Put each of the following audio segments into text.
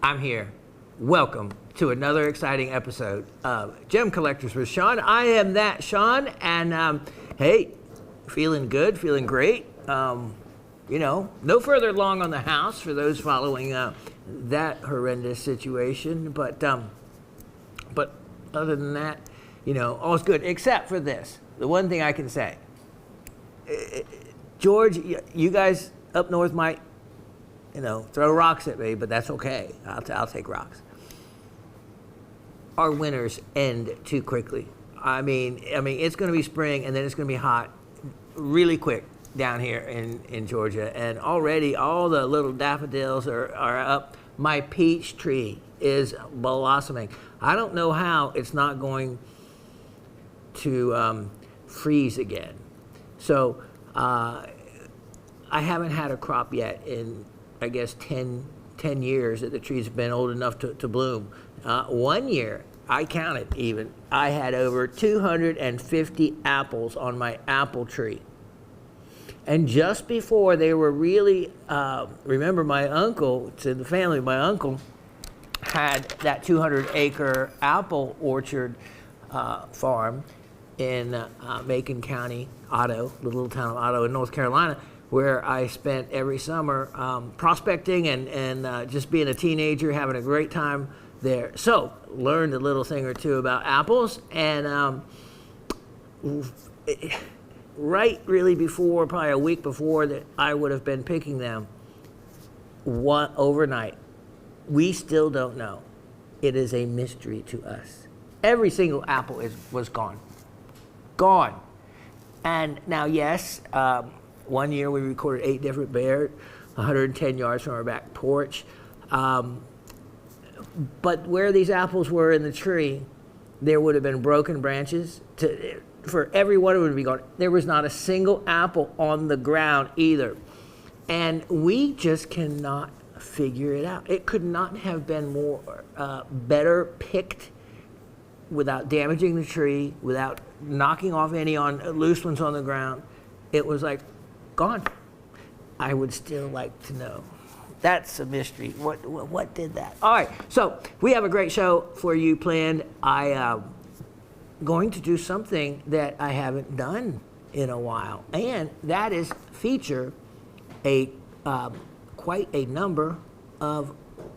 I'm here. Welcome to another exciting episode of Gem Collectors with Shawn. I am that Shawn, and hey, feeling good, feeling great. No further along on the house for those following that horrendous situation, but other than that, all's good, except for this. The one thing I can say, George, you guys up north might, throw rocks at me, but that's okay. I'll take rocks. Our winters end too quickly. I mean, it's going to be spring, and then it's going to be hot really quick down here in Georgia, and already all the little daffodils are up. My peach tree is blossoming. I don't know how it's not going to freeze again. So I haven't had a crop yet in, I guess, 10 years that the trees have been old enough to bloom. 1 year, I counted even, I had over 250 apples on my apple tree. And just before they were really, remember my uncle, it's in the family, my uncle had that 200-acre apple orchard farm in Macon County, Otto, the little town of Otto in North Carolina, where I spent every summer prospecting and just being a teenager, having a great time there. So, learned a little thing or two about apples, and right really before, probably a week before that I would have been picking them, overnight. We still don't know. It is a mystery to us. Every single apple was gone. Gone. And now, yes, 1 year we recorded 8 different bears, 110 yards from our back porch. But where these apples were in the tree, there would have been broken branches. For every one of them to be gone. There was not a single apple on the ground either. And we just cannot figure it out. It could not have been more better picked without damaging the tree, without knocking off any loose ones on the ground. It was like gone. I would still like to know. That's a mystery. What did that? All right, so we have a great show for you planned. Going to do something that I haven't done in a while, and that is feature quite a number of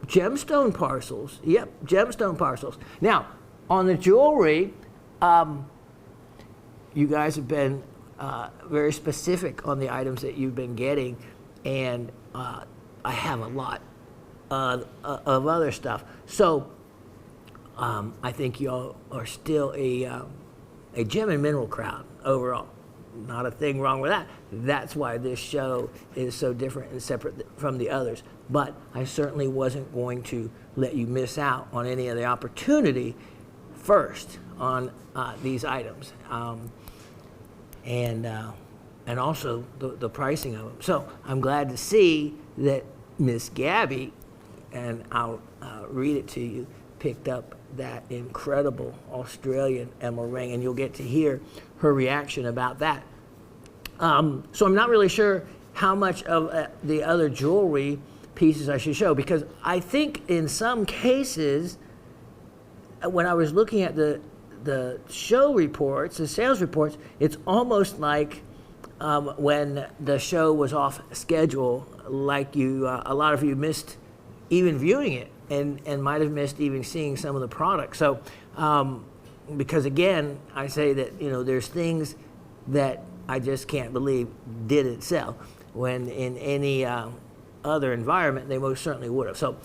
gemstone parcels. Yep, gemstone parcels. Now, on the jewelry, you guys have been very specific on the items that you've been getting, and I have a lot of other stuff. So I think y'all are still a gem and mineral crowd overall. Not a thing wrong with that. That's why this show is so different and separate from the others. But I certainly wasn't going to let you miss out on any of the opportunity first on these items, and also the pricing of them. So I'm glad to see that Miss Gabby, and I'll read it to you, picked up that incredible Australian emerald ring, and you'll get to hear her reaction about that. So I'm not really sure how much of the other jewelry pieces I should show, because I think in some cases, when I was looking at the show reports, the sales reports, it's almost like when the show was off schedule, like a lot of you missed even viewing it, and might have missed even seeing some of the products. So, because again, I say that, there's things that I just can't believe didn't sell, when in any other environment, they most certainly would have. So,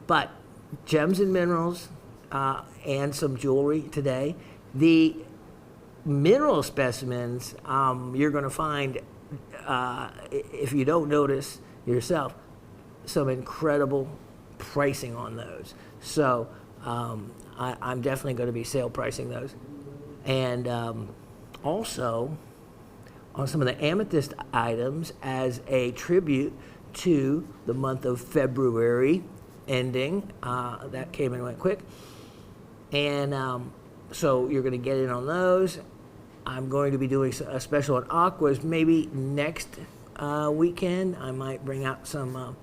but gems and minerals and some jewelry today. The mineral specimens, you're going to find, if you don't notice yourself, some incredible pricing on those. So I'm definitely going to be sale pricing those. And also on some of the amethyst items as a tribute to the month of February ending. That came and went quick. And so you're going to get in on those. I'm going to be doing a special on aquas maybe next weekend. I might bring out some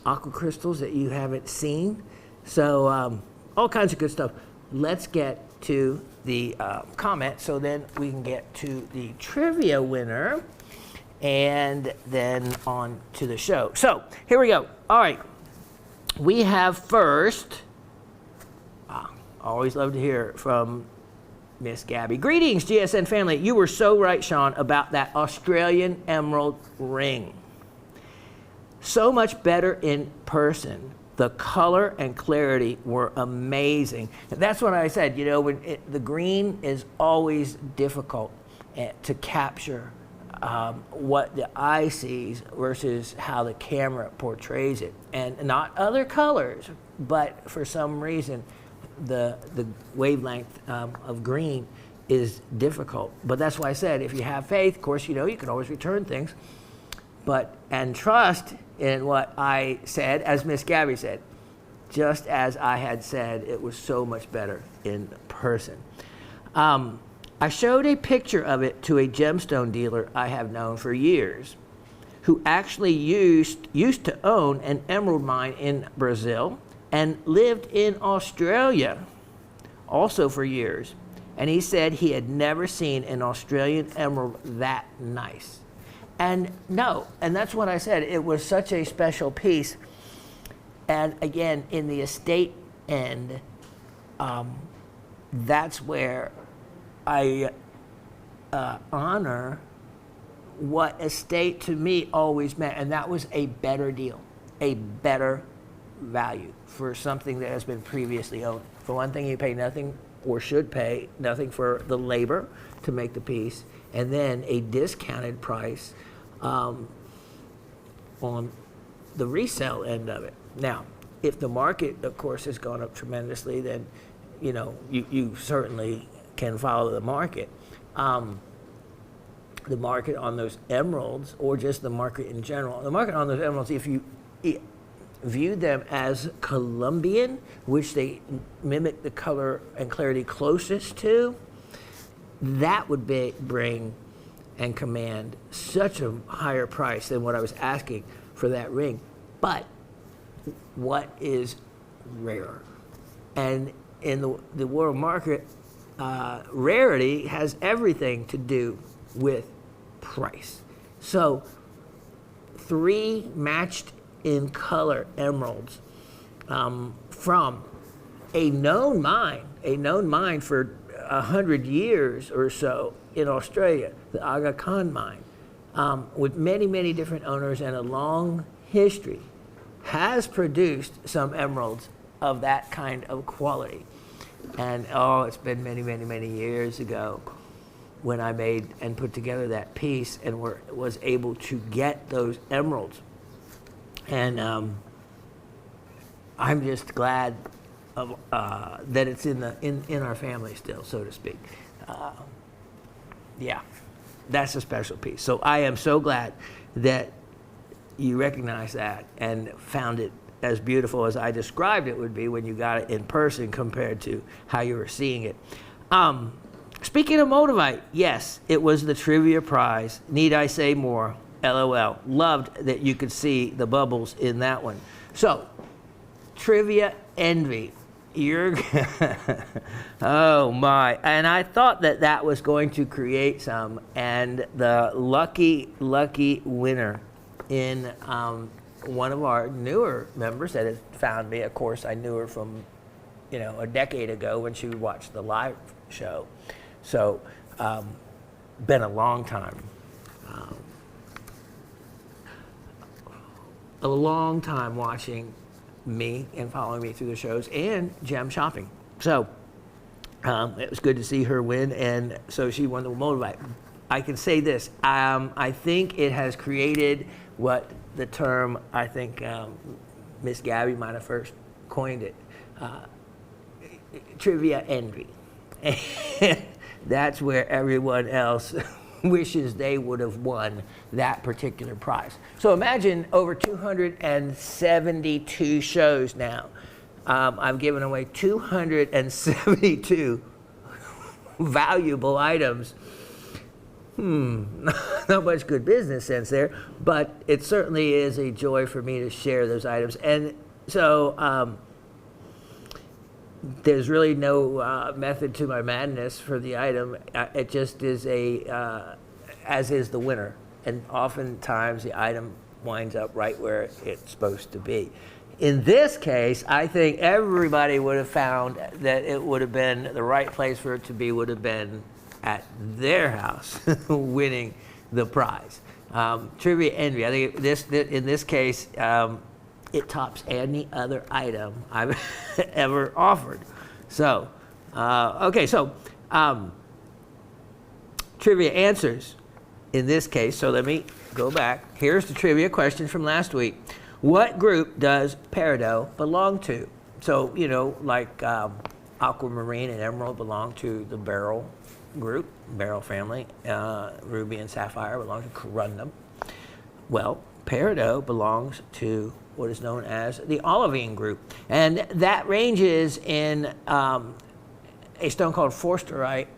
aqua crystals that you haven't seen. So all kinds of good stuff. Let's get to the comment so then we can get to the trivia winner and then on to the show. So here we go. All right. We have first, I always love to hear from Miss Gabby. Greetings, GSN family. You were so right, Shawn, about that Australian emerald ring. So much better in person. The color and clarity were amazing. And that's what I said, you know, when the green is always difficult to capture what the eye sees versus how the camera portrays it. And not other colors, but for some reason, the wavelength of green is difficult. But that's why I said, if you have faith, of course, you know, you can always return things. And trust in what I said, as Miss Gabby said, just as I had said, it was so much better in person. I showed a picture of it to a gemstone dealer I have known for years, who actually used to own an emerald mine in Brazil and lived in Australia also for years. And he said he had never seen an Australian emerald that nice. And no, and that's what I said. It was such a special piece. And again, in the estate end, that's where I honor what estate to me always meant. And that was a better deal, a better value for something that has been previously owned. For one thing, you pay nothing, or should pay nothing, for the labor to make the piece, and then a discounted price on the resale end of it. Now, if the market, of course, has gone up tremendously, then you know you certainly can follow the market. The market on those emeralds, or just the market in general. The market on those emeralds, if you view them as Colombian, which they mimic the color and clarity closest to, that would bring and command such a higher price than what I was asking for that ring. But what is rare? And in the world market, rarity has everything to do with price. So 3 matched in color emeralds from a known mine for 100 years or so in Australia, the Aga Khan mine, with many, many different owners and a long history, has produced some emeralds of that kind of quality. And it's been many, many, many years ago when I made and put together that piece and was able to get those emeralds. And I'm just glad of, that it's in our family still, so to speak. Yeah, that's a special piece. So I am so glad that you recognize that and found it as beautiful as I described it would be when you got it in person compared to how you were seeing it. Speaking of Moldavite, yes, it was the trivia prize. Need I say more? LOL. Loved that you could see the bubbles in that one. So, trivia envy. You're, oh my. And I thought that was going to create some. And the lucky winner in one of our newer members that has found me, of course, I knew her from, a decade ago when she would watch the live show. So, been a long time. A long time watching me and following me through the shows and gem shopping. So it was good to see her win, and so she won the Moldavite. I can say this, I think it has created what the term, I think Miss Gabby might have first coined it, trivia envy. That's where everyone else wishes they would have won that particular prize. So imagine over 272 shows now. I've given away 272 valuable items not much good business sense there, but it certainly is a joy for me to share those items. And so there's really no method to my madness for the item. It just is as is the winner. And oftentimes the item winds up right where it's supposed to be. In this case, I think everybody would have found that it would have been the right place for it to be would have been at their house winning the prize. Trivia Envy, I think in this case, it tops any other item I've ever offered. So, okay, so trivia answers in this case. So let me go back. Here's the trivia question from last week. What group does peridot belong to? So, you know, like aquamarine and emerald belong to the beryl group, beryl family. Ruby and sapphire belong to corundum. Well, peridot belongs to what is known as the olivine group. And that ranges in a stone called forsterite,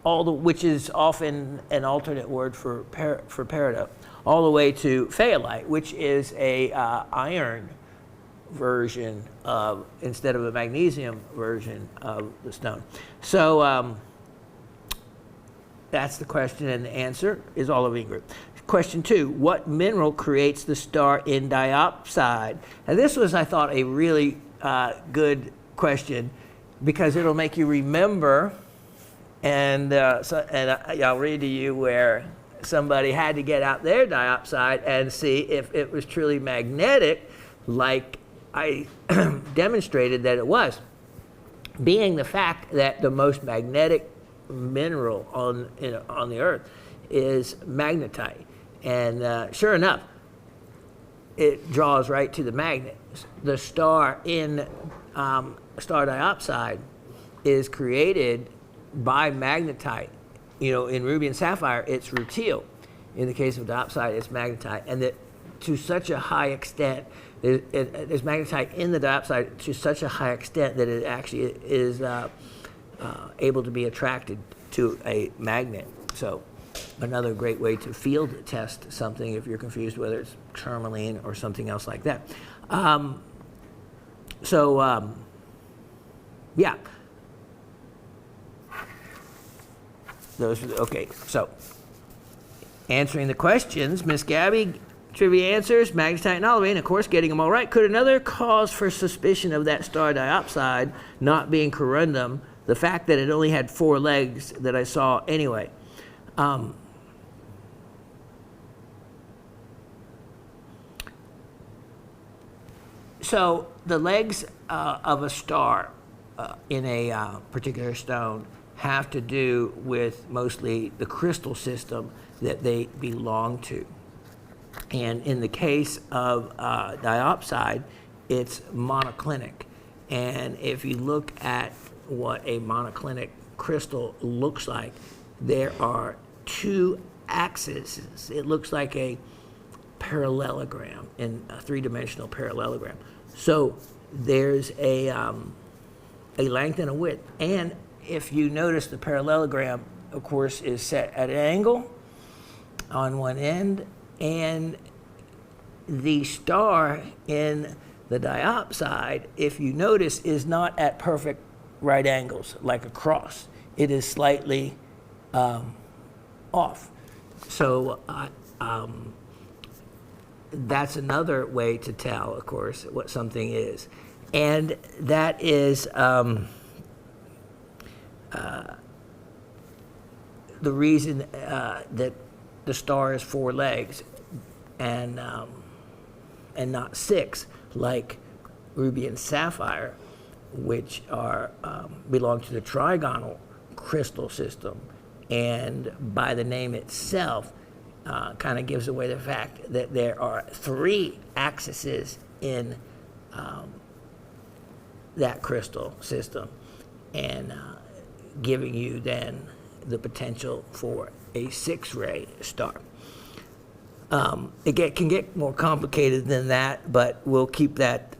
which is often an alternate word for peridot, all the way to phaelite, which is a iron version of, instead of a magnesium version of the stone. So that's the question, and the answer is olivine group. Question 2, what mineral creates the star in diopside? And this was, I thought, a really good question because it'll make you remember, and I'll read to you where somebody had to get out their diopside and see if it was truly magnetic, like I demonstrated that it was. Being the fact that the most magnetic mineral on the earth is magnetite. And sure enough, it draws right to the magnet. The star in star diopside is created by magnetite. You know, in ruby and sapphire, it's rutile. In the case of diopside, it's magnetite. And that to such a high extent, there's magnetite in the diopside to such a high extent that it actually is able to be attracted to a magnet. So another great way to field test something if you're confused whether it's tourmaline or something else like that. Yeah. Okay, so answering the questions, Miss Gabby, trivia answers, magnetite and olivine, of course, getting them all right. Could another cause for suspicion of that star diopside not being corundum, the fact that it only had 4 legs that I saw anyway? So the legs of a star in a particular stone have to do with mostly the crystal system that they belong to. And in the case of diopside, it's monoclinic. And if you look at what a monoclinic crystal looks like, there are 2 axes. It looks like a parallelogram, in a 3-dimensional parallelogram. So there's a length and a width. And if you notice, the parallelogram, of course, is set at an angle on one end, and the star in the diopside, if you notice, is not at perfect right angles, like a cross. It is slightly off. So that's another way to tell, of course, what something is. And that is the reason that the star is 4 legs and not 6, like ruby and sapphire, which are belong to the trigonal crystal system, and by the name itself, kind of gives away the fact that there are 3 axes in that crystal system, and giving you then the potential for a 6-ray star. It can get more complicated than that, but we'll keep that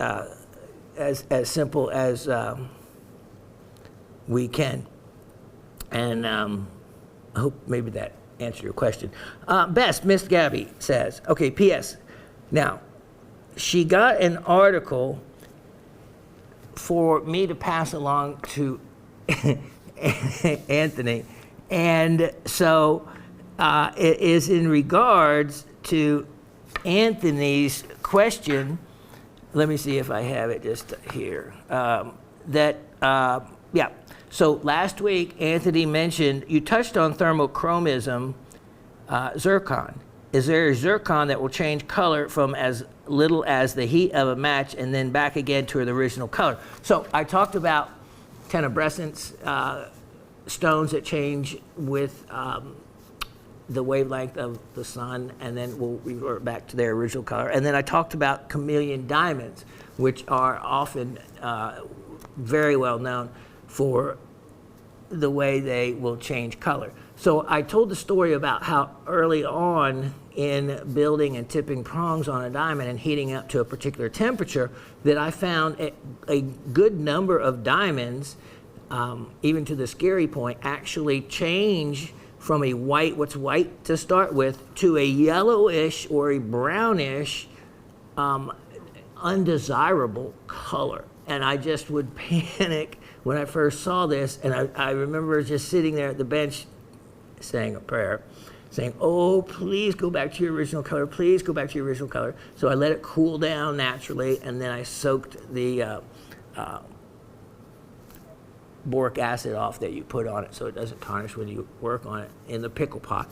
as simple as we can. And I hope maybe that answered your question. Best, Miss Gabby says, okay, P.S. Now, she got an article for me to pass along to Anthony. And so it is in regards to Anthony's question. Let me see if I have it just here. Yeah. So last week, Anthony mentioned, you touched on thermochromism, zircon. Is there a zircon that will change color from as little as the heat of a match and then back again to the original color? So I talked about tenebrescence, stones that change with the wavelength of the sun, and then we'll revert back to their original color. And then I talked about chameleon diamonds, which are often very well known for the way they will change color. So I told the story about how early on in building and tipping prongs on a diamond and heating up to a particular temperature that I found a good number of diamonds, even to the scary point, actually change from a white, what's white to start with, to a yellowish or a brownish, undesirable color. And I just would panic when I first saw this. And I remember just sitting there at the bench saying a prayer, saying, oh, please go back to your original color. Please go back to your original color. So I let it cool down naturally, and then I soaked the boric acid off that you put on it so it doesn't tarnish when you work on it in the pickle pot,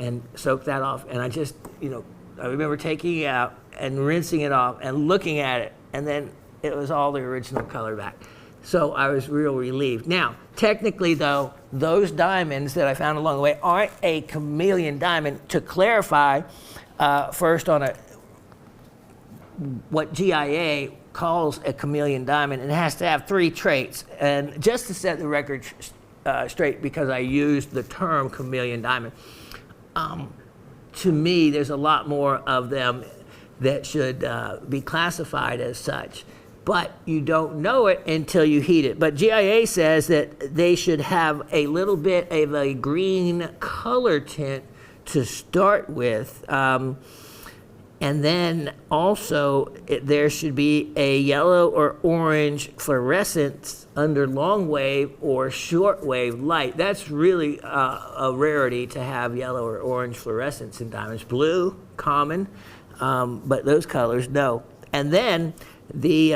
and soak that off. And I just, I remember taking it out and rinsing it off and looking at it, and then it was all the original color back. So I was real relieved. Now, technically though, those diamonds that I found along the way aren't a chameleon diamond. To clarify, first on what GIA calls a chameleon diamond, it has to have 3 traits. And just to set the record straight, because I used the term chameleon diamond, to me, there's a lot more of them that should be classified as such. But you don't know it until you heat it. But GIA says that they should have a little bit of a green color tint to start with. And then also there should be a yellow or orange fluorescence under long wave or short wave light. That's really a rarity to have yellow or orange fluorescence in diamonds. Blue, common, but those colors, no. And then the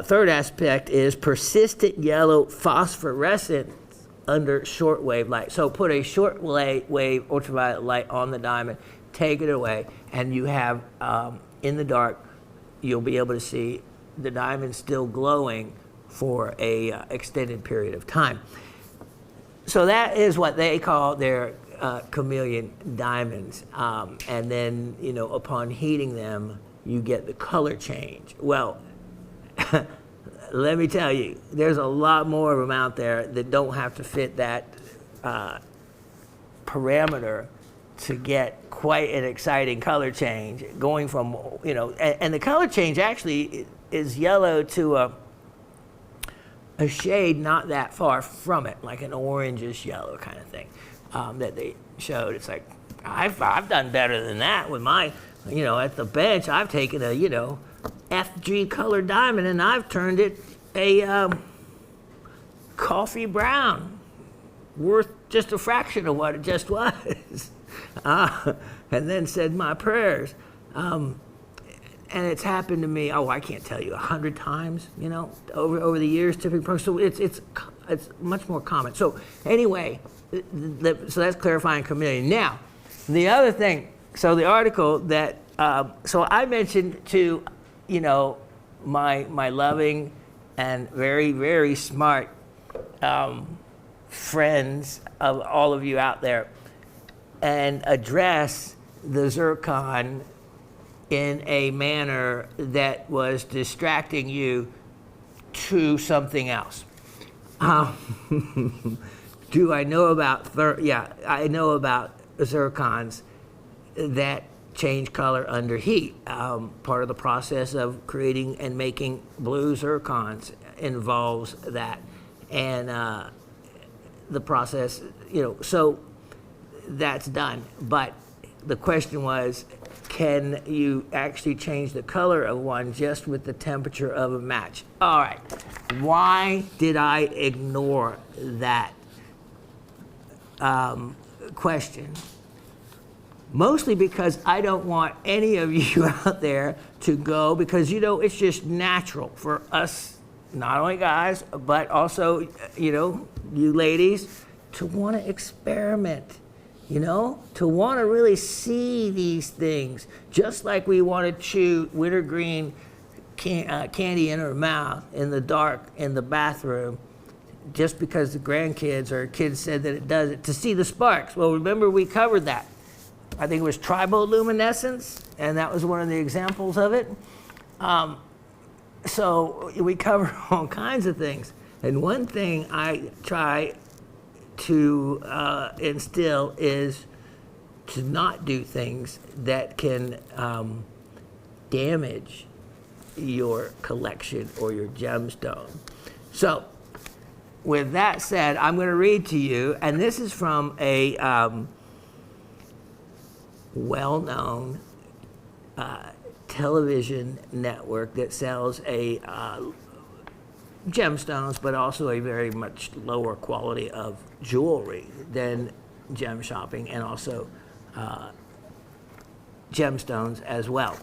third aspect is persistent yellow phosphorescence under short wave light. So put a short wave ultraviolet light on the diamond, take it away, and you have, in the dark, you'll be able to see the diamond still glowing for a extended period of time. So that is what they call their chameleon diamonds. And then, upon heating them, you get the color change. Well, let me tell you, there's a lot more of them out there that don't have to fit that parameter to get quite an exciting color change, going from, and the color change actually is yellow to a shade not that far from it, like an orangish yellow kind of thing that they showed. It's like, I've done better than that with my, at the bench. I've taken a, FG colored diamond and I've turned it a coffee brown, worth just a fraction of what it just was. And then said my prayers. And it's happened to me, I can't tell you, 100 times, over the years, tipping prongs. So it's much more common. So anyway, so that's clarifying chameleon. Now, the other thing, so the article that, so I mentioned to, my loving and very, very smart friends of all of you out there, and address the zircon in a manner that was distracting you to something else. Do I know about, I know about zircons that change color under heat. Part of the process of creating and making blue zircons involves that. And the process, so that's done. But the question was, can you actually change the color of one just with the temperature of a match? All right, why did I ignore that question? Mostly because I don't want any of you out there to go, because it's just natural for us, not only guys, but also, you ladies, to want to experiment, to want to really see these things, just like we want to chew wintergreen candy in our mouth in the dark in the bathroom, just because the grandkids or kids said that it does it, to see the sparks. Well, remember we covered that. I think it was triboluminescence, and that was one of the examples of it. So we cover all kinds of things. And one thing I try to instill is to not do things that can damage your collection or your gemstone. So with that said, I'm going to read to you, and this is from a well-known television network that sells gemstones, but also a very much lower quality of jewelry than gem shopping, and also gemstones as well.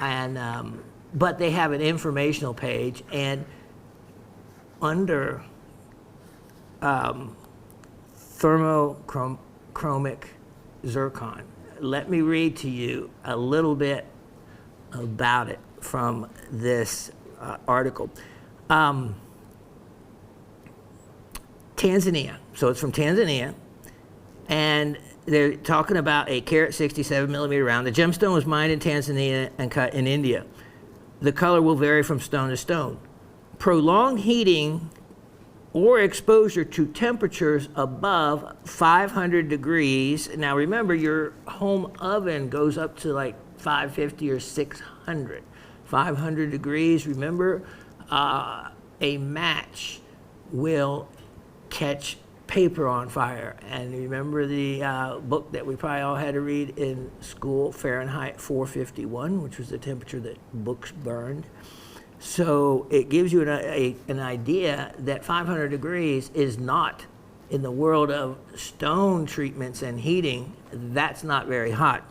And but they have an informational page, and under thermochromic zircon, let me read to you a little bit about it from this article. Tanzania. So it's from Tanzania, and they're talking about a carat 67 millimeter round. The gemstone was mined in Tanzania and cut in India. The color will vary from stone to stone. Prolonged heating or exposure to temperatures above 500 degrees. Now remember, your home oven goes up to like 550 or 600. 500 degrees, remember, a match will catch paper on fire. And remember the book that we probably all had to read in school, Fahrenheit 451, which was the temperature that books burned. So it gives you an idea that 500 degrees is not, in the world of stone treatments and heating, that's not very hot.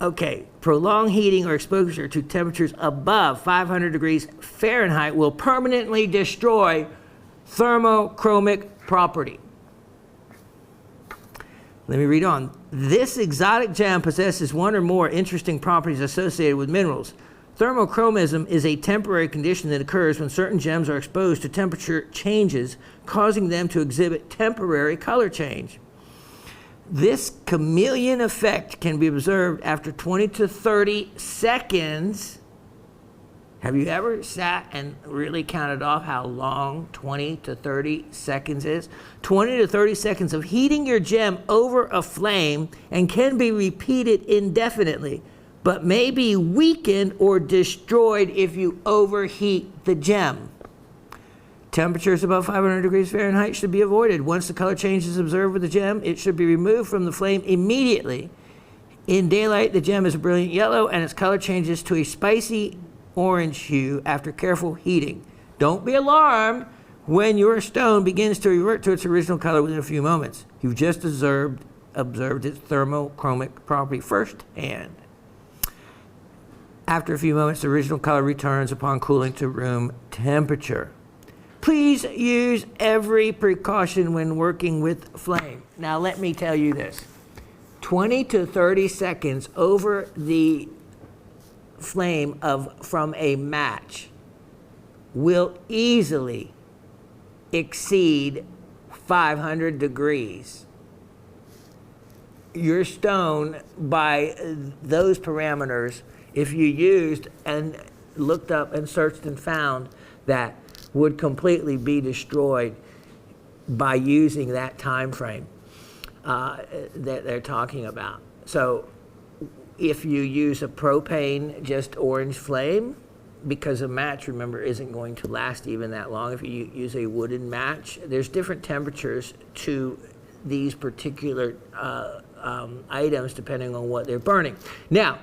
Okay, prolonged heating or exposure to temperatures above 500 degrees Fahrenheit will permanently destroy thermochromic property. Let me read on. This exotic gem possesses one or more interesting properties associated with minerals. Thermochromism is a temporary condition that occurs when certain gems are exposed to temperature changes, causing them to exhibit temporary color change. This chameleon effect can be observed after 20 to 30 seconds. Have you ever sat and really counted off how long 20 to 30 seconds is? 20 to 30 seconds of heating your gem over a flame, and can be repeated indefinitely, but may be weakened or destroyed if you overheat the gem. Temperatures above 500 degrees Fahrenheit should be avoided. Once the color change is observed with the gem, it should be removed from the flame immediately. In daylight, the gem is a brilliant yellow, and its color changes to a spicy orange hue after careful heating. Don't be alarmed when your stone begins to revert to its original color within a few moments. You've just observed its thermochromic property firsthand. After a few moments, the original color returns upon cooling to room temperature. Please use every precaution when working with flame. Now let me tell you this. 20 to 30 seconds over the flame from a match will easily exceed 500 degrees. Your stone, by those parameters, if you used and looked up and searched and found that, would completely be destroyed by using that time frame that they're talking about. So if you use a propane, just orange flame, because a match, remember, isn't going to last even that long. If you use a wooden match, there's different temperatures to these particular items depending on what they're burning. Now,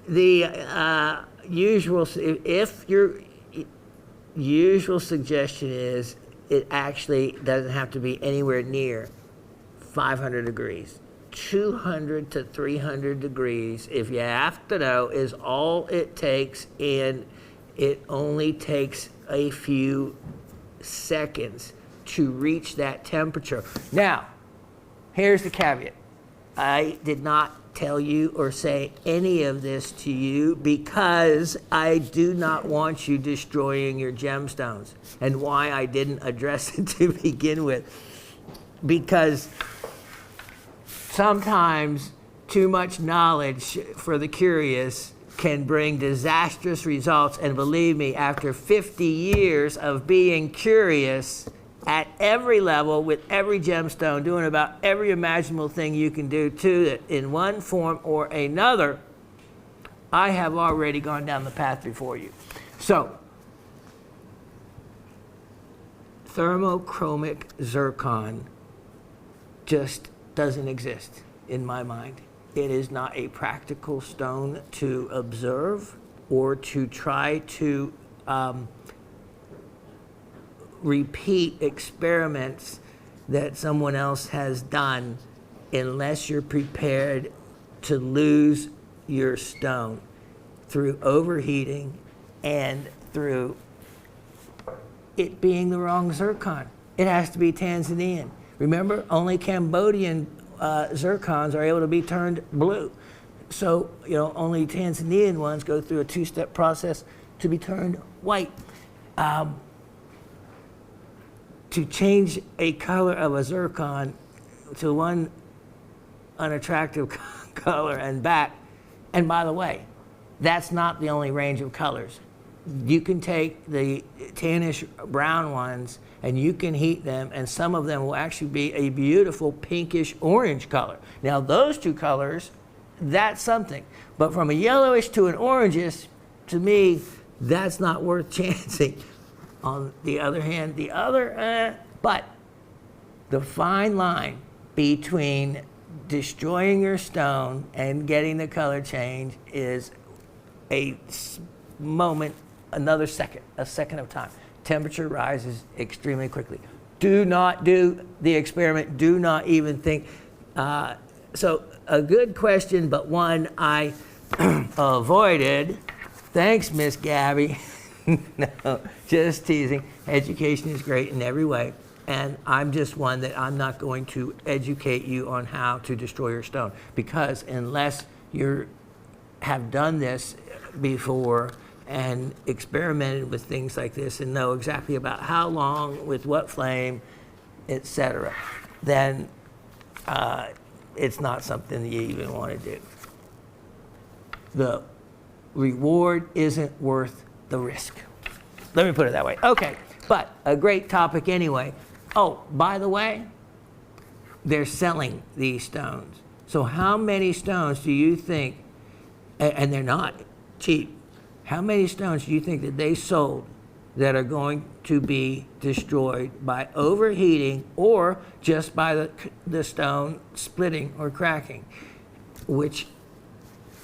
the your usual suggestion is it actually doesn't have to be anywhere near 500 degrees. 200 to 300 degrees, if you have to know, is all it takes, and it only takes a few seconds to reach that temperature. Now, here's the caveat. I did not tell you or say any of this to you because I do not want you destroying your gemstones, and why I didn't address it to begin with. Because sometimes too much knowledge for the curious can bring disastrous results. And believe me, after 50 years of being curious at every level with every gemstone, doing about every imaginable thing you can do to it in one form or another, I have already gone down the path before you. So, thermochromic zircon just doesn't exist in my mind. It is not a practical stone to observe or to try to repeat experiments that someone else has done unless you're prepared to lose your stone through overheating and through it being the wrong zircon. It has to be Tanzanian. Remember, only Cambodian zircons are able to be turned blue. So, only Tanzanian ones go through a two-step process to be turned white. To change a color of a zircon to one unattractive color and back, and by the way, that's not the only range of colors. You can take the tannish brown ones and you can heat them, and some of them will actually be a beautiful pinkish orange color. Now those two colors, that's something. But from a yellowish to an orangish, to me, that's not worth chancing. On the other hand, but the fine line between destroying your stone and getting the color change is a moment, another second, a second of time. Temperature rises extremely quickly. Do not do the experiment. Do not even think. So a good question, but one I avoided. Thanks, Miss Gabby. No, just teasing. Education is great in every way. And I'm just one that I'm not going to educate you on how to destroy your stone. Because unless you have done this before and experimented with things like this and know exactly about how long, with what flame, etc., then it's not something that you even want to do. The reward isn't worth the risk. Let me put it that way. Okay, but a great topic anyway. Oh, by the way, they're selling these stones. So how many stones do you think, and they're not cheap, how many stones do you think that they sold that are going to be destroyed by overheating or just by the stone splitting or cracking, which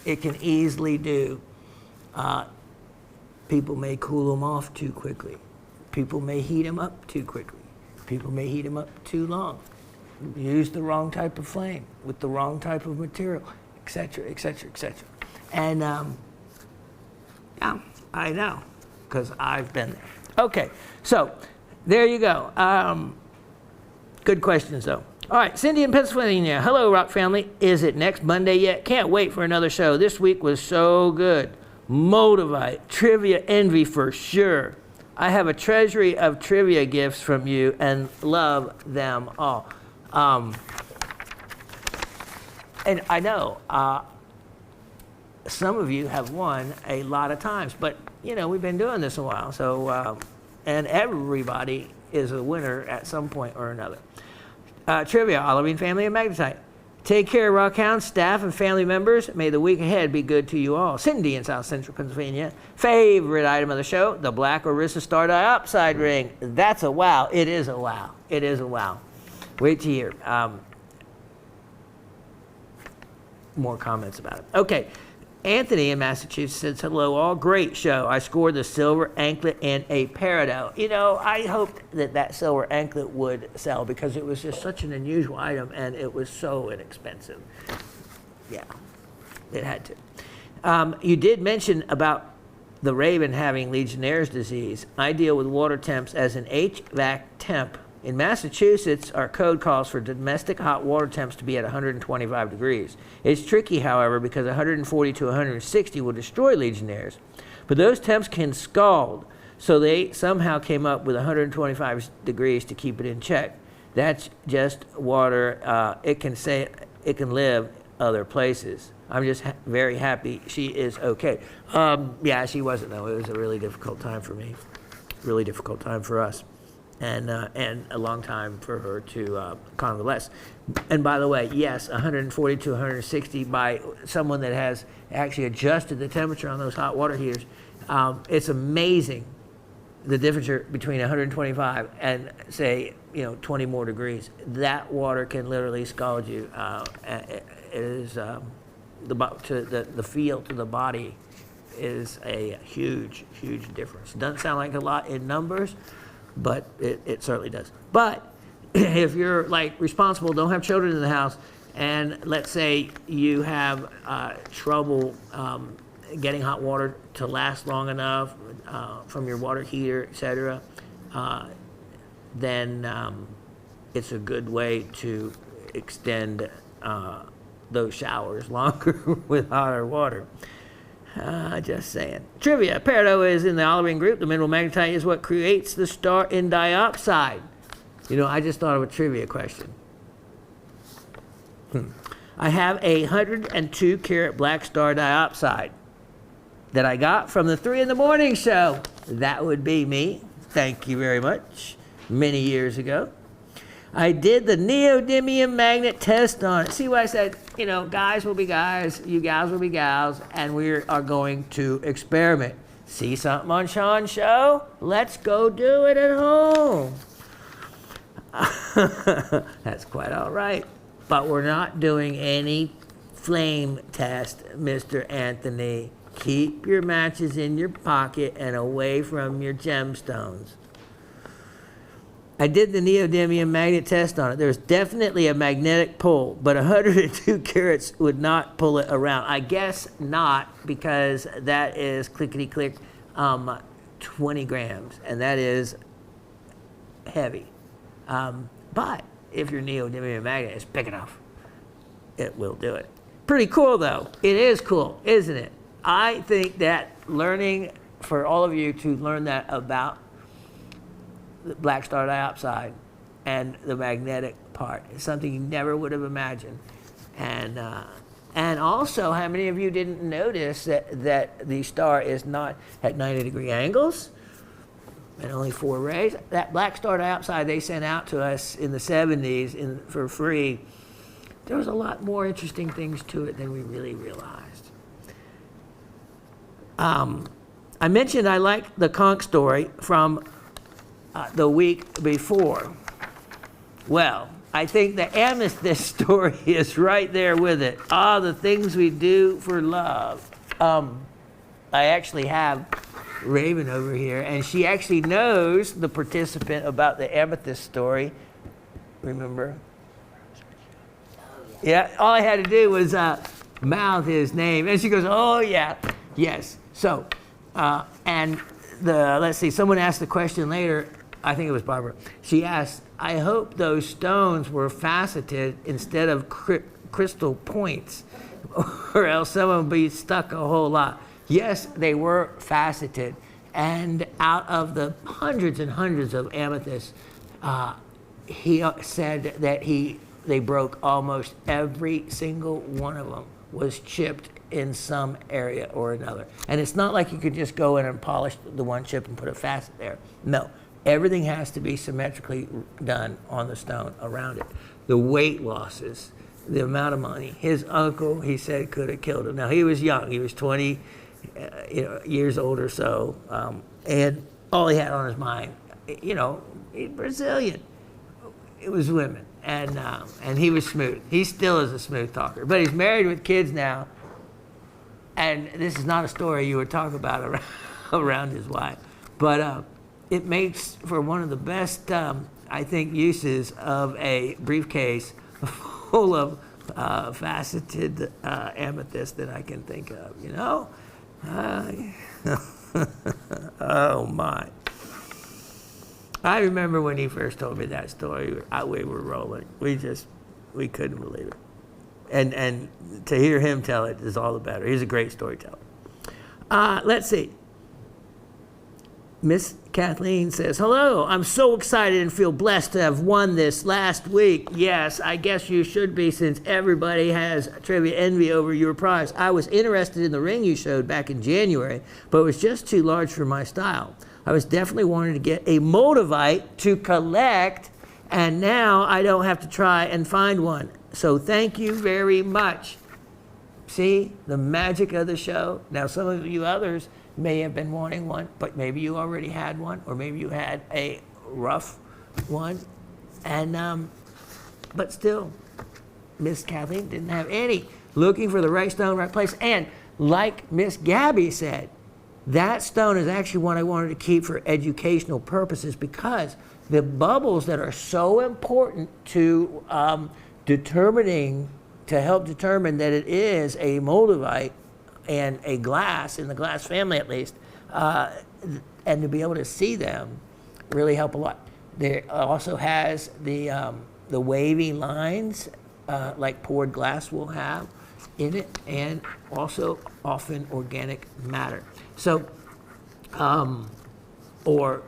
it can easily do? People may cool them off too quickly. People may heat them up too quickly. People may heat them up too long. Use the wrong type of flame with the wrong type of material, etc., etc., etc. And yeah, I know, because I've been there. Okay, so there you go. Good questions, though. All right, Cindy in Pennsylvania. Hello, Rock family. Is it next Monday yet? Can't wait for another show. This week was so good. Motivate, trivia envy for sure. I have a treasury of trivia gifts from you and love them all. And I know some of you have won a lot of times, but we've been doing this a while, so and everybody is a winner at some point or another. Trivia, Olivine family and magnetite. Take care, Rockhound staff and family members. May the week ahead be good to you all. Cindy in South Central Pennsylvania. Favorite item of the show, the Black Orisa Star Diopside ring. That's a wow. It is a wow. It is a wow. Wait to hear more comments about it. Okay. Anthony in Massachusetts says, hello all, great show. I scored the silver anklet and a peridot. You know, I hoped that silver anklet would sell because it was just such an unusual item and it was so inexpensive. Yeah, it had to. You did mention about the raven having Legionnaire's disease. I deal with water temps as an HVAC temp. In Massachusetts, our code calls for domestic hot water temps to be at 125 degrees. It's tricky, however, because 140 to 160 will destroy Legionnaires. But those temps can scald, so they somehow came up with 125 degrees to keep it in check. That's just water. It can live other places. I'm just very happy she is okay. Yeah, she wasn't, though. It was a really difficult time for me, really difficult time for us. And a long time for her to convalesce. And by the way, yes, 140 to 160 by someone that has actually adjusted the temperature on those hot water heaters. It's amazing the difference between 125 and say 20 more degrees. That water can literally scald you. It is the feel to the body is a huge difference. Doesn't sound like a lot in numbers, but it certainly does. But if you're like responsible, don't have children in the house, and let's say you have trouble getting hot water to last long enough from your water heater, etc., then it's a good way to extend those showers longer with hotter water. Just saying. Trivia. Peridot is in the olivine group. The mineral magnetite is what creates the star in diopside. I just thought of a trivia question. I have a 102 karat black star diopside that I got from the 3 in the Morning show. That would be me. Thank you very much. Many years ago. I did the neodymium magnet test on it. See what I said? Guys will be guys, you gals will be gals, and we are going to experiment. See something on Shawn's show? Let's go do it at home. That's quite all right. But we're not doing any flame test, Mr. Anthony. Keep your matches in your pocket and away from your gemstones. I did the neodymium magnet test on it. There's definitely a magnetic pull, but 102 carats would not pull it around. I guess not, because that is clickety-click 20 grams, and that is heavy. But if your neodymium magnet is big enough, it will do it. Pretty cool, though. It is cool, isn't it? I think that learning, for all of you to learn that about the black star diopside and the magnetic part is something you never would have imagined. And also, how many of you didn't notice that the star is not at 90-degree angles and only 4 rays? That black star diopside they sent out to us in the 70s for free, there was a lot more interesting things to it than we really realized. I mentioned I like the conch story from the week before. Well, I think the amethyst story is right there with it. The things we do for love. I actually have Raven over here, and she actually knows the participant about the amethyst story. Remember? Yeah, all I had to do was mouth his name, and she goes, "Oh yeah, yes." So, and let's see, someone asked the question later. I think it was Barbara. She asked, I hope those stones were faceted instead of crystal points, or else someone would be stuck a whole lot. Yes, they were faceted. And out of the hundreds and hundreds of amethysts, he said that they broke almost every single one of them was chipped in some area or another. And it's not like you could just go in and polish the one chip and put a facet there. No. Everything has to be symmetrically done on the stone around it. The weight losses, the amount of money. His uncle, he said, could have killed him. Now, he was young. He was 20 years old or so. And all he had on his mind, he's Brazilian. It was women. And he was smooth. He still is a smooth talker. But he's married with kids now. And this is not a story you would talk about around his wife. But it makes for one of the best, I think, uses of a briefcase full of faceted amethyst that I can think of, Oh, my. I remember when he first told me that story, we were rolling. We couldn't believe it. And to hear him tell it is all the better. He's a great storyteller. Let's see. Miss Kathleen says, hello, I'm so excited and feel blessed to have won this last week. Yes, I guess you should be, since everybody has trivia envy over your prize. I was interested in the ring you showed back in January, but it was just too large for my style. I was definitely wanting to get a Moldavite to collect, and now I don't have to try and find one. So thank you very much. See, the magic of the show. Now, some of you others may have been wanting one, but maybe you already had one, or maybe you had a rough one. And, but still, Miss Kathleen didn't have any. Looking for the right stone, right place. And like Miss Gabby said, that stone is actually one I wanted to keep for educational purposes, because the bubbles that are so important to to help determine that it is a Moldavite and a glass, in the glass family at least, and to be able to see them really help a lot. There also has the wavy lines like poured glass will have in it, and also often organic matter. So, or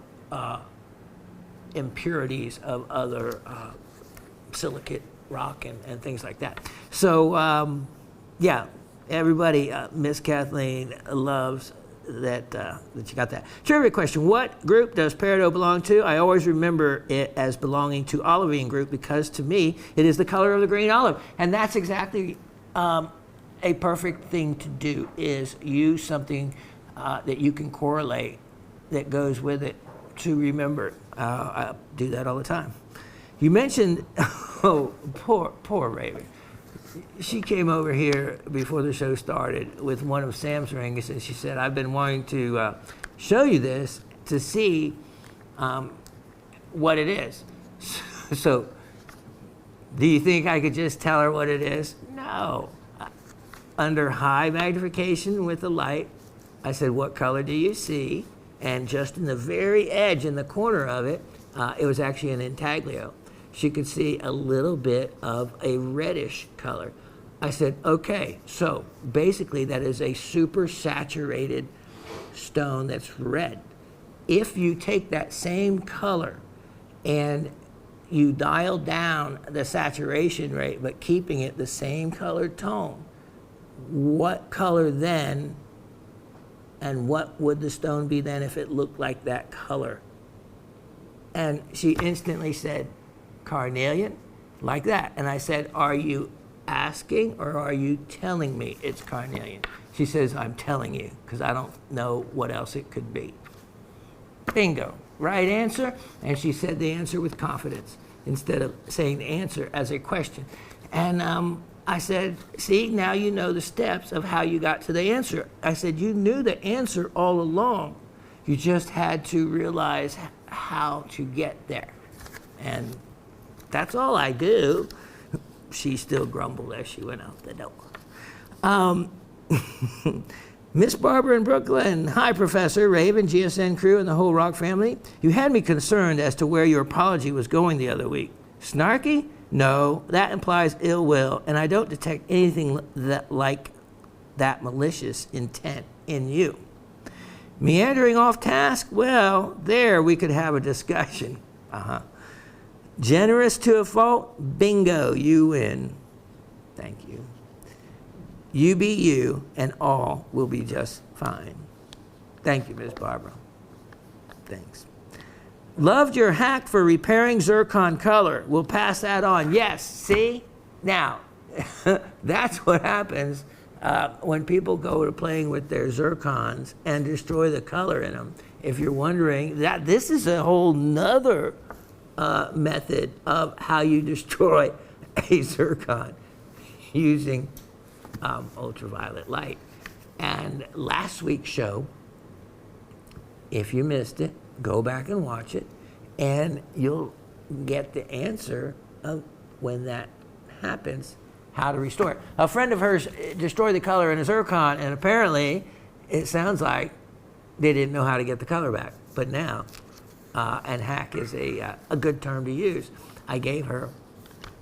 impurities of other silicate rock and things like that. So, yeah, everybody, Miss Kathleen loves that you got that. Trivia question: what group does peridot belong to? I always remember it as belonging to olivine group, because to me it is the color of the green olive, and that's exactly a perfect thing to do, is use something that you can correlate that goes with it to remember. I do that all the time. You mentioned, oh, poor Raven. She came over here before the show started with one of Sam's rings, and she said, I've been wanting to show you this to see what it is. So, do you think I could just tell her what it is? No. Under high magnification with the light, I said, what color do you see? And just in the very edge, in the corner of it, it was actually an intaglio. She could see a little bit of a reddish color. I said, okay, so basically that is a super saturated stone that's red. If you take that same color and you dial down the saturation rate, but keeping it the same color tone, what color then, and what would the stone be then if it looked like that color? And she instantly said, carnelian, like that. And I said, are you asking or are you telling me it's carnelian? She says, I'm telling you, because I don't know what else it could be. Bingo, right answer. And she said the answer with confidence instead of saying the answer as a question. And I said, see, now you know the steps of how you got to the answer. I said, you knew the answer all along. You just had to realize how to get there. And that's all I do. She still grumbled as she went out the door. Miss Barbara in Brooklyn. Hi, Professor, Raven, GSN crew, and the whole Rock family. You had me concerned as to where your apology was going the other week. Snarky? No, that implies ill will, and I don't detect anything like that malicious intent in you. Meandering off task? Well, there we could have a discussion. Generous to a fault? Bingo, you win. Thank you. You be you, and all will be just fine. Thank you, Miss Barbara. Thanks. Loved your hack for repairing zircon color. We'll pass that on. Yes, see? Now, That's what happens when people go to playing with their zircons and destroy the color in them. If you're wondering, that this is a whole nother method of how you destroy a zircon using ultraviolet light. And last week's show, if you missed it, go back and watch it, and you'll get the answer of when that happens, how to restore it. A friend of hers destroyed the color in a zircon, and apparently it sounds like they didn't know how to get the color back. But now, and hack is a good term to use, I gave her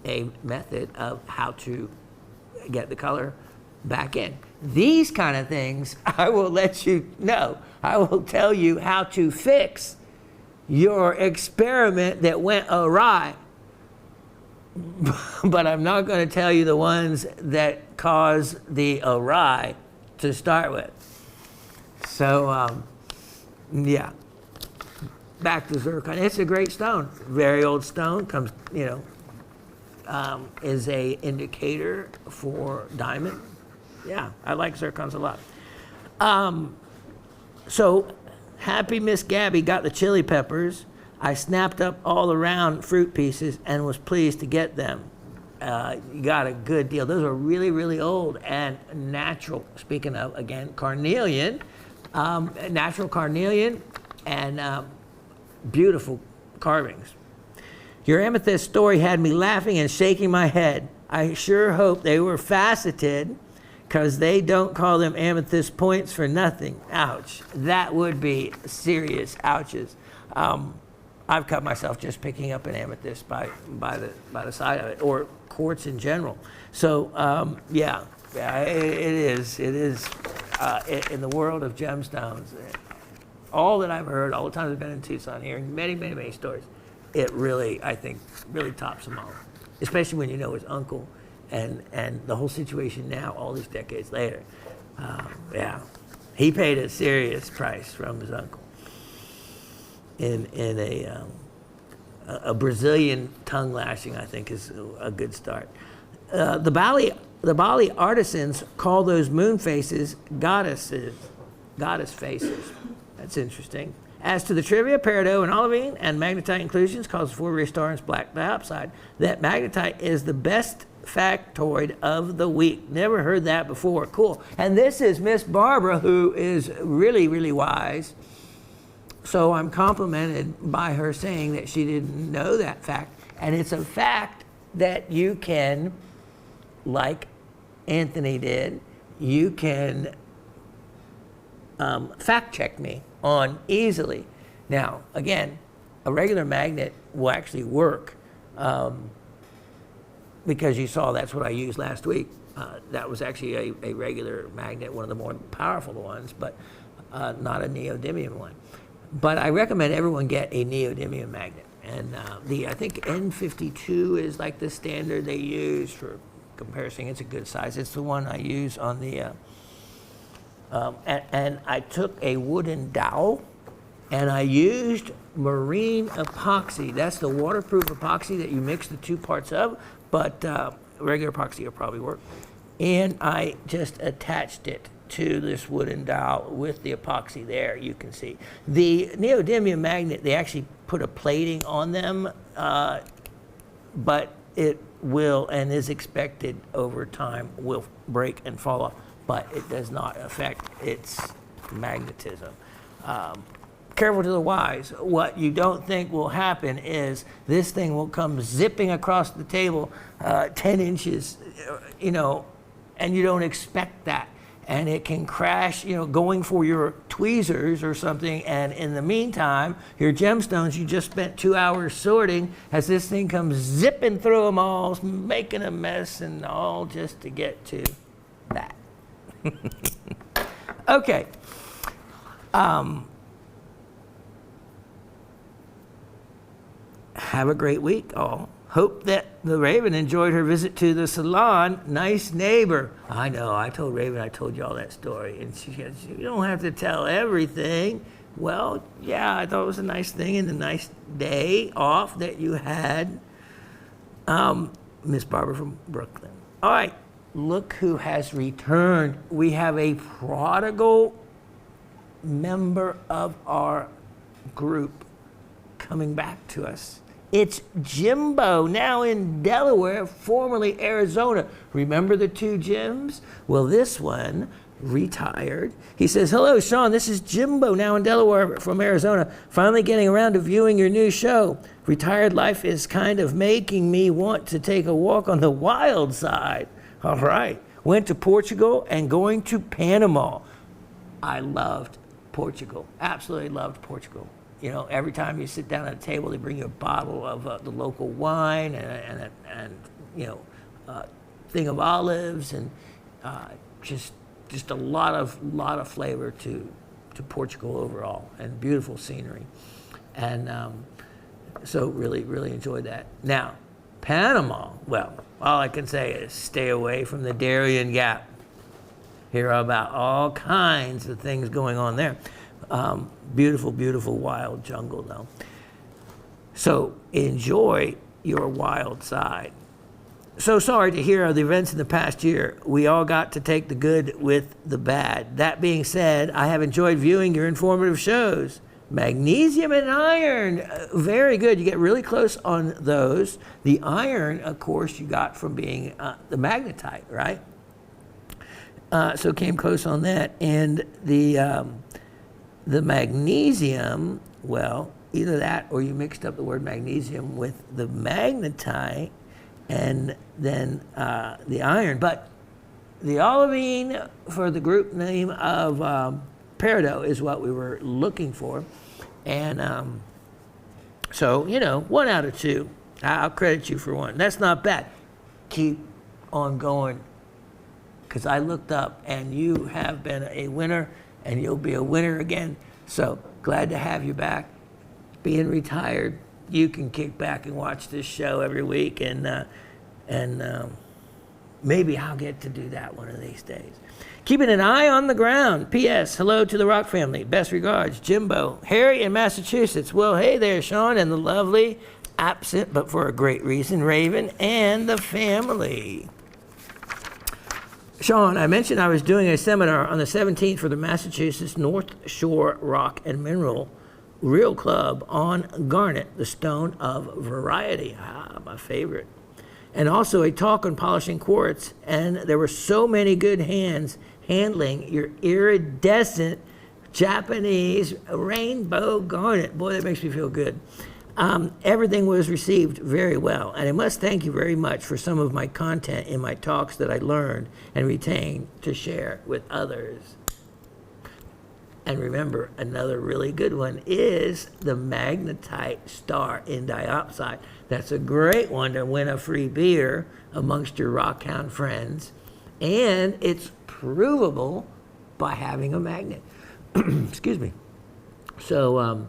a method of how to get the color back in. These kind of things, I will let you know. I will tell you how to fix your experiment that went awry. But I'm not going to tell you the ones that cause the awry to start with. So, yeah. Back to zircon. It's a great stone. Very old stone. Comes, is a indicator for diamond. Yeah, I like zircons a lot. So, happy Miss Gabby got the chili peppers. I snapped up all the round fruit pieces and was pleased to get them. You got a good deal. Those are really, really old and natural. Speaking of, again, carnelian, natural carnelian and beautiful carvings. Your amethyst story had me laughing and shaking my head. I sure hope they were faceted, because they don't call them amethyst points for nothing. Ouch. That would be serious ouches. I've cut myself just picking up an amethyst by the side of it, or quartz in general. So yeah, it is in the world of gemstones. All that I've heard, all the times I've been in Tucson, hearing many, many, many stories, it really, I think, really tops them all. Especially when you know his uncle and the whole situation now, all these decades later. Yeah, he paid a serious price from his uncle in a Brazilian tongue lashing, I think, is a good start. The Bali artisans call those moon faces goddess faces. That's interesting. As to the trivia, peridot and olivine and magnetite inclusions cause 4 stars black dioxide. That magnetite is the best factoid of the week. Never heard that before. Cool. And this is Miss Barbara, who is really, really wise. So I'm complimented by her saying that she didn't know that fact. And it's a fact that you can, like Anthony did, you can fact check me on easily. Now, again, a regular magnet will actually work because you saw that's what I used last week. That was actually a regular magnet, one of the more powerful ones, but not a neodymium one. But I recommend everyone get a neodymium magnet. And I think N52 is like the standard they use for comparison. It's a good size. It's the one I use on the, and I took a wooden dowel and I used marine epoxy. That's the waterproof epoxy that you mix the 2 parts of, but regular epoxy will probably work. And I just attached it to this wooden dowel with the epoxy there, you can see. The neodymium magnet, they actually put a plating on them, but it will and is expected over time will break and fall off, but it does not affect its magnetism. Careful to the wise. What you don't think will happen is this thing will come zipping across the table 10 inches, and you don't expect that. And it can crash, going for your tweezers or something. And in the meantime, your gemstones you just spent 2 hours sorting, as this thing comes zipping through them all, making a mess, and all just to get to that. Okay. Have a great week, all. Hope that the Raven enjoyed her visit to the salon. Nice neighbor. I know, I told Raven, I told you all that story. And she said, you don't have to tell everything. Well, yeah, I thought it was a nice thing and a nice day off that you had. Miss Barbara from Brooklyn. All right, look who has returned. We have a prodigal member of our group coming back to us. It's Jimbo, now in Delaware, formerly Arizona. Remember the two Jims? Well, this one retired. He says, hello, Shawn. This is Jimbo, now in Delaware from Arizona. Finally getting around to viewing your new show. Retired life is kind of making me want to take a walk on the wild side. All right. Went to Portugal and going to Panama. I loved Portugal. Absolutely loved Portugal. You know, every time you sit down at a table, they bring you a bottle of the local wine and you know, thing of olives and just a lot of flavor to Portugal overall, and beautiful scenery. And so really enjoyed that. Now, Panama, well, all I can say is stay away from the Darien Gap. Hear about all kinds of things going on there. Beautiful wild jungle though. So enjoy your wild side. So sorry to hear of the events in the past year. We all got to take the good with the bad. That being said, I have enjoyed viewing your informative shows. Magnesium and iron, very good. You get really close on those. The iron, of course, you got from being the magnetite, right? So came close on that. And the magnesium, well, either that or you mixed up the word magnesium with the magnetite and then the iron. But the olivine for the group name of peridot is what we were looking for. And so, you know, 1 out of 2. I'll credit you for 1. That's not bad. Keep on going, because I looked up and you have been a winner and you'll be a winner again. So glad to have you back. Being retired, you can kick back and watch this show every week, and maybe I'll get to do that one of these days. Keeping an eye on the ground. P.S. Hello to the Rock family. Best regards, Jimbo. Harry in Massachusetts. Well, hey there, Shawn, and the lovely, absent but for a great reason, Raven, and the family. Shawn, I mentioned I was doing a seminar on the 17th for the Massachusetts North Shore Rock and Mineral Real Club on garnet, the stone of variety. My favorite. And also a talk on polishing quartz. And there were so many good hands handling your iridescent Japanese rainbow garnet. Boy, that makes me feel good. Everything was received very well, and I must thank you very much for some of my content in my talks that I learned and retained to share with others. And remember, another really good one is the magnetite star in diopside. That's a great one to win a free beer amongst your Rockhound friends, and it's provable by having a magnet. Excuse me. So,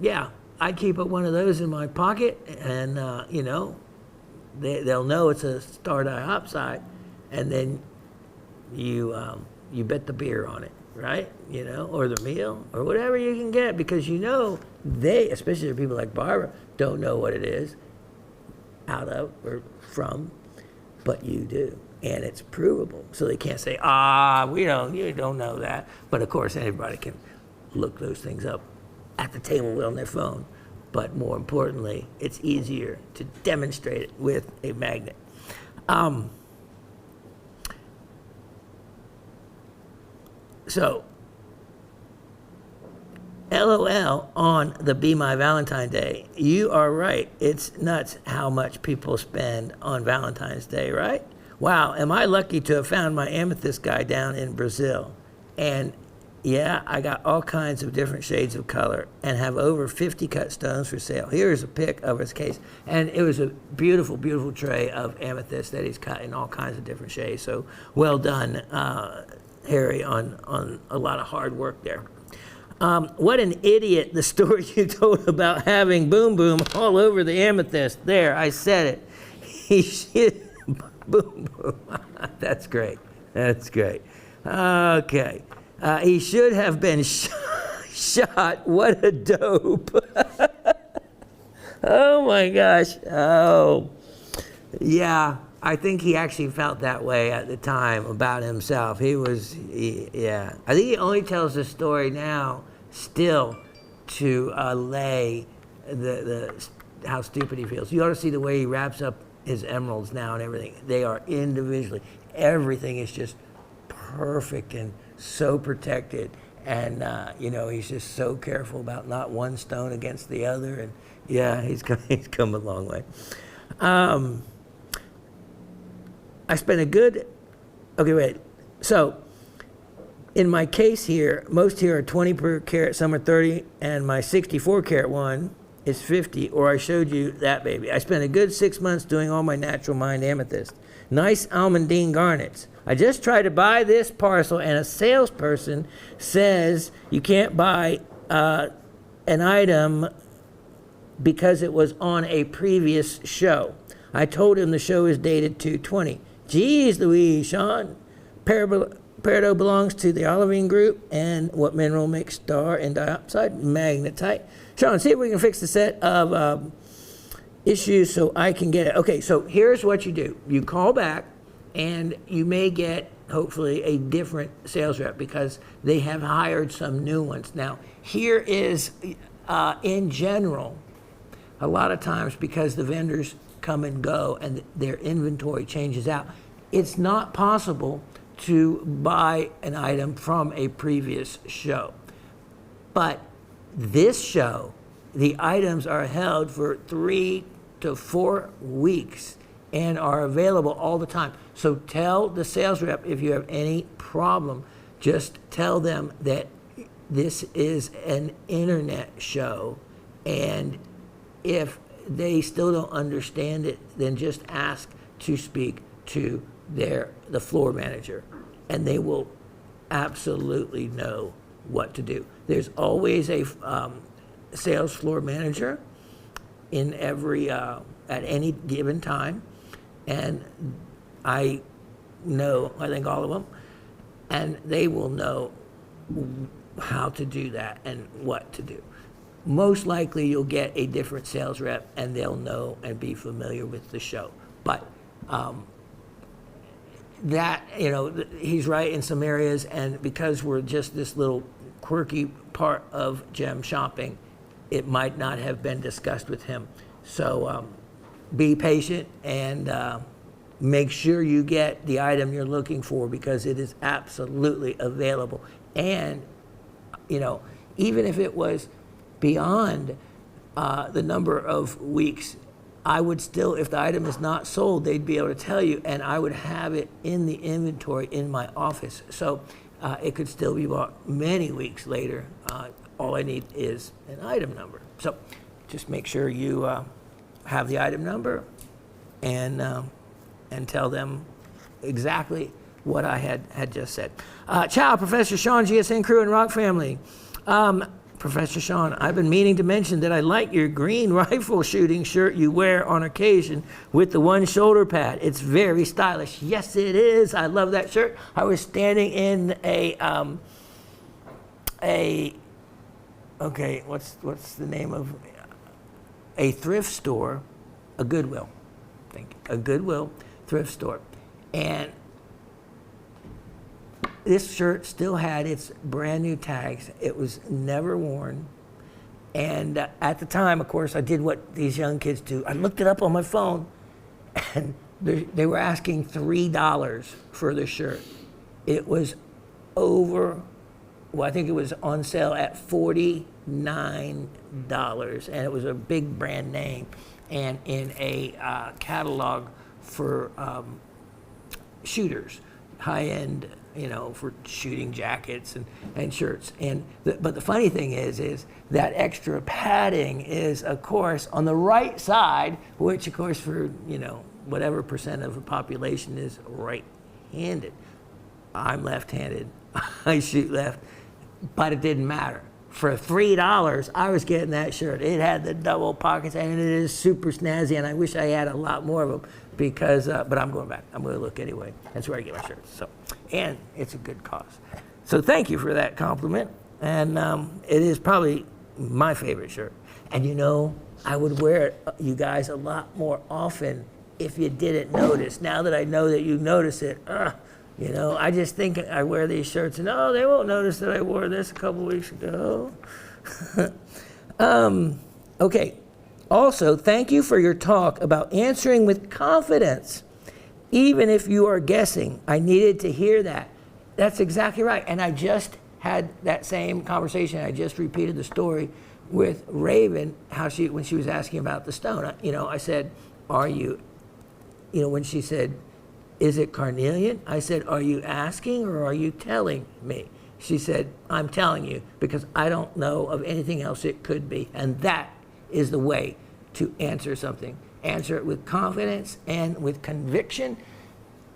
yeah. I keep one of those in my pocket, and you know, they'll know it's a star diopside, and then you bet the beer on it, right? You know, or the meal, or whatever you can get, because you know they, especially the people like Barbara, don't know what it is out of or from, but you do, and it's provable. So they can't say, you don't know that. But of course, anybody can look those things up at the table on their phone, but more importantly, it's easier to demonstrate it with a magnet. So, LOL on the Be My Valentine Day. You are right. It's nuts how much people spend on Valentine's Day, right? Wow, am I lucky to have found my amethyst guy down in Brazil. And yeah, I got all kinds of different shades of color and have over 50 cut stones for sale. Here's a pic of his case. And it was a beautiful, beautiful tray of amethyst that he's cut in all kinds of different shades. So well done, Harry, on a lot of hard work there. What an idiot, the story you told about having boom boom all over the amethyst. There, I said it. He should, boom boom. That's great. That's great. Okay. He should have been shot. What a dope. Oh my gosh. Oh, yeah. I think he actually felt that way at the time about himself. Yeah. I think he only tells the story now still to allay how stupid he feels. You ought to see the way he wraps up his emeralds now and everything. They are individually. Everything is just perfect and so protected. And, he's just so careful about not one stone against the other. And, yeah, he's come a long way. I spent so in my case here, most here are 20 per carat, some are 30, and my 64 carat one is 50, or I showed you that baby. I spent a good 6 months doing all my natural mined amethyst. Nice almandine garnets. I just tried to buy this parcel, and a salesperson says you can't buy an item because it was on a previous show. I told him the show is dated 220. Geez Louise, Shawn. Peridot belongs to the olivine group, and what mineral makes star and diopside? Magnetite. Shawn, see if we can fix the set of issues so I can get it. Okay, so here's what you do. You call back, and you may get, hopefully, a different sales rep because they have hired some new ones. Now, here is, in general, a lot of times because the vendors come and go and their inventory changes out, it's not possible to buy an item from a previous show. But this show, the items are held for 3 to 4 weeks and are available all the time. So tell the sales rep if you have any problem, just tell them that this is an internet show, and if they still don't understand it, then just ask to speak to the floor manager, and they will absolutely know what to do. There's always a sales floor manager in every at any given time, and I think all of them, and they will know how to do that and what to do. Most likely you'll get a different sales rep, and they'll know and be familiar with the show. But he's right in some areas, and because we're just this little quirky part of gem shopping, it might not have been discussed with him. So be patient and make sure you get the item you're looking for, because it is absolutely available. And, even if it was beyond the number of weeks, I would still, if the item is not sold, they'd be able to tell you, and I would have it in the inventory in my office. So it could still be bought many weeks later. All I need is an item number. So just make sure you have the item number and tell them exactly what I had just said. Ciao, Professor Shawn, GSN crew, and Rock family. Professor Shawn, I've been meaning to mention that I like your green rifle shooting shirt you wear on occasion with the one shoulder pad. It's very stylish. Yes, it is. I love that shirt. I was standing in what's the name of a thrift store, a Goodwill. A Goodwill thrift store. And this shirt still had its brand new tags. It was never worn. And at the time, of course, I did what these young kids do. I looked it up on my phone, and they were asking $3 for the shirt. It was I think it was on sale at $49, and it was a big brand name, and in a catalog for shooters, high-end, for shooting jackets and shirts. But the funny thing is that extra padding is, of course, on the right side, which, of course, for, whatever percent of the population is right-handed. I'm left-handed. I shoot left, but it didn't matter. For $3, I was getting that shirt. It had the double pockets, and it is super snazzy, and I wish I had a lot more of them. Because, but I'm going back. I'm going to look anyway. That's where I get my shirts. So, and it's a good cause. So thank you for that compliment. And it is probably my favorite shirt. And I would wear it, you guys, a lot more often if you didn't notice. Now that I know that you notice it, you know, I just think I wear these shirts and, oh, they won't notice that I wore this a couple weeks ago. Okay. Also, thank you for your talk about answering with confidence, even if you are guessing. I needed to hear that. That's exactly right. And I just had that same conversation. I just repeated the story with Raven, when she was asking about the stone. You know, I said, are you, you know, when she said, is it carnelian? I said, are you asking or are you telling me? She said, I'm telling you because I don't know of anything else it could be. And that is the way to answer something. Answer it with confidence and with conviction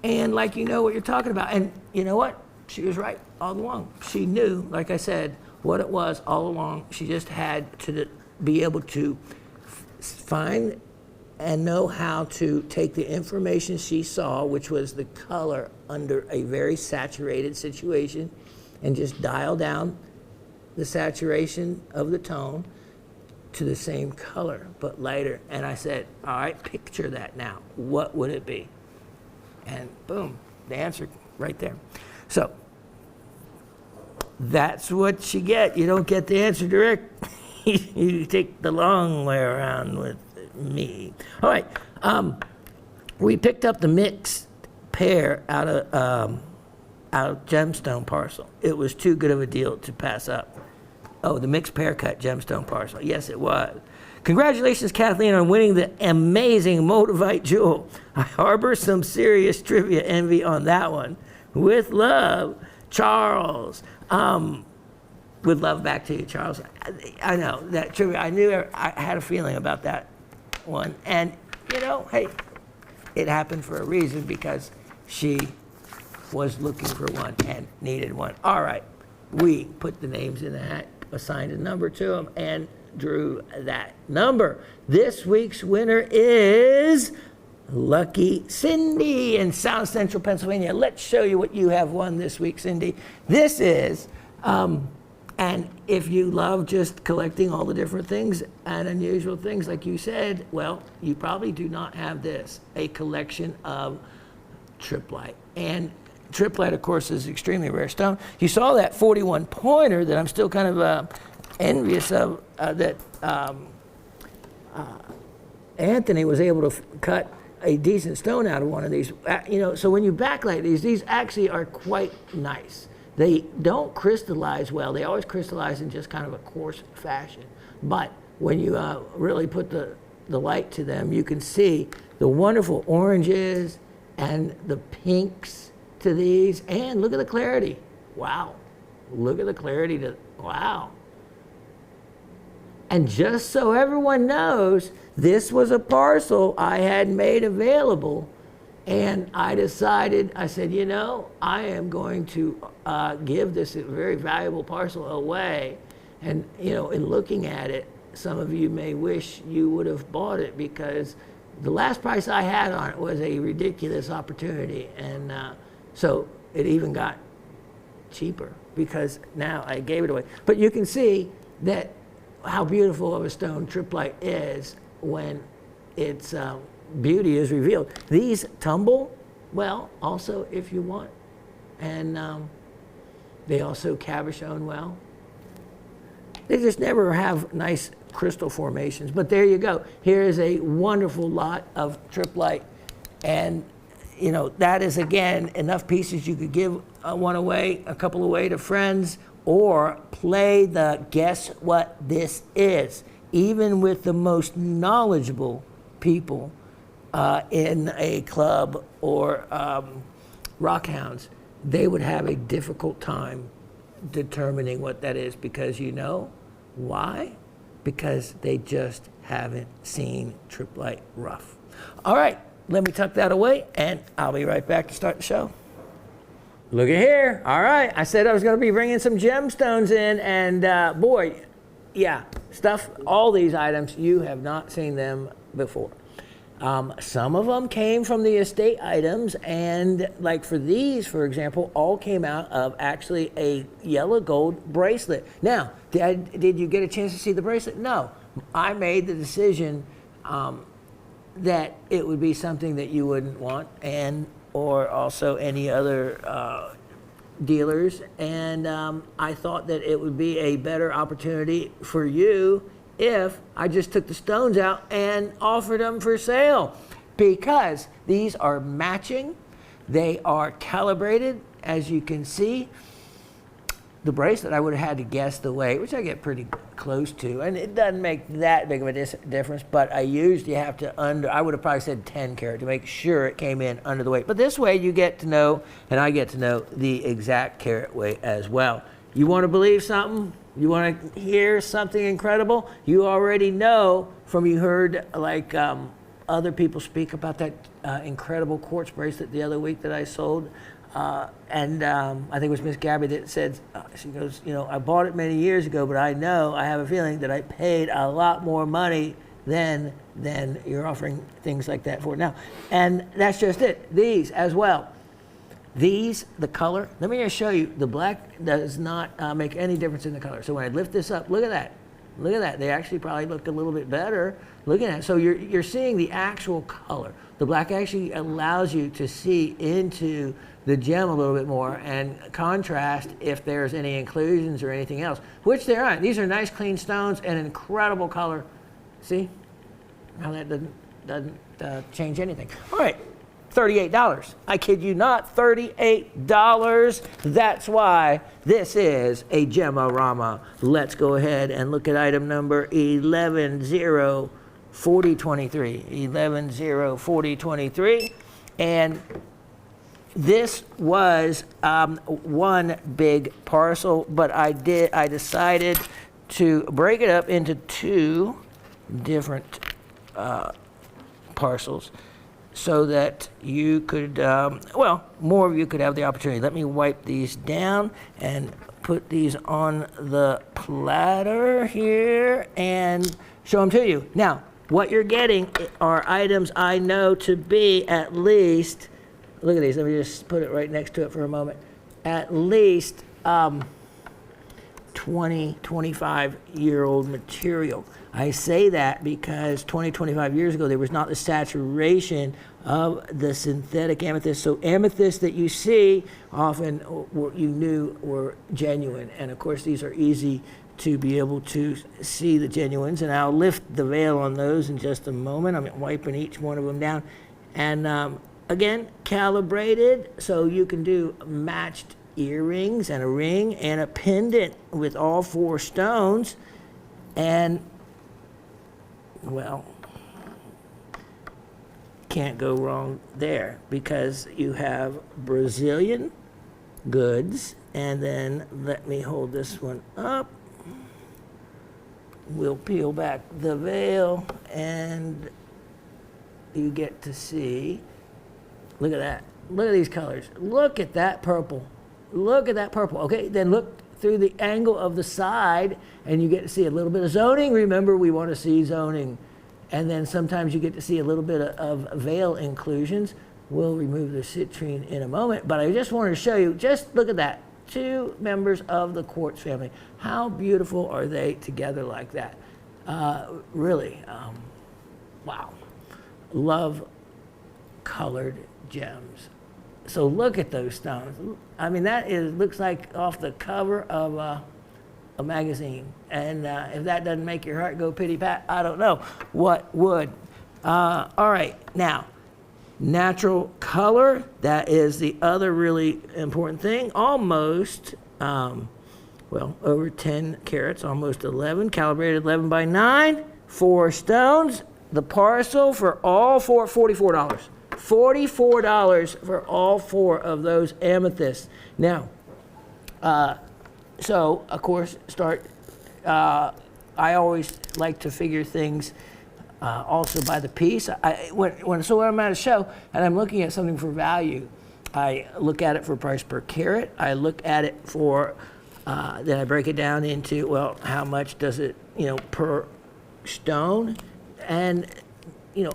and like you know what you're talking about. And you know what? She was right all along. She knew, like I said, what it was all along. She just had to be able to find and know how to take the information she saw, which was the color under a very saturated situation, and just dial down the saturation of the tone to the same color, but lighter. And I said, all right, picture that now. What would it be? And boom, the answer right there. So that's what you get. You don't get the answer direct. You take the long way around with me. All right, we picked up the mixed pair out of gemstone parcel. It was too good of a deal to pass up. Oh, the mixed pair cut gemstone parcel. Yes, it was. Congratulations, Kathleen, on winning the amazing Motivite jewel. I harbor some serious trivia envy on that one. With love, Charles. With love back to you, Charles. I know that trivia. I had a feeling about that one. And, you know, hey, it happened for a reason because she was looking for one and needed one. All right. We put the names in the hat, assigned a number to them, and drew that number. This week's winner is Lucky Cindy in South Central Pennsylvania. Let's show you what you have won this week, Cindy. This is, and if you love just collecting all the different things and unusual things, like you said, well, you probably do not have this, a collection of triplite. And triplite, of course, is extremely rare stone. You saw that 41 pointer that I'm still kind of envious of, that Anthony was able to cut a decent stone out of one of these. You know, so when you backlight these actually are quite nice. They don't crystallize well. They always crystallize in just kind of a coarse fashion. But when you really put the light to them, you can see the wonderful oranges and the pinks to these. And look at the clarity. Wow. Look at the clarity wow. And just so everyone knows, this was a parcel I had made available, and I decided, I said, you know, I am going to give this very valuable parcel away. And, you know, in looking at it, some of you may wish you would have bought it because the last price I had on it was a ridiculous opportunity. And so it even got cheaper because now I gave it away. But you can see that how beautiful of a stone triplite is when its beauty is revealed. These tumble well also if you want, and they also cabochon well. They just never have nice crystal formations, but there you go. Here is a wonderful lot of triplite, and you know, that is again enough pieces you could give one away, a couple away to friends, or play the guess what this is. Even with the most knowledgeable people in a club or rockhounds, they would have a difficult time determining what that is because you know why? Because they just haven't seen triplite rough. All right, let me tuck that away and I'll be right back to start the show. Look at here. All right, I said I was going to be bringing some gemstones in, and boy, yeah, all these items, you have not seen them before. Some of them came from the estate items, and like for these, for example, all came out of actually a yellow gold bracelet. Now, did you get a chance to see the bracelet? No. I made the decision that it would be something that you wouldn't want, and or also any other dealers. And I thought that it would be a better opportunity for you if I just took the stones out and offered them for sale, because these are matching. They are calibrated, as you can see. The bracelet, I would have had to guess the weight, which I get pretty close to, and it doesn't make that big of a difference, but I usually have to I would have probably said 10 carat to make sure it came in under the weight. But this way you get to know, and I get to know, the exact carat weight as well. You want to believe something? You want to hear something incredible? You already know from you heard like other people speak about that incredible quartz bracelet the other week that I sold. And I think it was Miss Gabby that said, she goes, you know, I bought it many years ago, but I have a feeling that I paid a lot more money than you're offering things like that for now. And that's just it. These as well. These, the color, let me just show you, the black does not make any difference in the color. So when I lift this up, look at that. Look at that. They actually probably look a little bit better. Look at that. So you're seeing the actual color. The black actually allows you to see into the gem a little bit more and contrast if there's any inclusions or anything else, which there aren't. These are nice clean stones and incredible color. See how that doesn't change anything. All right, $38. I kid you not, $38. That's why this is a Gemorama. Let's go ahead and look at item number 11-0-4023. 11-0-4023. And this was one big parcel, but I decided to break it up into two different parcels so that you could, more of you could have the opportunity. Let me wipe these down and put these on the platter here and show them to you. Now, what you're getting are items I know to be at least, look at these, let me just put it right next to it for a moment, at least 20, 25-year-old material. I say that because 20, 25 years ago, there was not the saturation of the synthetic amethyst. So amethysts that you see often you knew were genuine. And of course, these are easy to be able to see the genuines. And I'll lift the veil on those in just a moment. I'm wiping each one of them down. And again, calibrated, so you can do matched earrings and a ring and a pendant with all four stones. And, well, can't go wrong there because you have Brazilian goods. And then let me hold this one up. We'll peel back the veil and you get to see. Look at that. Look at these colors. Look at that purple. Look at that purple. Okay, then look through the angle of the side and you get to see a little bit of zoning. Remember, we want to see zoning. And then sometimes you get to see a little bit of veil inclusions. We'll remove the citrine in a moment, but I just wanted to show you, just look at that. Two members of the quartz family. How beautiful are they together like that? Really, wow. Love colored gems. So look at those stones. I mean, looks like off the cover of a magazine. And if that doesn't make your heart go pity-pat, I don't know what would. All right, now, natural color, that is the other really important thing. Almost, over 10 carats, almost 11, calibrated 11 by 9, 4 stones. The parcel for all four, $44. $44 for all 4 of those amethysts. Now, so of course, I always like to figure things also by the piece. When I'm at a show and I'm looking at something for value, I look at it for price per carat. I look at it for, then I break it down into, well, how much does it, per stone? And,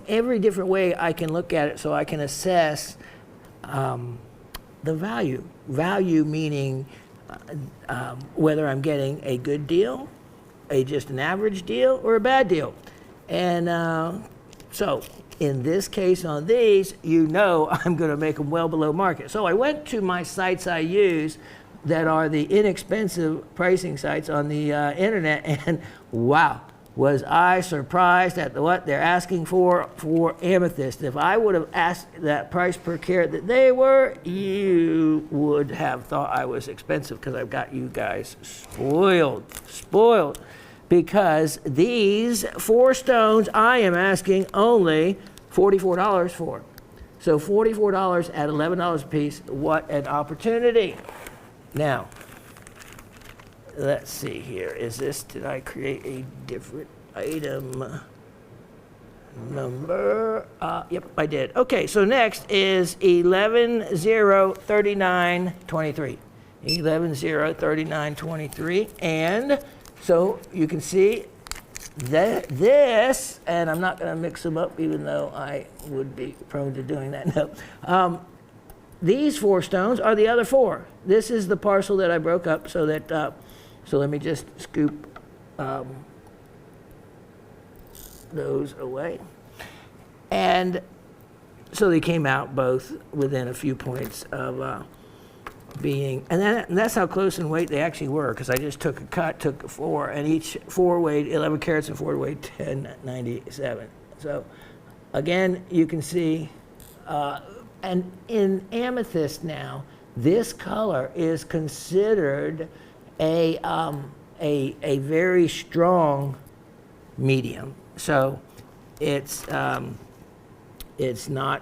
every different way I can look at it so I can assess the value. Value meaning whether I'm getting a good deal, just an average deal, or a bad deal. And so in this case on these, you know I'm going to make them well below market. So I went to my sites I use that are the inexpensive pricing sites on the internet, and wow, was I surprised at what they're asking for amethyst. If I would have asked that price per carat that they were, you would have thought I was expensive, because I've got you guys spoiled. Because these 4 stones I am asking only $44 for. So $44 at $11 a piece, what an opportunity. Now, let's see here. Is this, did I create a different item number? Yep, I did. Okay, so next is 11-0-39-23. 11-0-39-23. And so you can see that this, and I'm not going to mix them up, even though I would be prone to doing that. No. These 4 stones are the other 4. This is the parcel that I broke up so that, so let me just scoop those away. And so they came out both within a few points of being, and that's how close in weight they actually were, because I just took a cut, took 4, and each 4 weighed 11 carats and 4 weighed 1097. So again, you can see, and in amethyst now, this color is considered a very strong medium. So it's not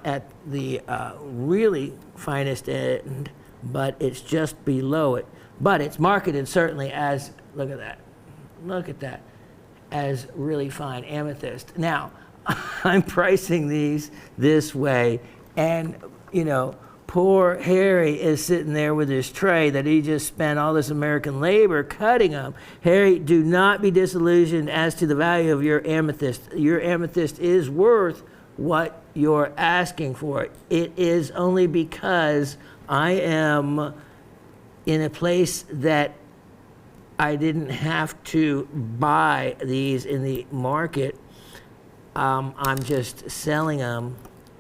at the really finest end, but it's just below it. But it's marketed certainly as, look at that, as really fine amethyst. Now, I'm pricing these this way, and you know, poor Harry is sitting there with his tray that he just spent all this American labor cutting them. Harry, do not be disillusioned as to the value of your amethyst. Your amethyst is worth what you're asking for. It is only because I am in a place that I didn't have to buy these in the market. I'm just selling them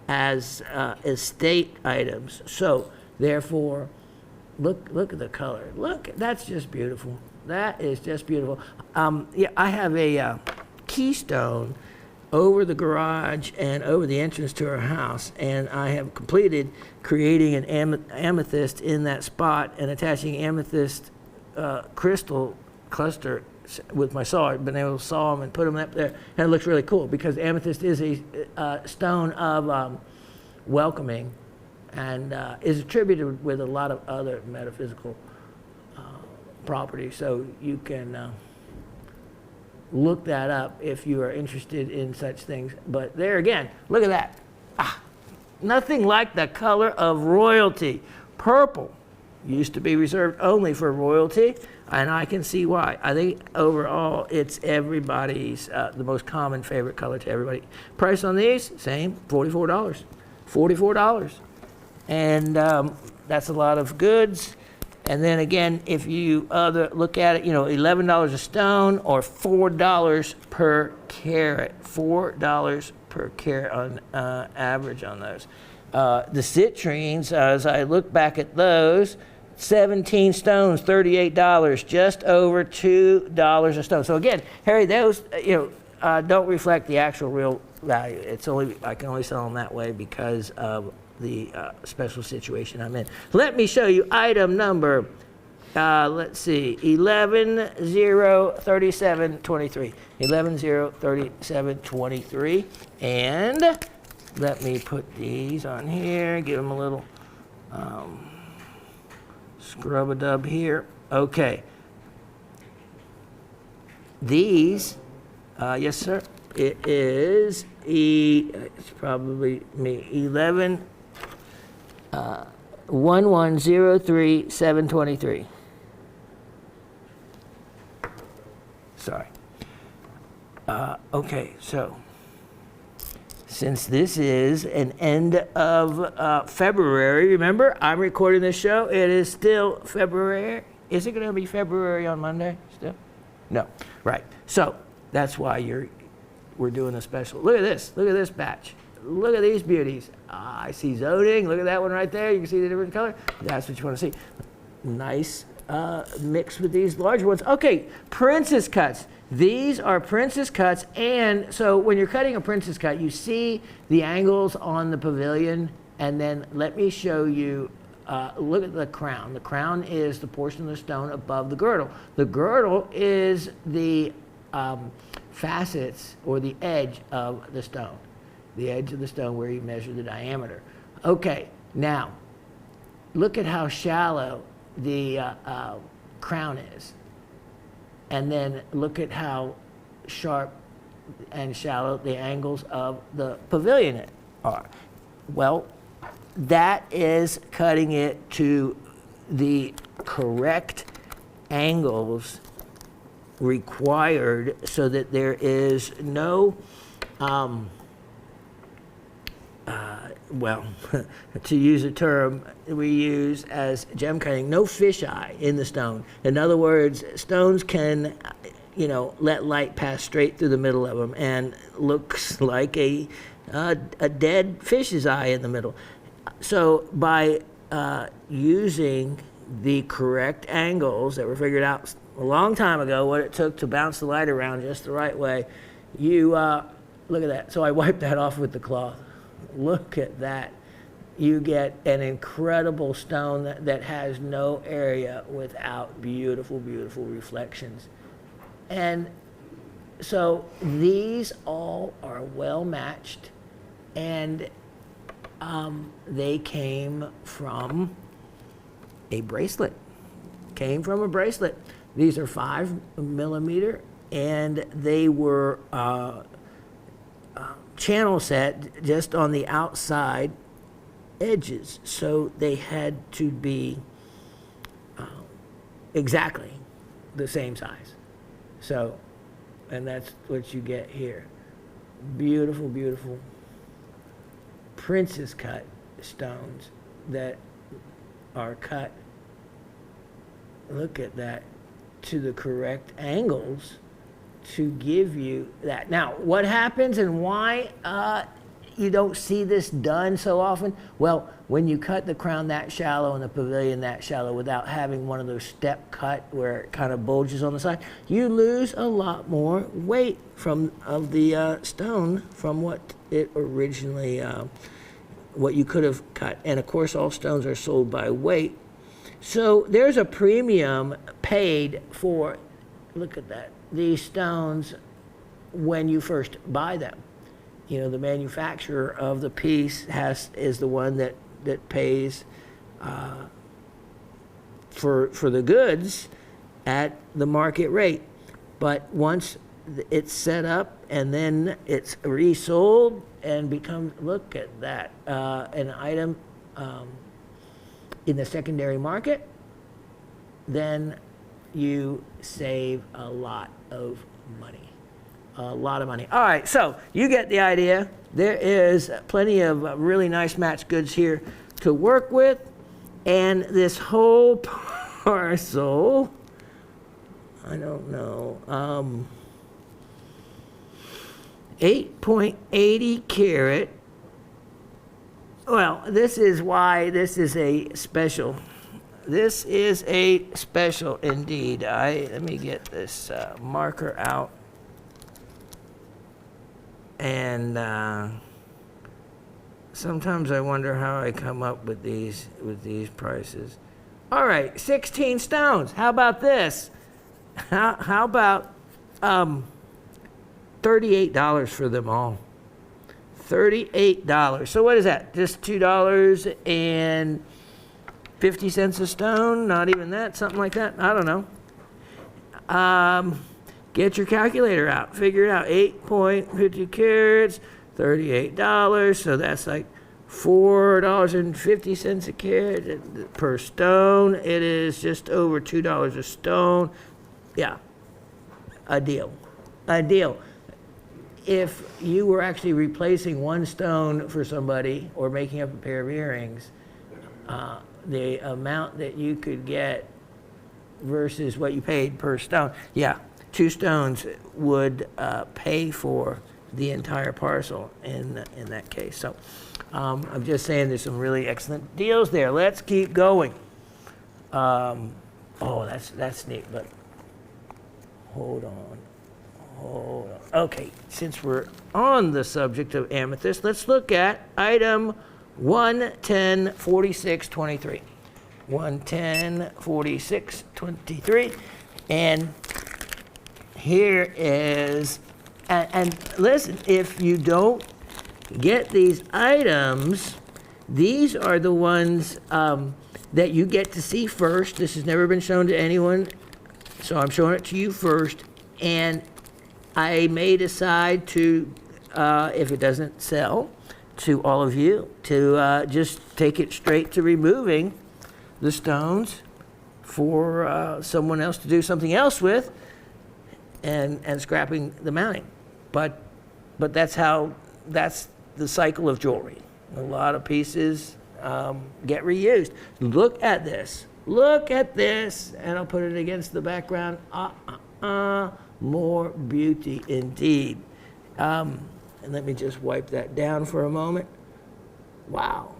as estate items. So therefore, look at the color. Look, that's just beautiful. That is just beautiful. Yeah, I have a keystone over the garage and over the entrance to our house, and I have completed creating an amethyst in that spot and attaching amethyst crystal cluster with my saw. I've been able to saw them and put them up there, and it looks really cool, because amethyst is a stone of welcoming, and is attributed with a lot of other metaphysical properties. So you can look that up if you are interested in such things. But there again, look at that. Nothing like the color of royalty. Purple used to be reserved only for royalty, and I can see why. I think overall it's everybody's, the most common favorite color to everybody. Price on these, same, $44. $44. And that's a lot of goods. And then again, if you look at it, you know, $11 a stone or $4 per carat. $4 per carat on average on those. The citrines, as I look back at those, 17 stones, $38, just over $2 a stone. So again, Harry, those don't reflect the actual real value. It's only, I can only sell them that way because of the special situation I'm in. Let me show you item number, let's see, 11-0-37-23. 11-0-37-23. And let me put these on here, give them a little scrub-a-dub here. Okay. These, yes sir, it is, it's probably me, 11-1-1-0-3-7-23. Sorry. Okay, so since this is an end of February, remember, I'm recording this show. It is still February. Is it going to be February on Monday still? No. Right. So that's why we're doing a special. Look at this. Look at this batch. Look at these beauties. I see zoning. Look at that one right there. You can see the different color. That's what you want to see. Nice mix with these larger ones. Okay, princess cuts. These are princess cuts, and so when you're cutting a princess cut, you see the angles on the pavilion, and then let me show you, look at the crown. The crown is the portion of the stone above the girdle. The girdle is the facets or the edge of the stone. The edge of the stone where you measure the diameter. Okay, now, look at how shallow the crown is. And then look at how sharp and shallow the angles of the pavilion are. Well, that is cutting it to the correct angles required so that there is no, well, to use a term we use as gem cutting, no fisheye in the stone. In other words, stones can, you know, let light pass straight through the middle of them and looks like a dead fish's eye in the middle. So by using the correct angles that were figured out a long time ago, what it took to bounce the light around just the right way, you look at that. So I wiped that off with the cloth. Look at that. You get an incredible stone that has no area without beautiful, beautiful reflections. And so these all are well matched, and they came from a bracelet. Came from a bracelet. These are 5 millimeter, and they were channel set just on the outside edges, so they had to be exactly the same size. So, and that's what you get here. Beautiful, beautiful princess cut stones that are cut, look at that, to the correct angles to give you that. Now, what happens and why you don't see this done so often? Well, when you cut the crown that shallow and the pavilion that shallow without having one of those step cut where it kind of bulges on the side, you lose a lot more weight of the stone from what it originally, what you could have cut. And of course, all stones are sold by weight. So there's a premium paid for, look at that, these stones when you first buy them. You know, the manufacturer of the piece is the one that pays for the goods at the market rate. But once it's set up and then it's resold and becomes, look at that, an item in the secondary market, then you save a lot of money. A lot of money. All right, so you get the idea. There is plenty of really nice matched goods here to work with. And this whole parcel, I don't know, 8.80 carat. Well, this is why this is a special. This is a special indeed. Let me get this marker out. And sometimes I wonder how I come up with these prices. All right, 16 stones. How about this? How about $38 for them all? $38. So what is that? Just $2.50 a stone? Not even that, something like that. I don't know. Get your calculator out. Figure it out. 8.50 carats, $38. So that's like $4.50 a carat per stone. It is just over $2 a stone. Yeah, a deal. A deal. If you were actually replacing one stone for somebody or making up a pair of earrings, the amount that you could get versus what you paid per stone, yeah. 2 stones would pay for the entire parcel in that case. So I'm just saying there's some really excellent deals there. Let's keep going. Oh, that's neat, but hold on. Okay, since we're on the subject of amethyst, let's look at item 1104623. 1104623, and here is, and listen, if you don't get these items, these are the ones that you get to see first. This has never been shown to anyone, so I'm showing it to you first. And I may decide to, if it doesn't sell, to all of you, to just take it straight to removing the stones for someone else to do something else with, and scrapping the mounting. But that's the cycle of jewelry. A lot of pieces get reused. Look at this, and I'll put it against the background. More beauty indeed. And let me just wipe that down for a moment. Wow.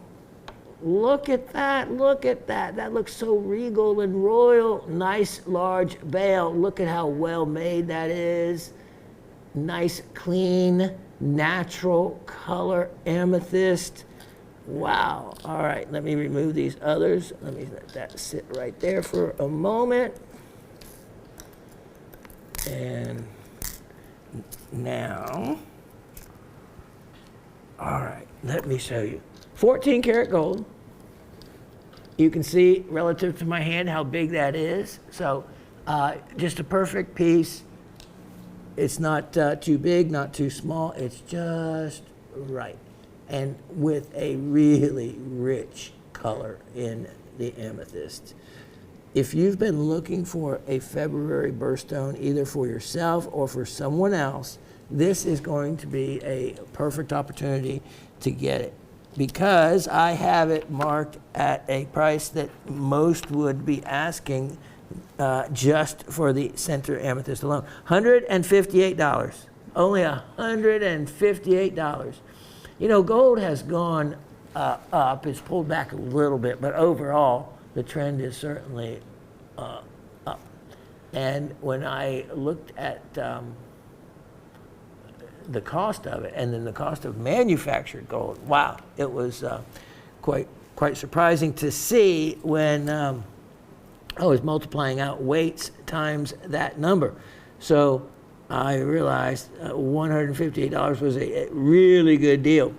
Look at that. That looks so regal and royal. Nice large bale. Look at how well made that is. Nice, clean, natural color amethyst. Wow. All right, let me remove these others. Let me let that sit right there for a moment. And now, all right, let me show you. 14 karat gold. You can see relative to my hand how big that is. So just a perfect piece. It's not too big, not too small. It's just right. And with a really rich color in the amethyst. If you've been looking for a February birthstone, either for yourself or for someone else, this is going to be a perfect opportunity to get it, because I have it marked at a price that most would be asking just for the center amethyst alone. $158, only $158. You know, gold has gone up. It's pulled back a little bit, but overall, the trend is certainly up. And when I looked at the cost of it, and then the cost of manufactured gold, wow, it was quite surprising to see when I was multiplying out weights times that number. So I realized $158 was a really good deal.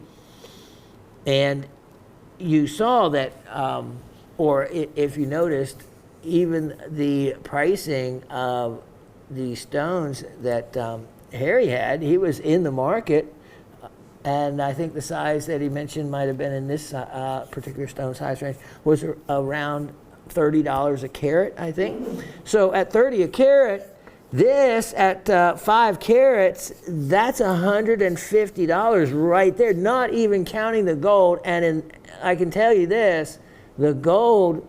And you saw that, or if you noticed, even the pricing of the stones that Harry had, he was in the market, and I think the size that he mentioned might have been in this particular stone size range was around $30 a carat, I think. So at 30 a carat, this at 5 carats, that's $150 right there, not even counting the gold. And I can tell you this, the gold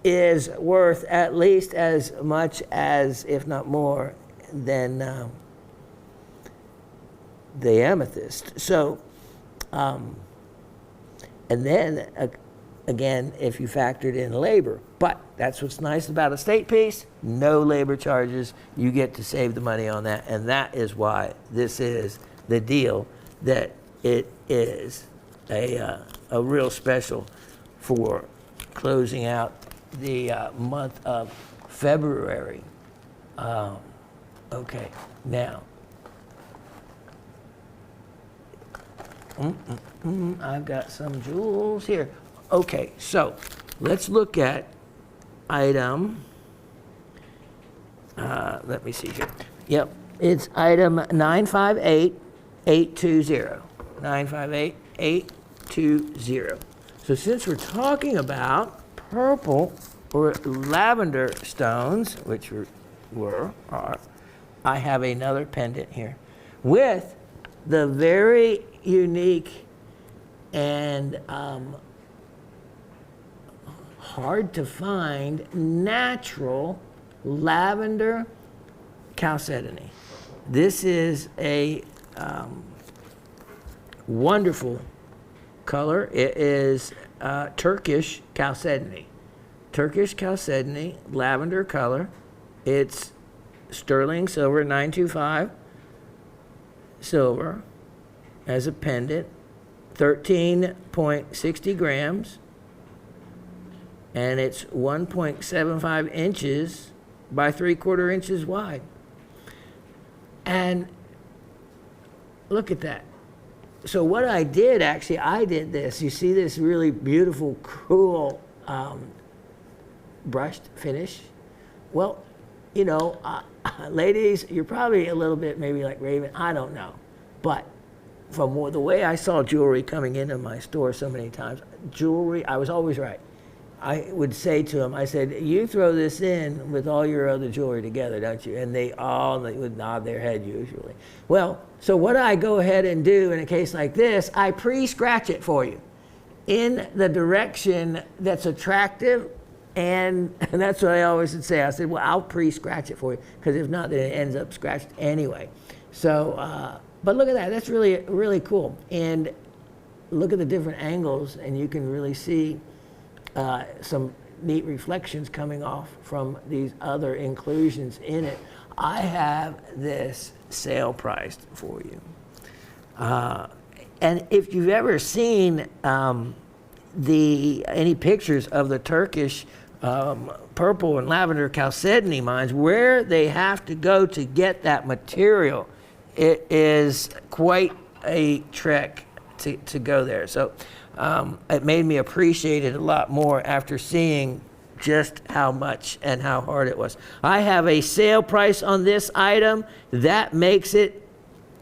is worth at least as much as, if not more, than the amethyst. So, and then again, if you factored in labor, but that's what's nice about a state piece, no labor charges. You get to save the money on that, and that is why this is the deal that it is a real special for closing out the month of February. Okay, now, I've got some jewels here. Okay, so let's look at item, let me see here. Yep, it's item 958820. 958820. So since we're talking about purple or lavender stones, which are, I have another pendant here with the very unique and hard to find natural lavender chalcedony. This is a wonderful color. It is Turkish chalcedony. Turkish chalcedony, lavender color. It's sterling silver, 925 silver as a pendant, 13.60 grams, and it's 1.75 inches by 3/4 inches wide. And look at that. So what I did, actually, I did this. You see this really beautiful, cool brushed finish? Well, you know, ladies, you're probably a little bit maybe like Raven, I don't know. But from the way I saw jewelry coming into my store so many times, jewelry, I was always right. I would say to them, I said, you throw this in with all your other jewelry together, don't you? And they would nod their head usually. Well, so what I go ahead and do in a case like this, I pre-scratch it for you in the direction that's attractive. And that's what I always would say. I said, well, I'll pre-scratch it for you, because if not, then it ends up scratched anyway. So, but look at that. That's really, really cool. And look at the different angles, and you can really see some neat reflections coming off from these other inclusions in it. I have this sale priced for you. And if you've ever seen any pictures of the Turkish purple and lavender chalcedony mines, where they have to go to get that material, it is quite a trek to go there. So it made me appreciate it a lot more after seeing just how much and how hard it was. I have a sale price on this item. That makes it,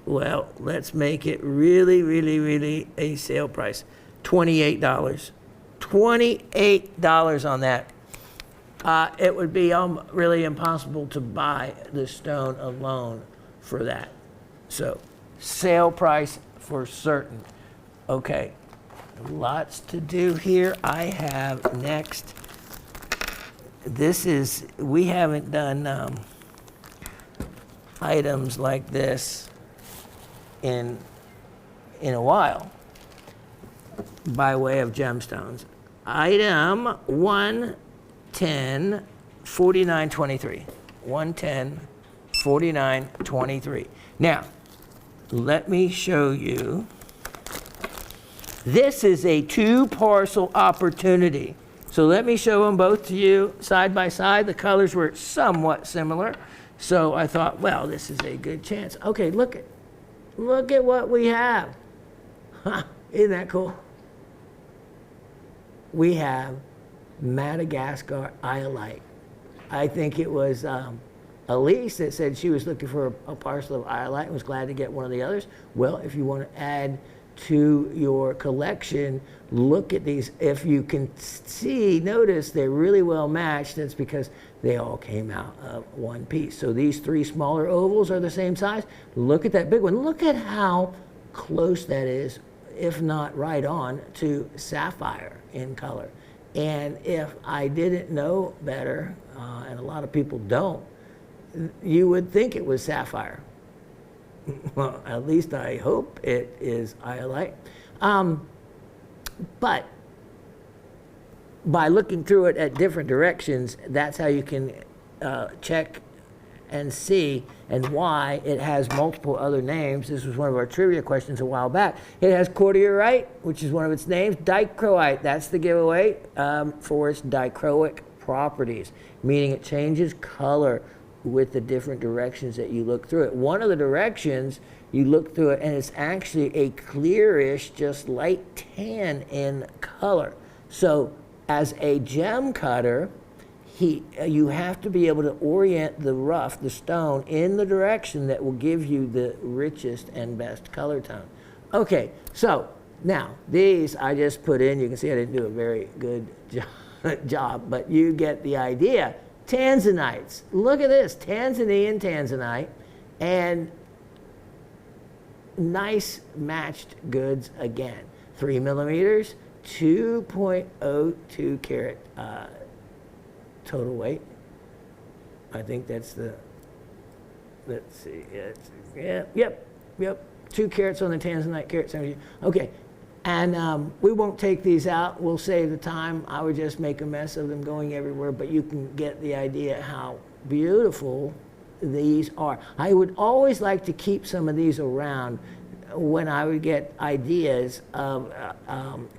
well, let's make it really, really, really a sale price. $28. $28 on that. It would be really impossible to buy the stone alone for that. So, sale price for certain. Okay, lots to do here. I have next, we haven't done items like this in a while by way of gemstones. Item 110 4923. 110 4923. Now, let me show you. This is a 2-parcel opportunity. So let me show them both to you side by side. The colors were somewhat similar. So I thought, well, this is a good chance. Okay, look at what we have. Huh, isn't that cool? We have Madagascar iolite. I think it was Elise that said she was looking for a parcel of iolite and was glad to get one of the others. Well, if you want to add to your collection, look at these. If you can see, notice they're really well matched. That's because they all came out of one piece. So these 3 smaller ovals are the same size. Look at that big one. Look at how close that is, if not right on, to sapphire in color. And if I didn't know better, and a lot of people don't, you would think it was sapphire. Well, at least I hope it is iolite. But by looking through it at different directions, that's how you can check and see and why it has multiple other names. This was one of our trivia questions a while back. It has cordierite, which is one of its names. Dichroite, that's the giveaway for its dichroic properties, meaning it changes color with the different directions that you look through it. One of the directions you look through it, and it's actually a clearish, just light tan in color. So as a gem cutter, you have to be able to orient the rough, the stone, in the direction that will give you the richest and best color tone. Okay, so now these I just put in. You can see I didn't do a very good job, but you get the idea. Tanzanites. Look at this, Tanzanian tanzanite, and nice matched goods again. 3 millimeters, 2.02 carat total weight. I think that's the, let's see, yep, Yep. 2 carats on the tanzanite, carat 70. Okay. And we won't take these out. We'll save the time. I would just make a mess of them going everywhere, but you can get the idea how beautiful these are. I would always like to keep some of these around when I would get ideas of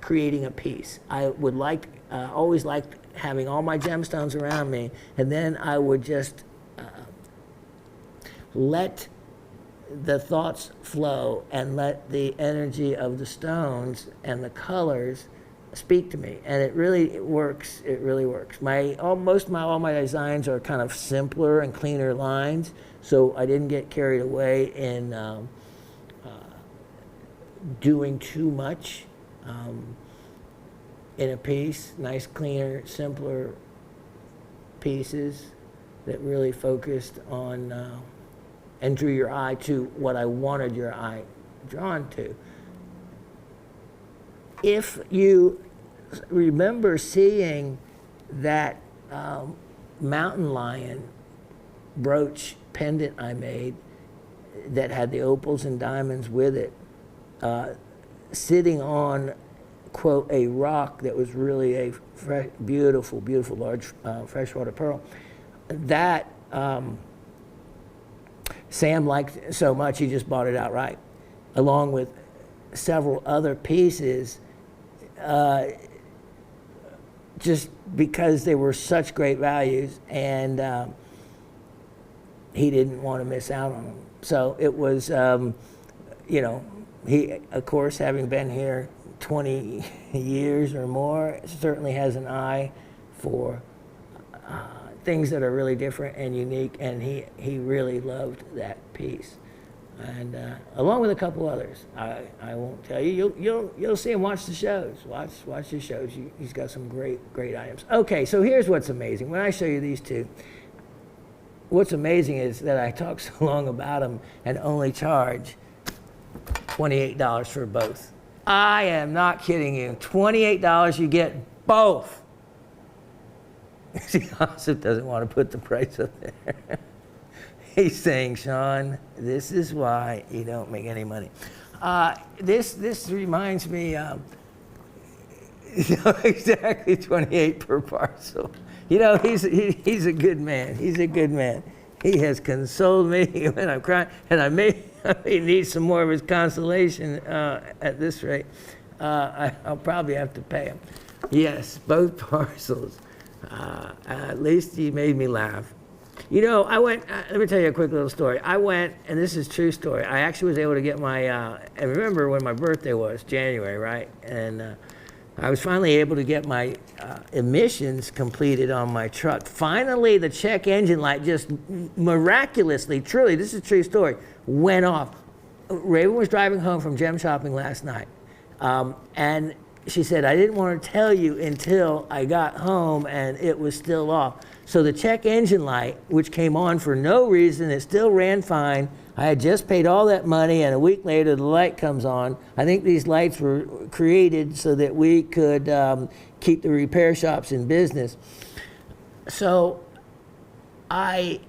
creating a piece. I would like, always liked having all my gemstones around me, and then I would just let the thoughts flow and let the energy of the stones and the colors speak to me, and it really works. It really works. All my designs are kind of simpler and cleaner lines, so I didn't get carried away in doing too much in a piece. Nice, cleaner, simpler pieces that really focused on and drew your eye to what I wanted your eye drawn to. If you remember seeing that mountain lion brooch pendant I made that had the opals and diamonds with it, sitting on, quote, a rock that was really a beautiful, beautiful large freshwater pearl, that Sam liked so much he just bought it outright, along with several other pieces, just because they were such great values, and he didn't want to miss out on them. So it was, you know, he, of course, having been here 20 years or more, certainly has an eye for things that are really different and unique, and he really loved that piece, and along with a couple others. I won't tell you. You'll see him watch the shows. Watch his shows. He's got some great items. Okay, so here's what's amazing. When I show you these two, what's amazing is that I talk so long about them and only charge $28 for both. I am not kidding you. $28, you get both. See, Joseph doesn't want to put the price up there. He's saying, Shawn, this is why you don't make any money. This reminds me, exactly 28 per parcel. You know, he's a good man. He's a good man. He has consoled me when I'm crying, and I may need some more of his consolation at this rate. I'll probably have to pay him. Yes, both parcels. At least he made me laugh. You know, I went, let me tell you a quick little story. I went, and this is a true story, I actually was able to get my, and remember when my birthday was, January, right? And I was finally able to get my emissions completed on my truck. Finally, the check engine light just miraculously, truly, this is a true story, went off. Raven was driving home from gem shopping last night, and she said, I didn't want to tell you until I got home and it was still off. So the check engine light, which came on for no reason, it still ran fine. I had just paid all that money, and a week later the light comes on. I think these lights were created so that we could keep the repair shops in business. So early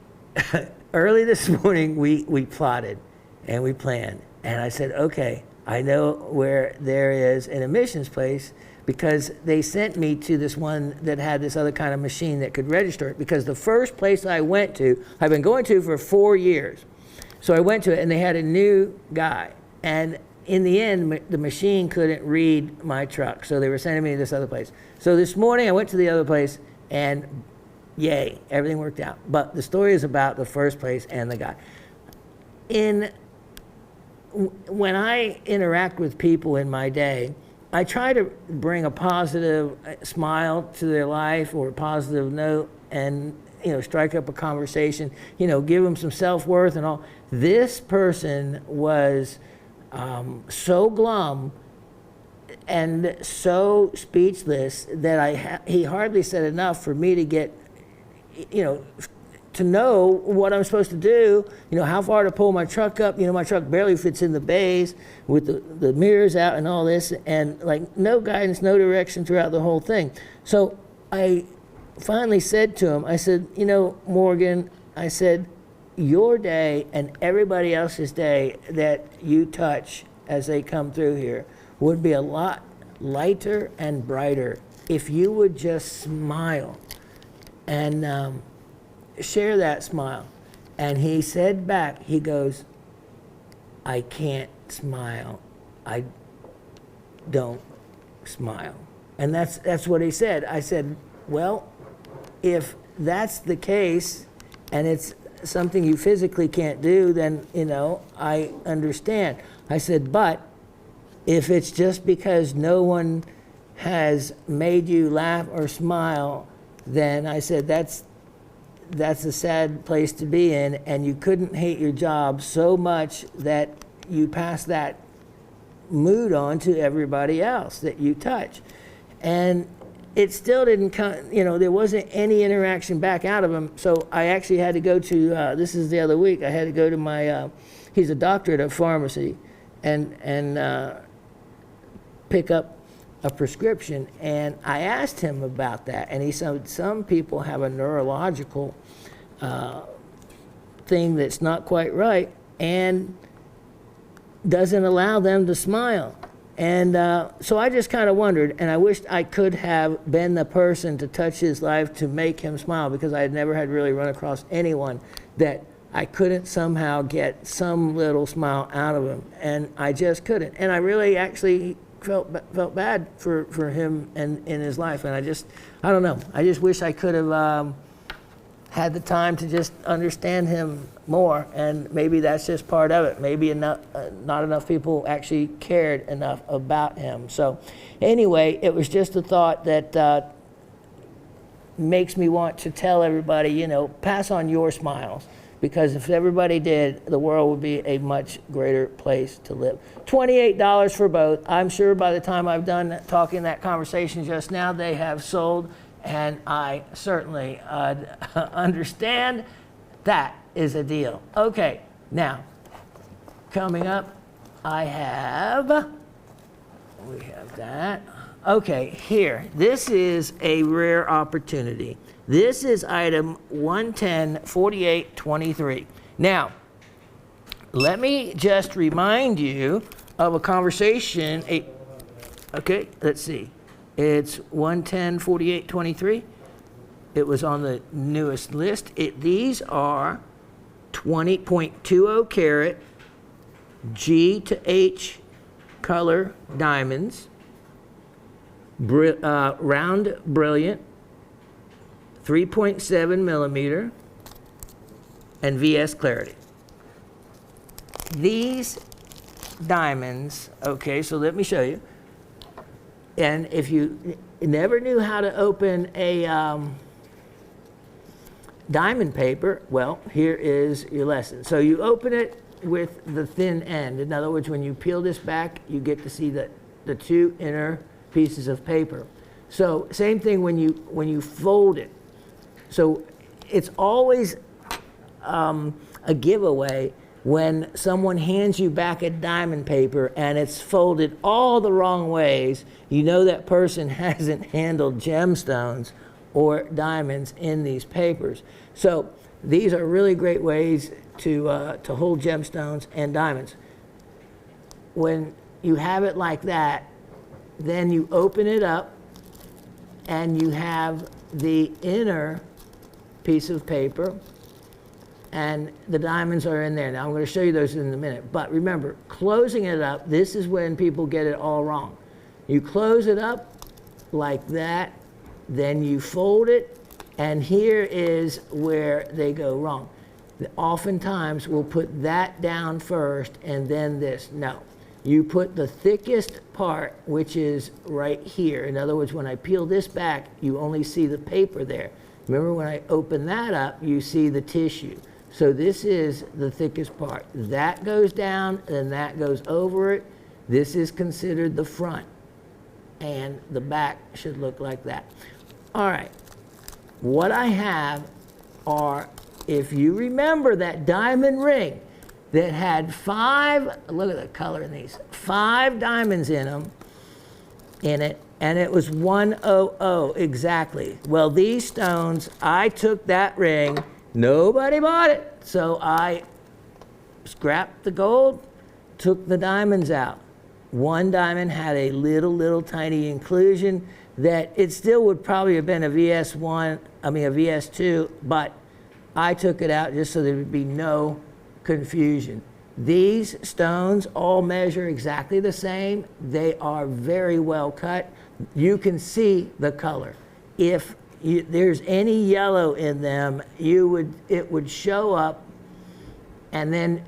this morning, we plotted and we planned. And I said, okay, I know where there is an emissions place, because they sent me to this one that had this other kind of machine that could register it, because the first place I went to, I've been going to for 4 years. So I went to it, and they had a new guy. And in the end, the machine couldn't read my truck, so they were sending me to this other place. So this morning, I went to the other place, and yay, everything worked out. But the story is about the first place and the guy. When I interact with people in my day, I try to bring a positive smile to their life or a positive note, and strike up a conversation, give them some self-worth and all. This person was so glum and so speechless that he hardly said enough for me to get, to know what I'm supposed to do, how far to pull my truck up. My truck barely fits in the bays with the mirrors out and all this, and like no guidance, no direction throughout the whole thing. So I finally said to him, I said, Morgan, I said, your day and everybody else's day that you touch as they come through here would be a lot lighter and brighter if you would just smile and share that smile. And he said back, he goes, I can't smile. I don't smile. And that's what he said. I said, well, if that's the case and it's something you physically can't do, then, I understand. I said, but if it's just because no one has made you laugh or smile, then I said, that's a sad place to be in, and you couldn't hate your job so much that you pass that mood on to everybody else that you touch. And it still didn't come, there wasn't any interaction back out of him. So I actually had to go to, this is the other week, I had to go to my, he's a doctorate of pharmacy, and pick up a prescription. And I asked him about that. And he said, some people have a neurological thing that's not quite right and doesn't allow them to smile. And so I just kind of wondered, and I wished I could have been the person to touch his life to make him smile, because I had never had really run across anyone that I couldn't somehow get some little smile out of him, and I just couldn't. And I really actually felt bad for him and in his life, and I don't know. I just wish I could have had the time to just understand him more, and maybe that's just part of it. Maybe not enough people actually cared enough about him. So anyway, it was just a thought that makes me want to tell everybody, pass on your smiles, because if everybody did, the world would be a much greater place to live. $28 for both. I'm sure by the time I've done talking that conversation just now, they have sold, and I certainly understand that is a deal. Okay, now, coming up, we have that. Okay, here, this is a rare opportunity. This is item 110-4823. Now, let me just remind you of a conversation. Okay, let's see. It's 110-4823. It was on the newest list. These are 20.20 carat G to H color diamonds, round brilliant, 3.7 millimeter, and VS clarity. These diamonds, okay, so let me show you. And if you never knew how to open a diamond paper, well, here is your lesson. So you open it with the thin end. In other words, when you peel this back, you get to see the two inner pieces of paper. So same thing when you fold it. So it's always a giveaway when someone hands you back a diamond paper and it's folded all the wrong ways. You know that person hasn't handled gemstones or diamonds in these papers. So these are really great ways to hold gemstones and diamonds. When you have it like that, then you open it up and you have the inner piece of paper and the diamonds are in there. Now I'm going to show you those in a minute. But remember, closing it up, this is when people get it all wrong. You close it up like that, then you fold it, and here is where they go wrong. Oftentimes we'll put that down first and then this. No, you put the thickest part, which is right here. In other words, when I peel this back, you only see the paper there. Remember, when I open that up, you see the tissue. So this is the thickest part. That goes down, and that goes over it. This is considered the front, and the back should look like that. All right, what I have are, if you remember that diamond ring that had 5, look at the color in these, 5 diamonds in it, and it was 100 exactly. Well, these stones, I took that ring, nobody bought it, So I scrapped the gold, took the diamonds out. One diamond had a little tiny inclusion that it still would probably have been a VS1, a VS2, but I took it out just so there would be no confusion. These stones all measure exactly the same. They are very well cut. You can see the color. If there's any yellow in them, it would show up, and then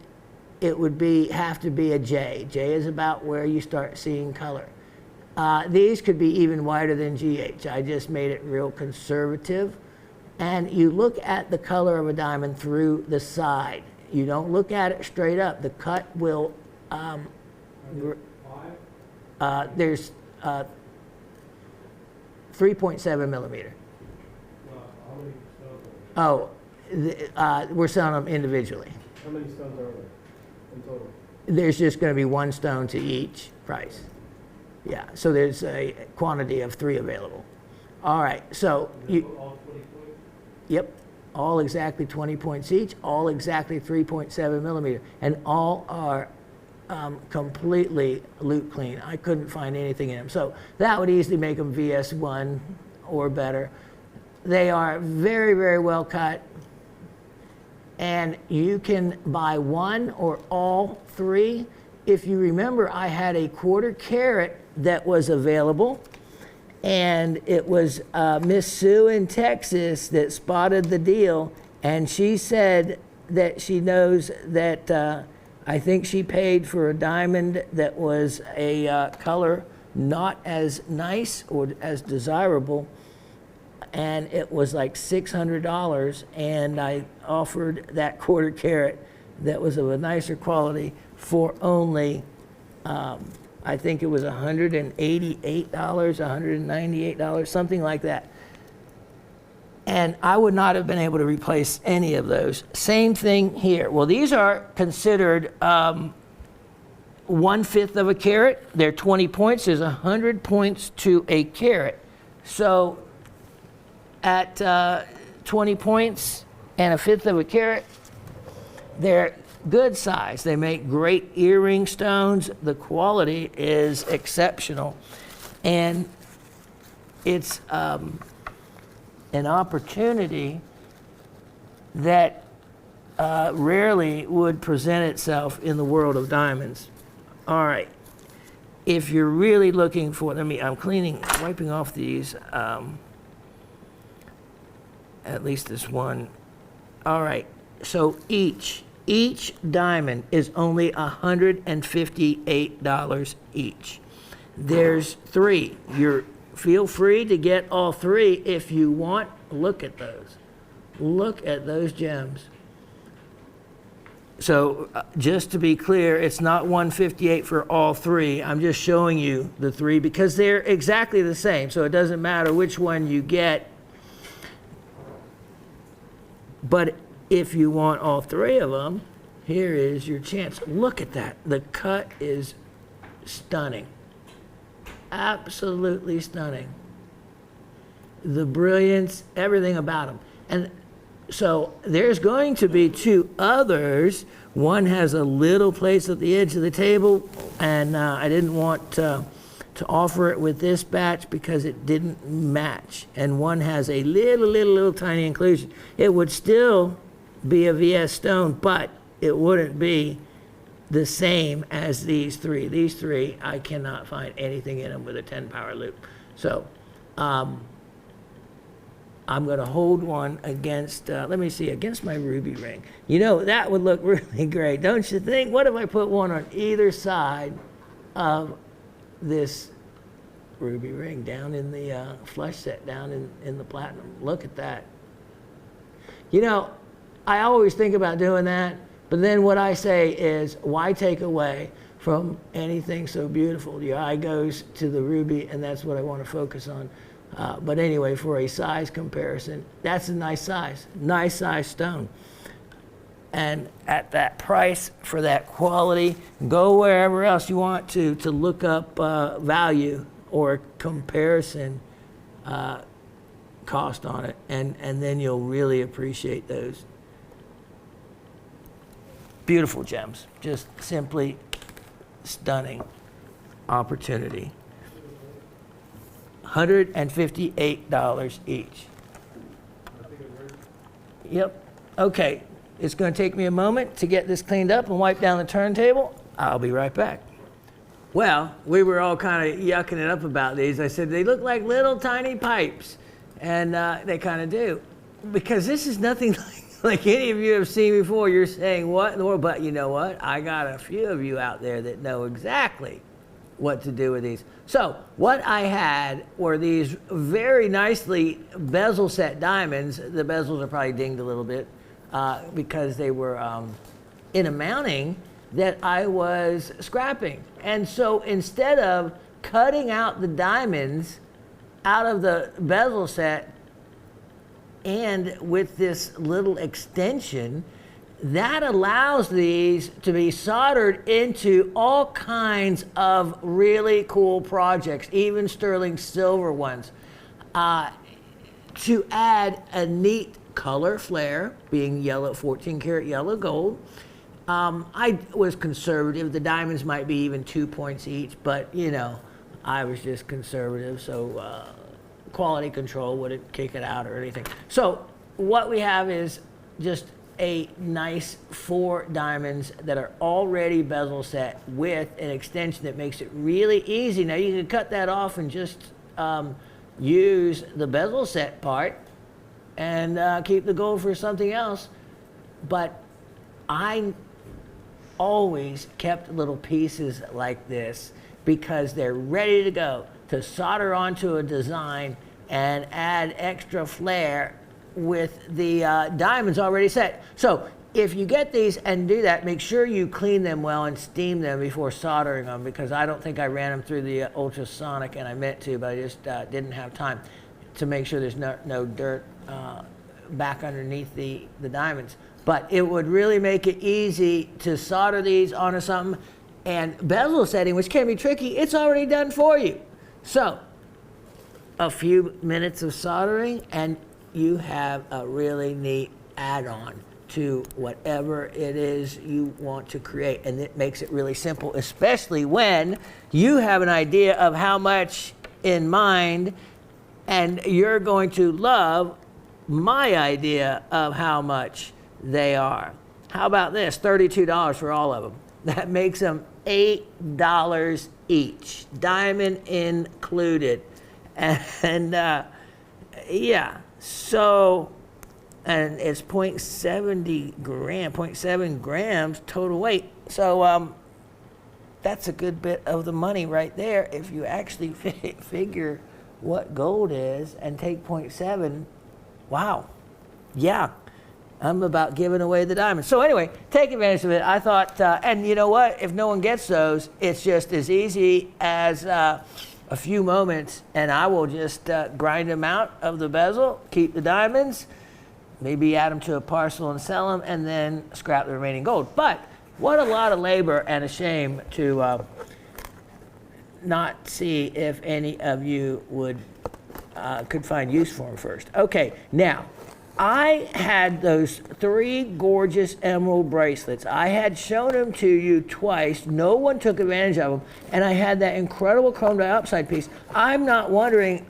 it would have to be a J. J is about where you start seeing color. These could be even whiter than GH. I just made it real conservative. And you look at the color of a diamond through the side. You don't look at it straight up. The cut will, there's 3.7 millimeter. Oh, we're selling them individually. How many stones are there in total? There's just going to be one stone to each price. Yeah, so there's a quantity of 3 available. All right, so All 20 points? Yep, all exactly 20 points each, all exactly 3.7 millimeter, and all are completely loop clean. I couldn't find anything in them. So that would easily make them VS1 or better. They are very well cut, and you can buy one or all 3. If you remember, I had a 1/4 carat that was available, and it was Miss Sue in Texas that spotted the deal, and she said that she knows that I think she paid for a diamond that was a color not as nice or as desirable, and it was like $600, and I offered that 1/4 carat that was of a nicer quality for only I think it was $188, $198, something like that. And I would not have been able to replace any of those. Same thing here. Well, these are considered 1/5 of a carat. They're 20 points. There's 100 points to a carat. So at 20 points and 1/5 of a carat, they're good size. They make great earring stones. The quality is exceptional, and it's an opportunity that rarely would present itself in the world of diamonds. All right, if you're really looking for, I'm wiping off these, at least this one. All right, so each diamond is only $158 each. There's 3. Feel free to get all 3 if you want. Look at those. Look at those gems. So just to be clear, it's not $158 for all 3. I'm just showing you the 3 because they're exactly the same. So it doesn't matter which one you get. But if you want all 3 of them, here is your chance. Look at that. The cut is stunning. Absolutely stunning. The brilliance, everything about them. And so there's going to be 2 others. One has a little place at the edge of the table, and I didn't want to offer it with this batch because it didn't match. And one has a little tiny inclusion. It would still be a VS stone, but it wouldn't be the same as these 3. These 3, I cannot find anything in them with a 10 power loop. So I'm going to hold one against, let me see, against my ruby ring. You know, that would look really great, don't you think? What if I put one on either side of this ruby ring down in the flush set, down in the platinum? Look at that. You know, I always think about doing that, but then what I say is, why take away from anything so beautiful? Your eye goes to the ruby, and that's what I want to focus on. But anyway, for a size comparison, that's a nice size stone. And at that price, for that quality, go wherever else you want to look up value or comparison cost on it, and then you'll really appreciate those. Beautiful gems, just simply stunning opportunity. $158 each. Yep. Okay. It's going to take me a moment to get this cleaned up and wipe down the turntable. I'll be right back. Well, we were all kind of yucking it up about these. I said they look like little tiny pipes, and they kind of do. Because this is nothing like any of you have seen before. You're saying, what in the world? But you know what? I got a few of you out there that know exactly what to do with these. So what I had were these very nicely bezel set diamonds. The bezels are probably dinged a little bit because they were in a mounting that I was scrapping. And so instead of cutting out the diamonds out of the bezel set and with this little extension, that allows these to be soldered into all kinds of really cool projects, even sterling silver ones, to add a neat color flare, being yellow, 14 karat yellow gold. I was conservative. The diamonds might be even 2 points each, but you know, I was just conservative, so quality control wouldn't kick it out or anything. So what we have is just a nice 4 diamonds that are already bezel set with an extension that makes it really easy. Now you can cut that off and just use the bezel set part and keep the gold for something else. But I always kept little pieces like this because they're ready to go to solder onto a design and add extra flair with the diamonds already set. So if you get these and do that, make sure you clean them well and steam them before soldering them, because I don't think I ran them through the ultrasonic, and I meant to, but I just didn't have time to make sure there's no dirt back underneath the diamonds. But it would really make it easy to solder these onto something. And bezel setting, which can be tricky, it's already done for you. So a few minutes of soldering and you have a really neat add-on to whatever it is you want to create. And it makes it really simple, especially when you have an idea of how much in mind, and you're going to love my idea of how much they are. How about this? $32 for all of them. That makes them $8 each, diamond included. And yeah, so, and it's 0.7 grams total weight. So that's a good bit of the money right there if you actually figure what gold is and take 0.7. Wow. Yeah. I'm about giving away the diamonds. So anyway, take advantage of it. I thought, and you know what? If no one gets those, it's just as easy as a few moments, and I will just grind them out of the bezel, keep the diamonds, maybe add them to a parcel and sell them, and then scrap the remaining gold. But what a lot of labor, and a shame to not see if any of you would could find use for them first. Okay, now, I had those 3 gorgeous emerald bracelets. I had shown them to you twice. No one took advantage of them. And I had that incredible chrome dioxide piece. I'm not wondering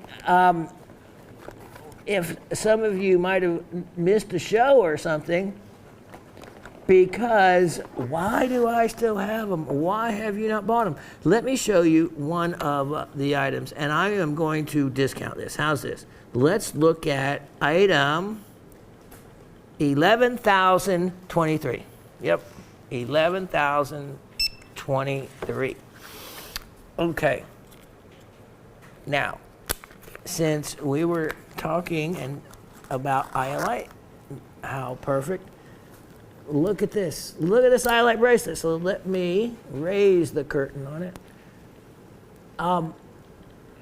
if some of you might have missed a show or something, because why do I still have them? Why have you not bought them? Let me show you one of the items, and I am going to discount this. How's this? Let's look at item 11,023. Yep, 11,023. Okay. Now, since we were talking and about iolite, how perfect. Look at this. Look at this iolite bracelet. So let me raise the curtain on it.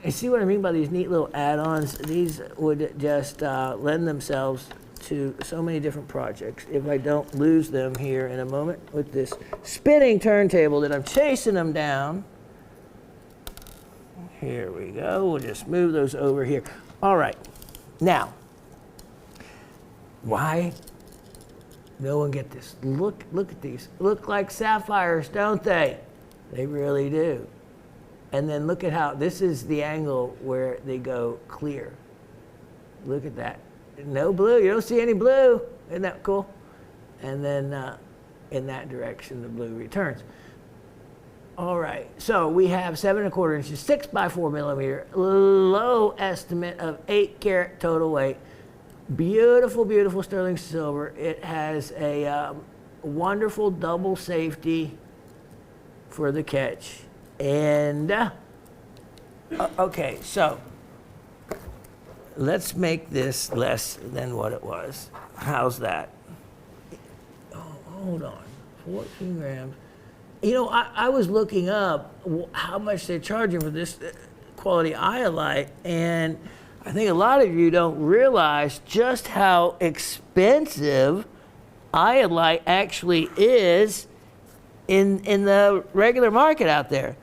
You see what I mean by these neat little add-ons? These would just lend themselves to so many different projects if I don't lose them here in a moment with this spinning turntable that I'm chasing them down. Here we go. We'll just move those over here. All right. Now, why No one get this. Look at these. Look like sapphires, don't they? They really do. And then look at how, this is the angle where they go clear. Look at that. No blue, you don't see any blue. Isn't that cool? And then in that direction, the blue returns. All right, so we have 7¼ inches, 6 by 4 millimeter, low estimate of 8 karat total weight. Beautiful, beautiful sterling silver. It has a wonderful double safety for the catch. And, okay, so let's make this less than what it was. How's that? Oh, hold on, 14 grams. You know, I was looking up how much they're charging for this quality iolite, and I think a lot of you don't realize just how expensive iolite actually is in the regular market out there.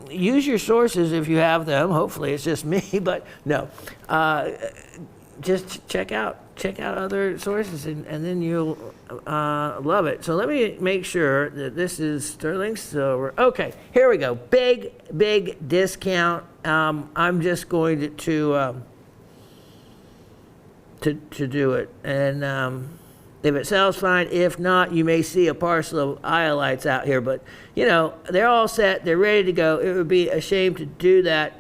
Use your sources if you have them. Hopefully it's just me, but no. Just check out other sources, and then you'll love it. So let me make sure that this is sterling silver. Okay, here we go. Big discount. I'm just going to do it, and if it sells, fine. If not, you may see a parcel of iolites out here, but you know, they're all set, they're ready to go. It would be a shame to do that.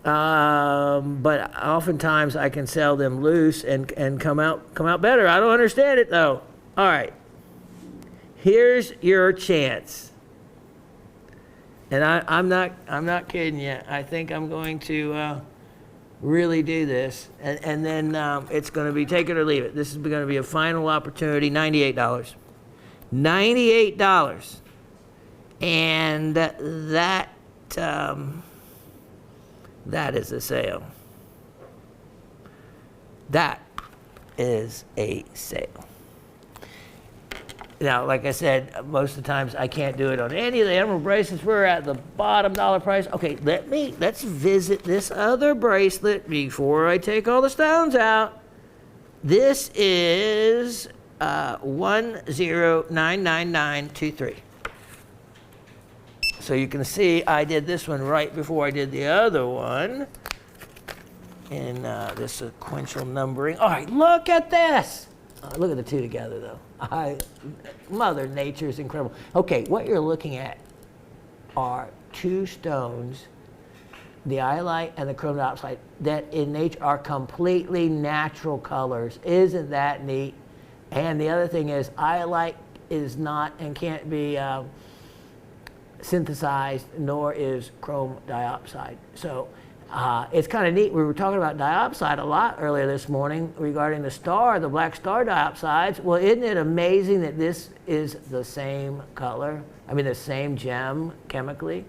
But oftentimes I can sell them loose and come out better. I don't understand it though. All right, here's your chance, and I'm not kidding you. I think I'm going to really do this, and then it's going to be take it or leave it. This is going to be a final opportunity. $98, $98, and that is a sale. That is a sale. Now, like I said, most of the times I can't do it on any of the emerald bracelets. We're at the bottom dollar price. Okay, let's visit this other bracelet before I take all the stones out. This is 1099923. So you can see I did this one right before I did the other one in this sequential numbering. All right, look at this. Look at the two together, though. Mother Nature is incredible. Okay, what you're looking at are two stones, the iolite and the chrome diopside, that in nature are completely natural colors. Isn't that neat? And the other thing is, iolite is not and can't be synthesized, nor is chrome diopside. So it's kind of neat. We were talking about diopside a lot earlier this morning regarding the black star diopsides. Well, isn't it amazing that this is the same color? I mean, the same gem chemically,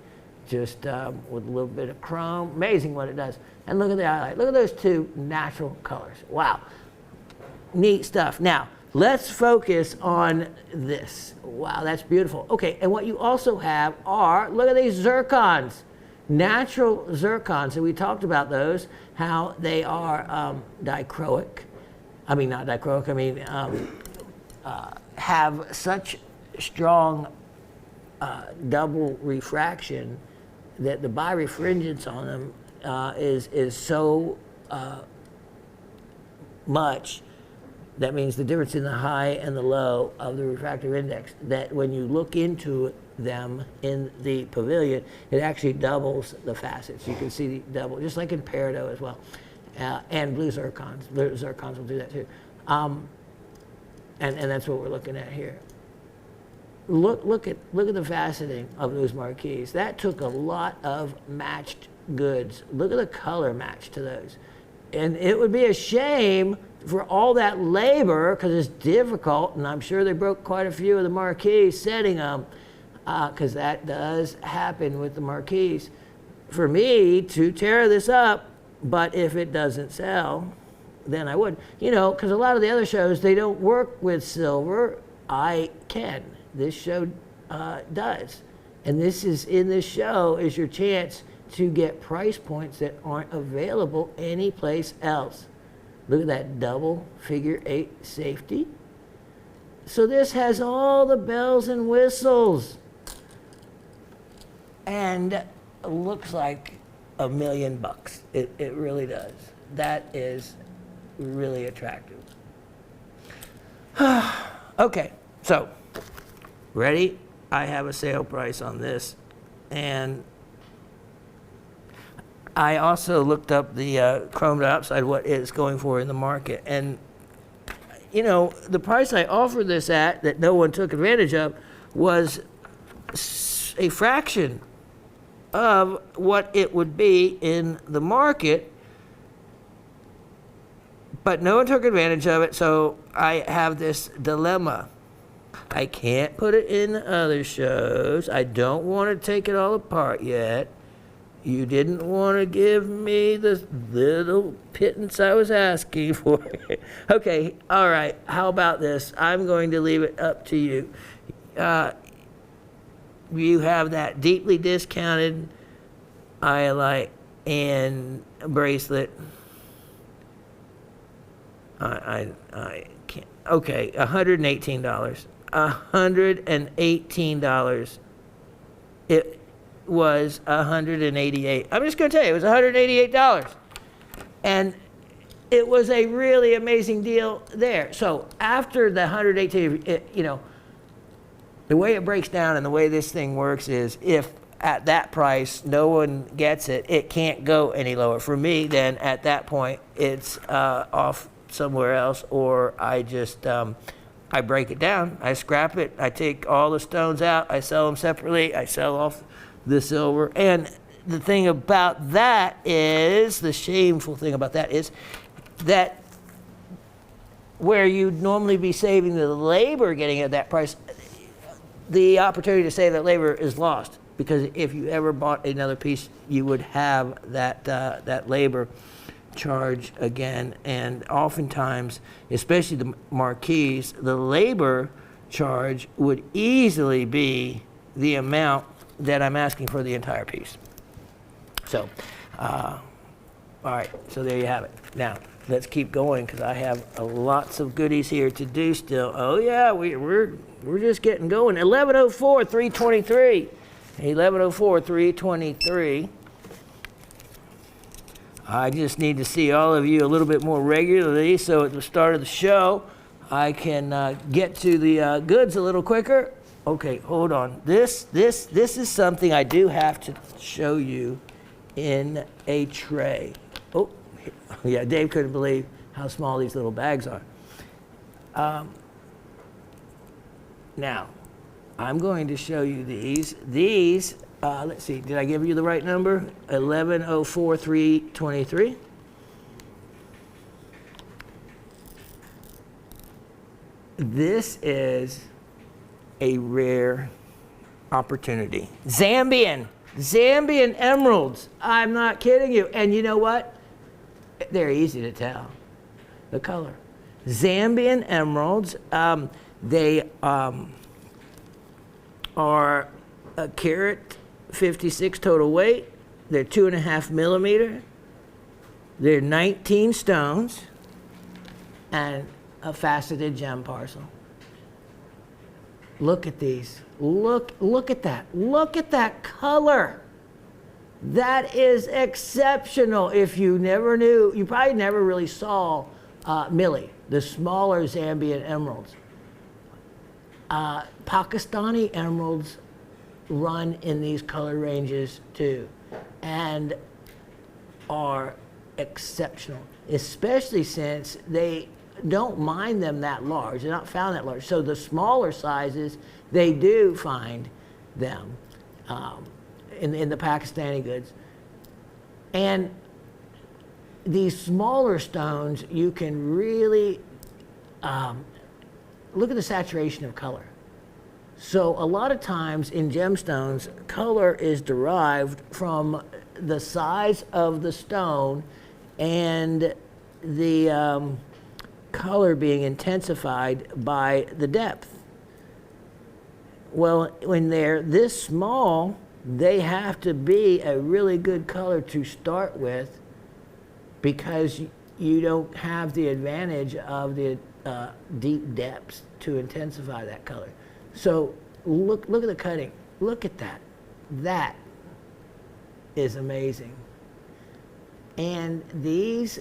just with a little bit of chrome. Amazing what it does. And look at the iolite. Look at those two natural colors. Wow. Neat stuff. Now, let's focus on this. Wow, that's beautiful. Okay, and what you also have are, look at these zircons. Natural zircons, and we talked about those, how they are dichroic. I mean, not dichroic, I mean, have such strong double refraction that the birefringence on them is so much. That means the difference in the high and the low of the refractive index, that when you look into them in the pavilion, it actually doubles the facets. You can see the double, just like in peridot as well. And blue zircons. Blue zircons will do that too. And that's what we're looking at here. Look at the faceting of those marquees. That took a lot of matched goods. Look at the color match to those. And it would be a shame for all that labor, because it's difficult, and I'm sure they broke quite a few of the marquees setting them, because that does happen with the marquees, for me to tear this up. But if it doesn't sell, then I would. You know, because a lot of the other shows, they don't work with silver. I can. This show does. And this is, in this show, is your chance to get price points that aren't available anyplace else. Look at that double figure 8 safety. So this has all the bells and whistles. And it looks like $1 million. It really does. That is really attractive. Okay, so ready? I have a sale price on this. And I also looked up the chrome dioxide, what it's going for in the market. And, you know, the price I offered this at that no one took advantage of was a fraction of what it would be in the market. But no one took advantage of it, so I have this dilemma. I can't put it in the other shows. I don't want to take it all apart yet. You didn't want to give me the little pittance I was asking for. Okay, all right, how about this? I'm going to leave it up to you. You have that deeply discounted iolite and bracelet. I can't. Okay, $118. $118. It was $188. I'm just going to tell you, it was $188. And it was a really amazing deal there. So after the $118, you know, the way it breaks down and the way this thing works is if at that price no one gets it, it can't go any lower. For me, then at that point, it's off somewhere else, or I just I break it down, I scrap it, I take all the stones out, I sell them separately, I sell off the silver. And the thing about that is, the shameful thing about that is that where you'd normally be saving the labor getting at that price, the opportunity to save that labor is lost, because if you ever bought another piece, you would have that labor charge again. And oftentimes, especially the marquees, the labor charge would easily be the amount that I'm asking for the entire piece. So, all right, so there you have it. Now, let's keep going, because I have lots of goodies here to do still. Oh yeah, we're just getting going. 1104, 323. 1104, 323. I just need to see all of you a little bit more regularly, so at the start of the show, I can get to the goods a little quicker. Okay, hold on. This is something I do have to show you in a tray. Oh, yeah, Dave couldn't believe how small these little bags are. Now, I'm going to show you these. These, let's see, did I give you the right number? 1104, 323. This is a rare opportunity. Zambian emeralds. I'm not kidding you. And you know what? They're easy to tell. The color. Zambian emeralds. They are a carat 56 total weight. They're 2.5 millimeter. They're 19 stones and a faceted gem parcel. Look at these. Look at that. Look at that color. That is exceptional. If you never knew, you probably never really saw Millie, the smaller Zambian emeralds. Pakistani emeralds run in these color ranges too, and are exceptional, especially since they don't mine them that large. They're not found that large. So the smaller sizes, they do find them in the Pakistani goods. And these smaller stones, you can really look at the saturation of color. So a lot of times in gemstones, color is derived from the size of the stone and the color being intensified by the depth. Well, when they're this small, they have to be a really good color to start with, because you don't have the advantage of the deep depths to intensify that color. So look at the cutting. Look at that. That is amazing. And these,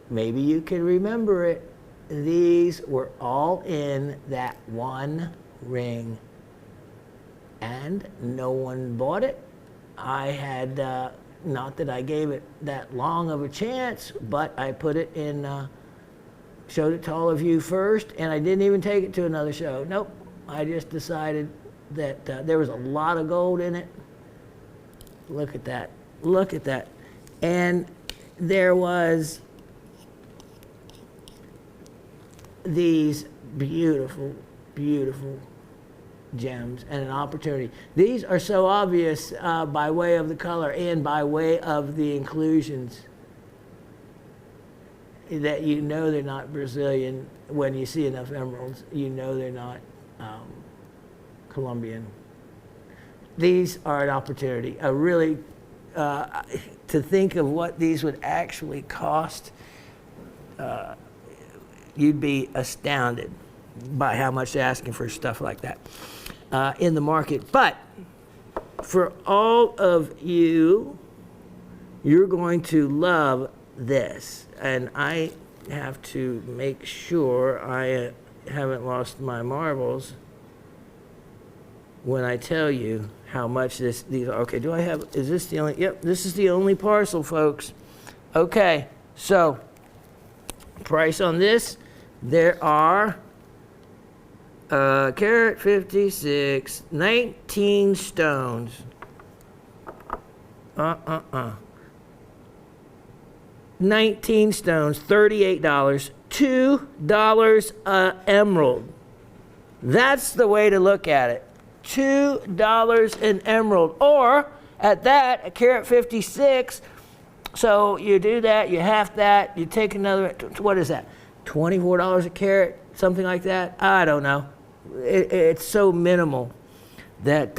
maybe you can remember it, these were all in that one ring. And no one bought it. I had, not that I gave it that long of a chance, but I put it in, showed it to all of you first, and I didn't even take it to another show. Nope. I just decided that there was a lot of gold in it. Look at that. Look at that. And there was these beautiful, beautiful gems and an opportunity. These are so obvious by way of the color and by way of the inclusions that you know they're not Brazilian. When you see enough emeralds, you know they're not Colombian. These are an opportunity, a really, to think of what these would actually cost, you'd be astounded by how much they're asking for stuff like that in the market. But for all of you, you're going to love this. And I have to make sure I haven't lost my marbles when I tell you how much these are. Okay, do I have, is this the only, yep, this is the only parcel, folks. Okay, so price on this, there are carat 56, 19 stones. 19 stones, $38, $2 an emerald. That's the way to look at it. $2 an emerald, or at that, a carat 56. So you do that, you half that, you take another, what is that? $24 a carat, something like that? I don't know. It's so minimal that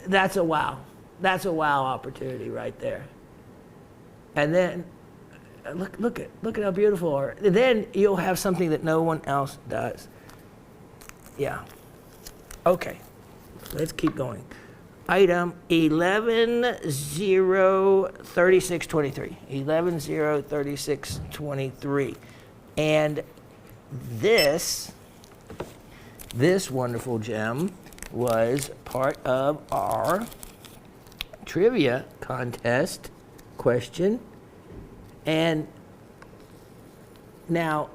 that's a wow. That's a wow opportunity right there. And then look at how beautiful are. And then you'll have something that no one else does. Yeah. Okay. Let's keep going. Item 11-0-36-23. 11-0-36-23. And this wonderful gem was part of our trivia contest question. And now,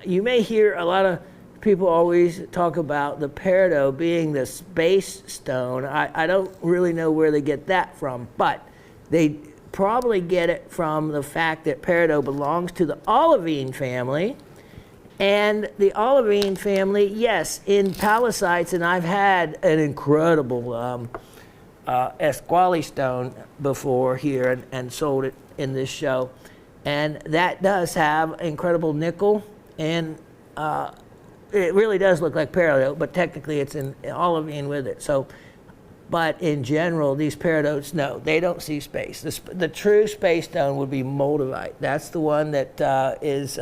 you may hear a lot of people always talk about the peridot being the space stone. I don't really know where they get that from, but they probably get it from the fact that peridot belongs to the olivine family. And the olivine family, yes, in pallasites, and I've had an incredible Esquali stone before here and sold it in this show. And that does have incredible nickel, and it really does look like peridot, but technically it's in olivine with it. So, but in general, these peridots, no, they don't see space. The true space stone would be moldavite. That's the one that is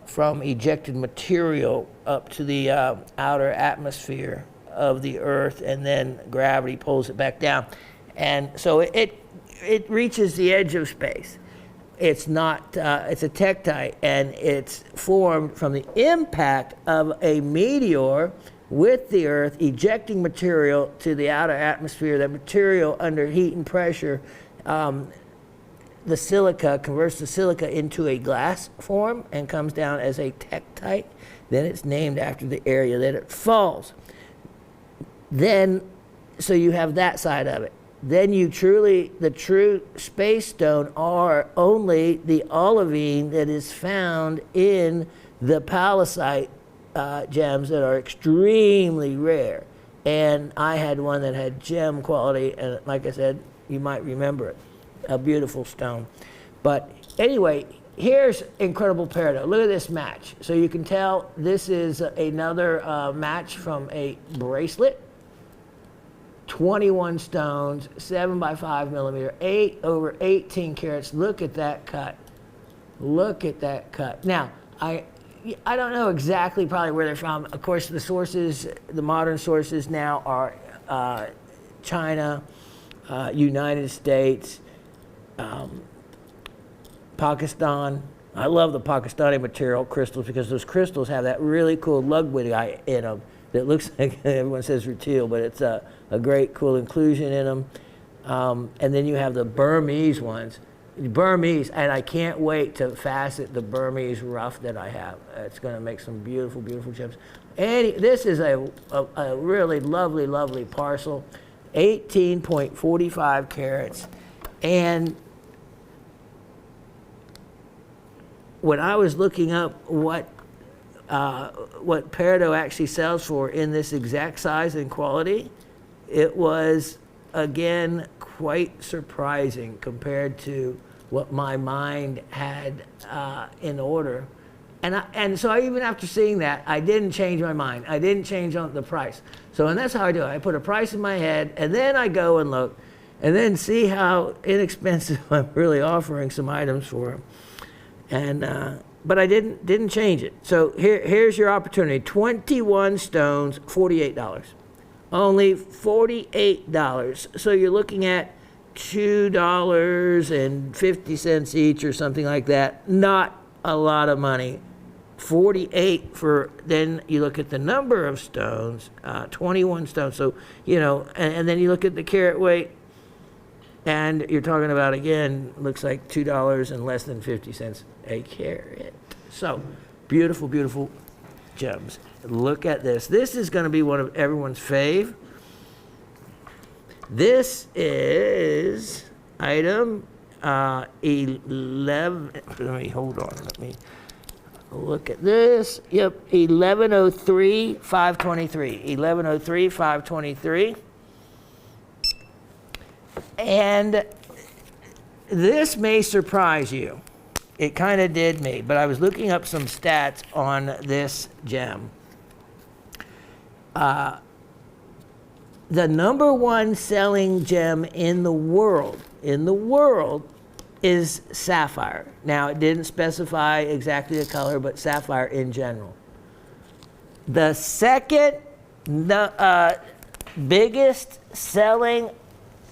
from ejected material up to the outer atmosphere of the earth, and then gravity pulls it back down. And so it reaches the edge of space. It's not, it's a tektite, and it's formed from the impact of a meteor with the earth, ejecting material to the outer atmosphere. That material, under heat and pressure, the silica converts the silica into a glass form and comes down as a tektite. Then it's named after the area that it falls. Then, so you have that side of it. Then the true space stone are only the olivine that is found in the pallacite gems that are extremely rare. And I had one that had gem quality, and like I said, you might remember it, a beautiful stone. But anyway, here's incredible peridot. Look at this match. So you can tell this is another match from a bracelet. 21 stones, 7 by 5 millimeter, 8 over 18 carats. Look at that cut. Look at that cut. Now, I don't know exactly probably where they're from. Of course, the sources, the modern sources now are China, United States, Pakistan. I love the Pakistani material crystals because those crystals have that really cool lugwit in them that looks like, everyone says rutile, but it's a great cool inclusion in them. And then you have the Burmese ones. Burmese, and I can't wait to facet the Burmese rough that I have. It's going to make some beautiful, beautiful gems. And this is a really lovely, lovely parcel, 18.45 carats. And when I was looking up what peridot actually sells for in this exact size and quality, it was, again, quite surprising compared to what my mind had in order. And so even after seeing that, I didn't change my mind. I didn't change on the price. So, and that's how I do it. I put a price in my head, and then I go and look, and then see how inexpensive I'm really offering some items for. And but I didn't change it. So here's your opportunity. 21 stones, $48. Only $48. So you're looking at $2.50 each or something like that. Not a lot of money. 48 for, then you look at the number of stones, 21 stones. So, you know, and then you look at the carat weight, and you're talking about, again, looks like $2 and less than 50 cents a carat. So, beautiful, beautiful gems. Look at this. This is going to be one of everyone's fave. This is item 11. Let me hold on. Let me look at this. Yep, 1103 523. 1103 523. And this may surprise you. It kind of did me, but I was looking up some stats on this gem. The number one selling gem in the world is sapphire. Now, it didn't specify exactly the color, but sapphire in general. The second biggest selling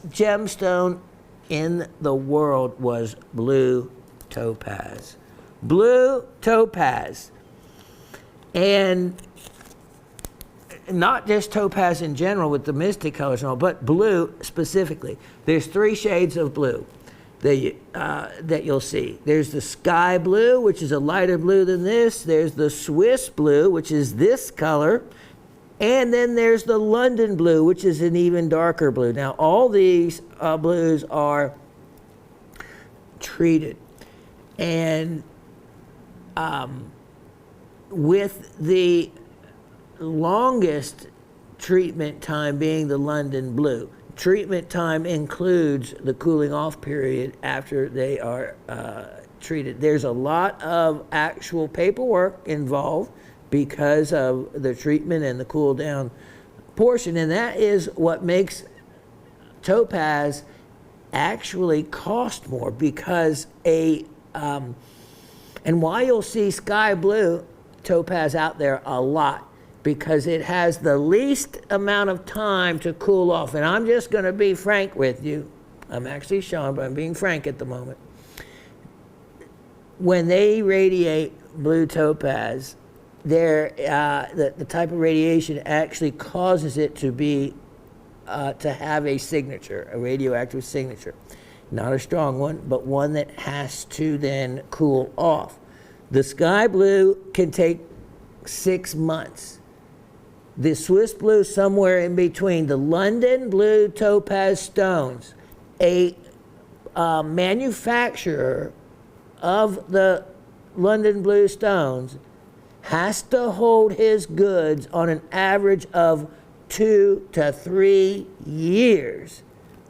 gemstone in the world was blue topaz. Blue topaz. And not just topaz in general with the mystic colors and all, but blue specifically. There's 3 shades of blue that you'll see. There's the sky blue, which is a lighter blue than this. There's the Swiss blue, which is this color. And then there's the London blue, which is an even darker blue. Now, all these blues are treated. And with the longest treatment time being the London blue. Treatment time includes the cooling off period after they are treated. There's a lot of actual paperwork involved because of the treatment and the cool down portion, and that is what makes topaz actually cost more, because and why you'll see sky blue topaz out there a lot, because it has the least amount of time to cool off. And I'm just going to be frank with you. I'm actually Shawn, but I'm being frank at the moment. When they radiate blue topaz, the type of radiation actually causes it to be to have a signature, a radioactive signature. Not a strong one, but one that has to then cool off. The sky blue can take 6 months. The Swiss blue somewhere in between. The London blue topaz stones, a manufacturer of the London blue stones has to hold his goods on an average of 2 to 3 years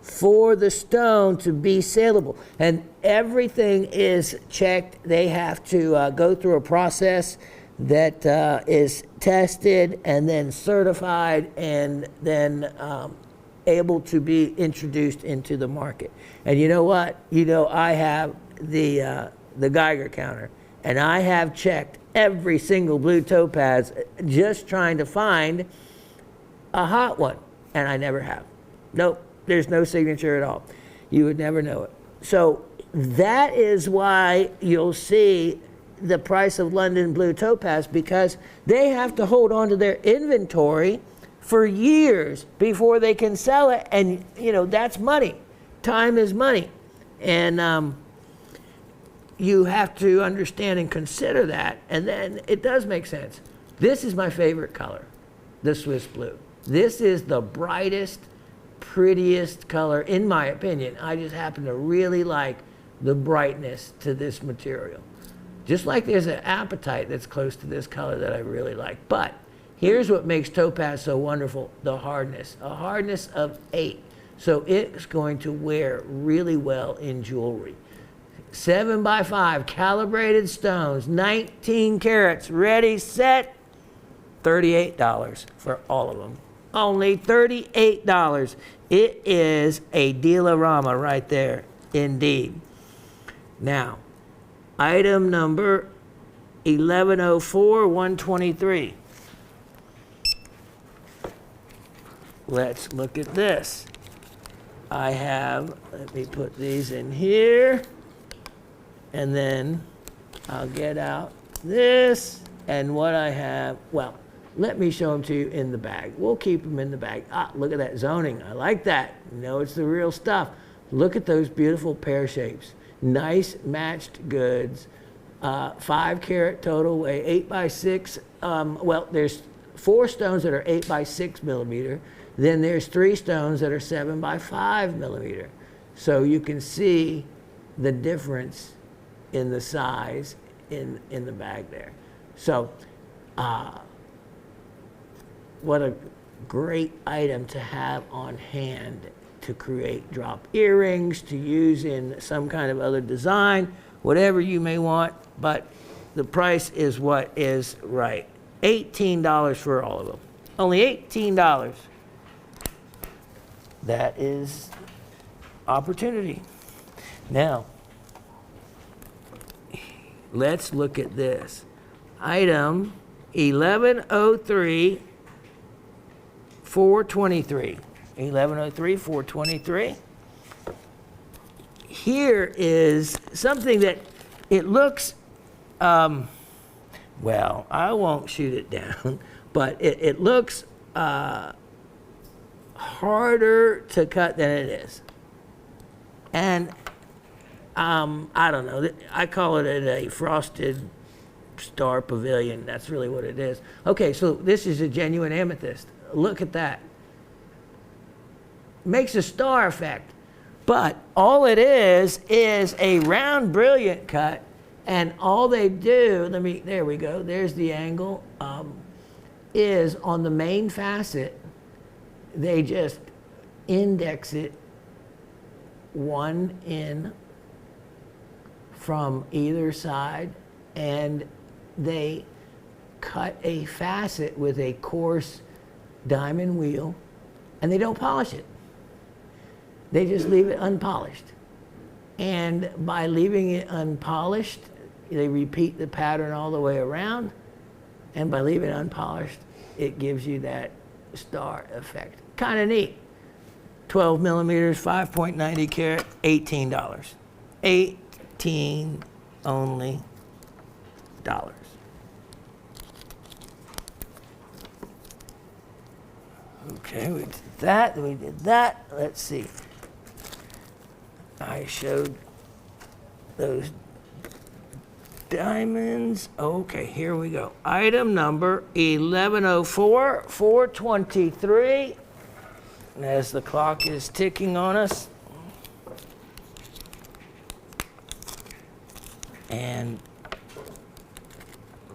for the stone to be saleable. And everything is checked. They have to go through a process that is tested and then certified and then able to be introduced into the market. And you know what? You know, I have the the Geiger counter, and I have checked every single blue topaz just trying to find a hot one, and I never have. Nope, there's no signature at all. You would never know it. So that is why you'll see the price of London blue topaz, because they have to hold on to their inventory for years before they can sell it, and that's money. Time is money, and you have to understand and consider that, and then it does make sense. This is my favorite color, the Swiss blue. This is the brightest, prettiest color, in my opinion. I just happen to really like the brightness to this material. Just like there's an apatite that's close to this color that I really like. But here's what makes topaz so wonderful, the hardness. A hardness of 8. So it's going to wear really well in jewelry. 7x5 calibrated stones, 19 carats, ready, set, $38 for all of them. Only $38. It is a deal-a-rama right there, indeed. Now, item number 1104-123. Let's look at this. I have, let me put these in here, and then I'll get out this, and what I have, well, let me show them to you in the bag. We'll keep them in the bag. Ah, look at that zoning. I like that. It's the real stuff. Look at those beautiful pear shapes. Nice matched goods. 5 carat total weight, 8x6. Well, there's 4 stones that are 8x6 millimeter. Then there's 3 stones that are 7x5 millimeter. So you can see the difference in the size in the bag there. So what a great item to have on hand to create drop earrings, to use in some kind of other design, whatever you may want, but the price is what is right. $18 for all of them. Only $18. That is opportunity. Now, let's look at this. Item 1103-423. 1103-423. Here is something that it looks, well, I won't shoot it down, but it looks harder to cut than it is. And I don't know, I call it a frosted star pavilion. That's really what it is. Okay, so this is a genuine amethyst. Look at that. Makes a star effect. But all it is a round brilliant cut, and all they do, there we go, there's the angle, is on the main facet, they just index it 1 in from either side, and they cut a facet with a coarse diamond wheel, and they don't polish it. They just leave it unpolished. And by leaving it unpolished, they repeat the pattern all the way around, and by leaving it unpolished, it gives you that star effect. Kind of neat. 12 millimeters, 5.90 carat, $18. 18 only dollars. Okay, we did that. Let's see. I showed those diamonds. Okay, here we go. Item number 1104-423. As the clock is ticking on us. And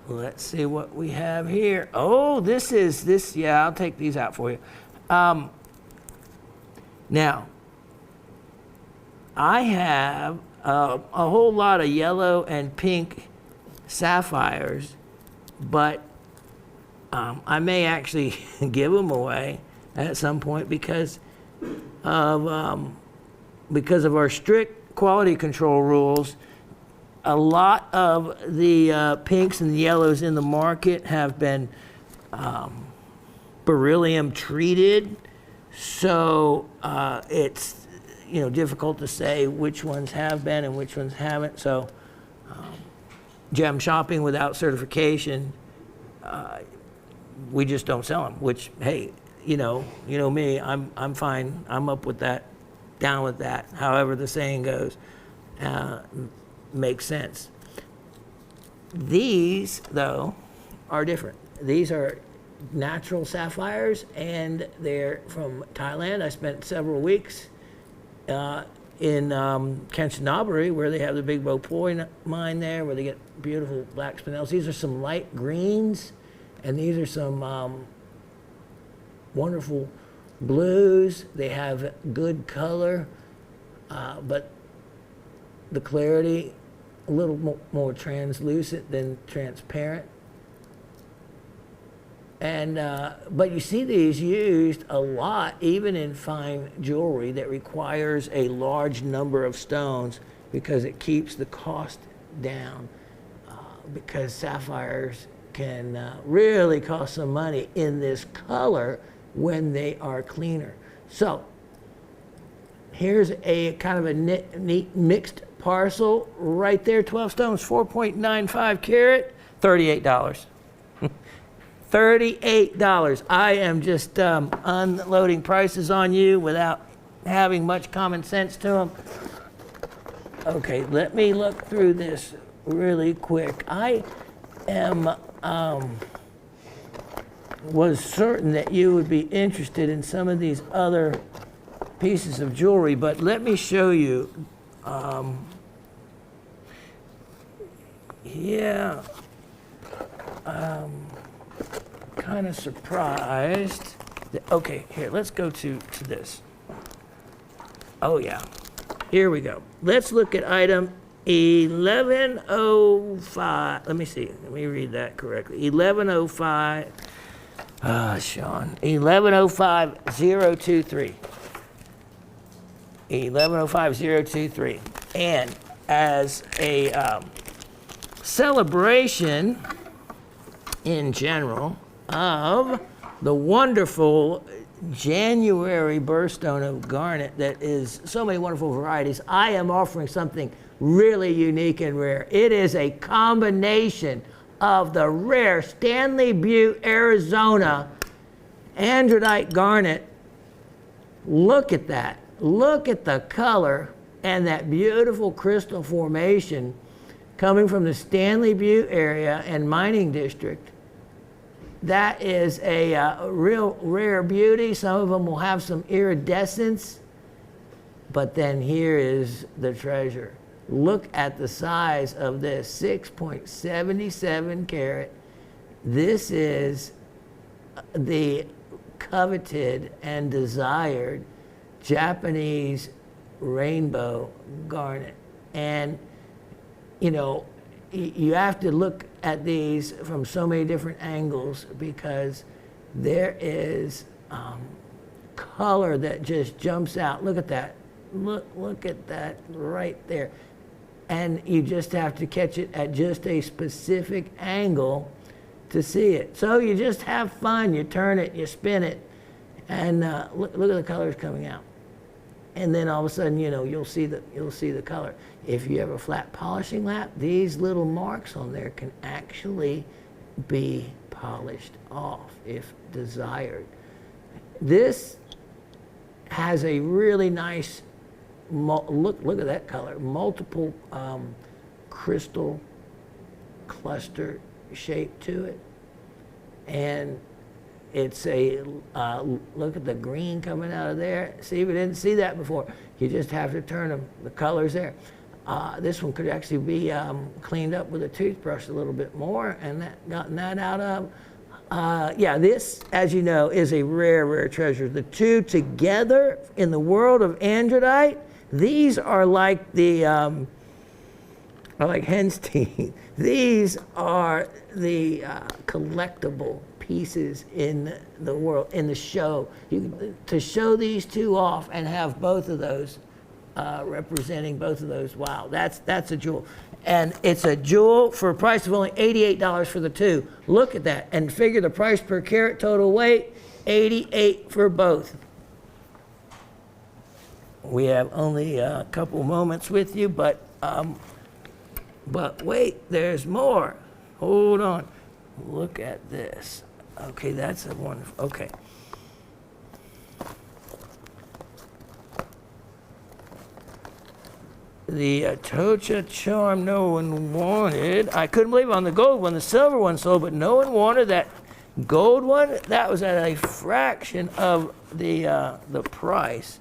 let's see what we have here. Oh, yeah, I'll take these out for you. Now, I have a whole lot of yellow and pink sapphires, but I may actually give them away at some point because of our strict quality control rules. a lot of the pinks and the yellows in the market have been beryllium treated, so it's difficult to say which ones have been and which ones haven't. So gem shopping without certification, we just don't sell them. Which, hey, you know me, I'm fine. I'm up with that, down with that. However the saying goes, makes sense. These, though, are different. These are natural sapphires, and they're from Thailand. I spent several weeks in Kanchanaburi, where they have the big Bopoi mine there, where they get beautiful black spinels. These are some light greens, and these are some wonderful blues. They have good color, but the clarity a little more translucent than transparent. And but you see these used a lot, even in fine jewelry that requires a large number of stones, because it keeps the cost down. Because sapphires can really cost some money in this color when they are cleaner. So here's a kind of a neat mixed parcel right there, 12 stones, 4.95 carat, $38. $38. I am just unloading prices on you without having much common sense to them. Okay, let me look through this really quick. I am was certain that you would be interested in some of these other pieces of jewelry, but let me show you. Kind of surprised. Okay, here, let's go to this. Oh, yeah. Here we go. Let's look at item 1105. Let me see. Let me read that correctly. 1105. Shawn. 1105-023. 1105-023. And as a celebration in general of the wonderful January birthstone of garnet that is so many wonderful varieties, I am offering something really unique and rare. It is a combination of the rare Stanley Butte, Arizona andradite garnet. Look at that. Look at the color and that beautiful crystal formation coming from the Stanley Butte area and mining district. That is a real rare beauty. Some of them will have some iridescence, but then here is the treasure. Look at the size of this, 6.77 carat. This is the coveted and desired Japanese rainbow garnet. And you have to look at these from so many different angles, because there is color that just jumps out. Look at that. Look at that right there. And you just have to catch it at just a specific angle to see it. So you just have fun. You turn it, you spin it, and look at the colors coming out. And then all of a sudden, you'll see the color. If you have a flat polishing lap, these little marks on there can actually be polished off if desired. This has a really nice look at that color, multiple crystal cluster shape to it, and it's a look at the green coming out of there. See, we didn't see that before. You just have to turn them. The color's there. This one could actually be cleaned up with a toothbrush a little bit more, and gotten that out of. This, as you know, is a rare treasure. The two together in the world of andradite, these are like the like hen's teeth. These are the collectible pieces in the world, in the show. To show these two off and have both of those representing both of those. Wow, that's a jewel. And it's a jewel for a price of only $88 for the two. Look at that. And figure the price per carat total weight, $88 for both. We have only a couple moments with you, but wait, there's more. Hold on. Look at this. Okay, that's a wonderful, okay. The Atocha charm no one wanted. I couldn't believe it on the gold one. The silver one sold, but no one wanted that gold one. That was at a fraction of the price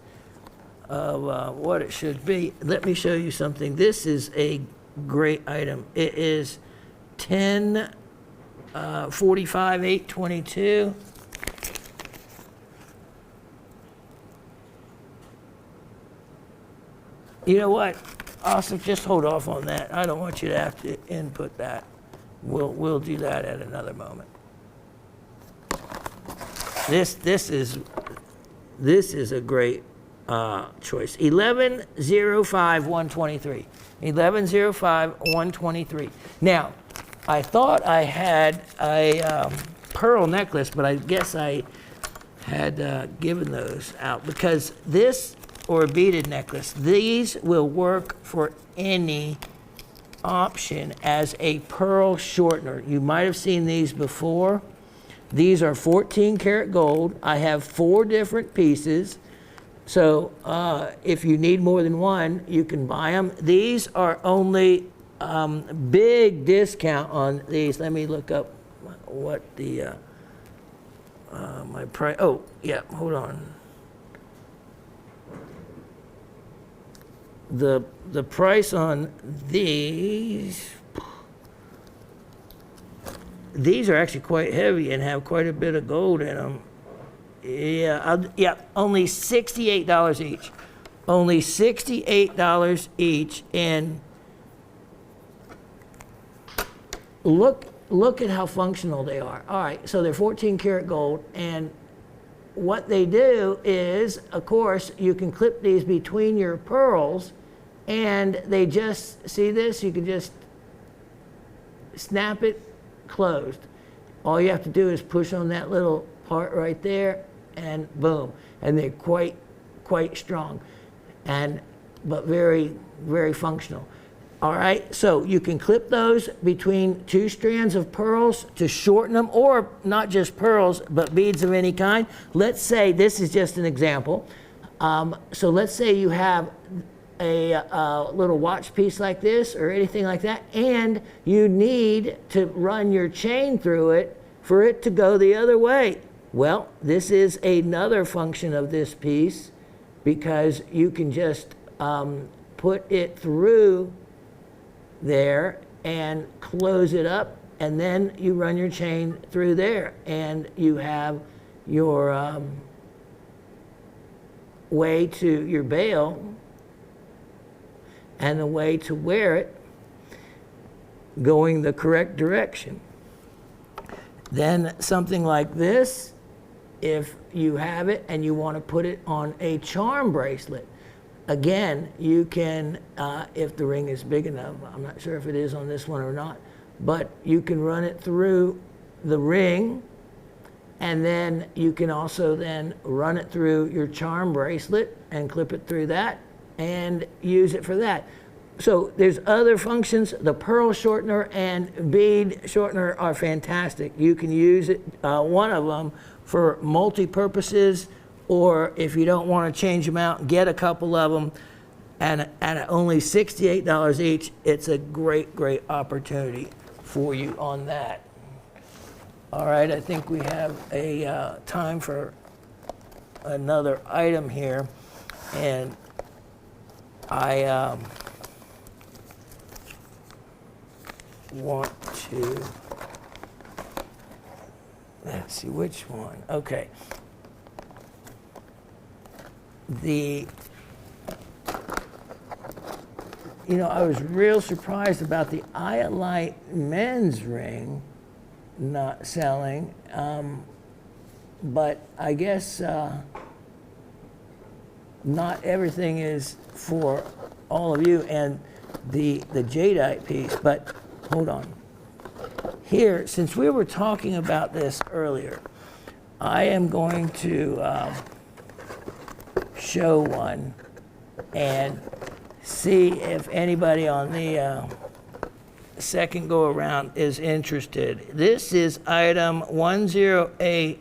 of what it should be. Let me show you something. This is a great item. It is 1045 822. You know what? Also, just hold off on that. I don't want you to have to input that. We'll do that at another moment. This is a great choice. 1105 123. 1105 123. Now, I thought I had a pearl necklace, but I guess I had given those out because this, or a beaded necklace, these will work for any option as a pearl shortener. You might have seen these before. These are 14 karat gold. I have 4 different pieces. So if you need more than one, you can buy them. These are only big discount on these. Let me look up what the my price. Oh, yeah, hold on. The price on these are actually quite heavy and have quite a bit of gold in them. Yeah, only $68 each. Only $68 each. And look at how functional they are. All right, so they're 14 karat gold, and what they do is, of course, you can clip these between your pearls, and they just, see this? You can just snap it closed. All you have to do is push on that little part right there, and boom. And they're quite strong, but very, very functional. All right, so you can clip those between 2 strands of pearls to shorten them, or not just pearls, but beads of any kind. Let's say, this is just an example. So let's say you have a little watch piece like this or anything like that, and you need to run your chain through it for it to go the other way. Well, this is another function of this piece, because you can just put it through there and close it up, and then you run your chain through there, and you have your way to your bail and the way to wear it going the correct direction. Then something like this, if you have it and you want to put it on a charm bracelet, again, you can, if the ring is big enough, I'm not sure if it is on this one or not, but you can run it through the ring, and then you can also then run it through your charm bracelet and clip it through that and use it for that. So there's other functions. The pearl shortener and bead shortener are fantastic. You can use it, one of them, for multi-purposes, or if you don't want to change them out, get a couple of them, and at only $68 each, it's a great, great opportunity for you on that. All right, I think we have a time for another item here, and I want to, let's see which one. Okay. I was real surprised about the Iolite men's ring not selling, but I guess not everything is for all of you, and the jadeite piece, but hold on. Here, since we were talking about this earlier, I am going to show one and see if anybody on the second go around is interested. This is item 108,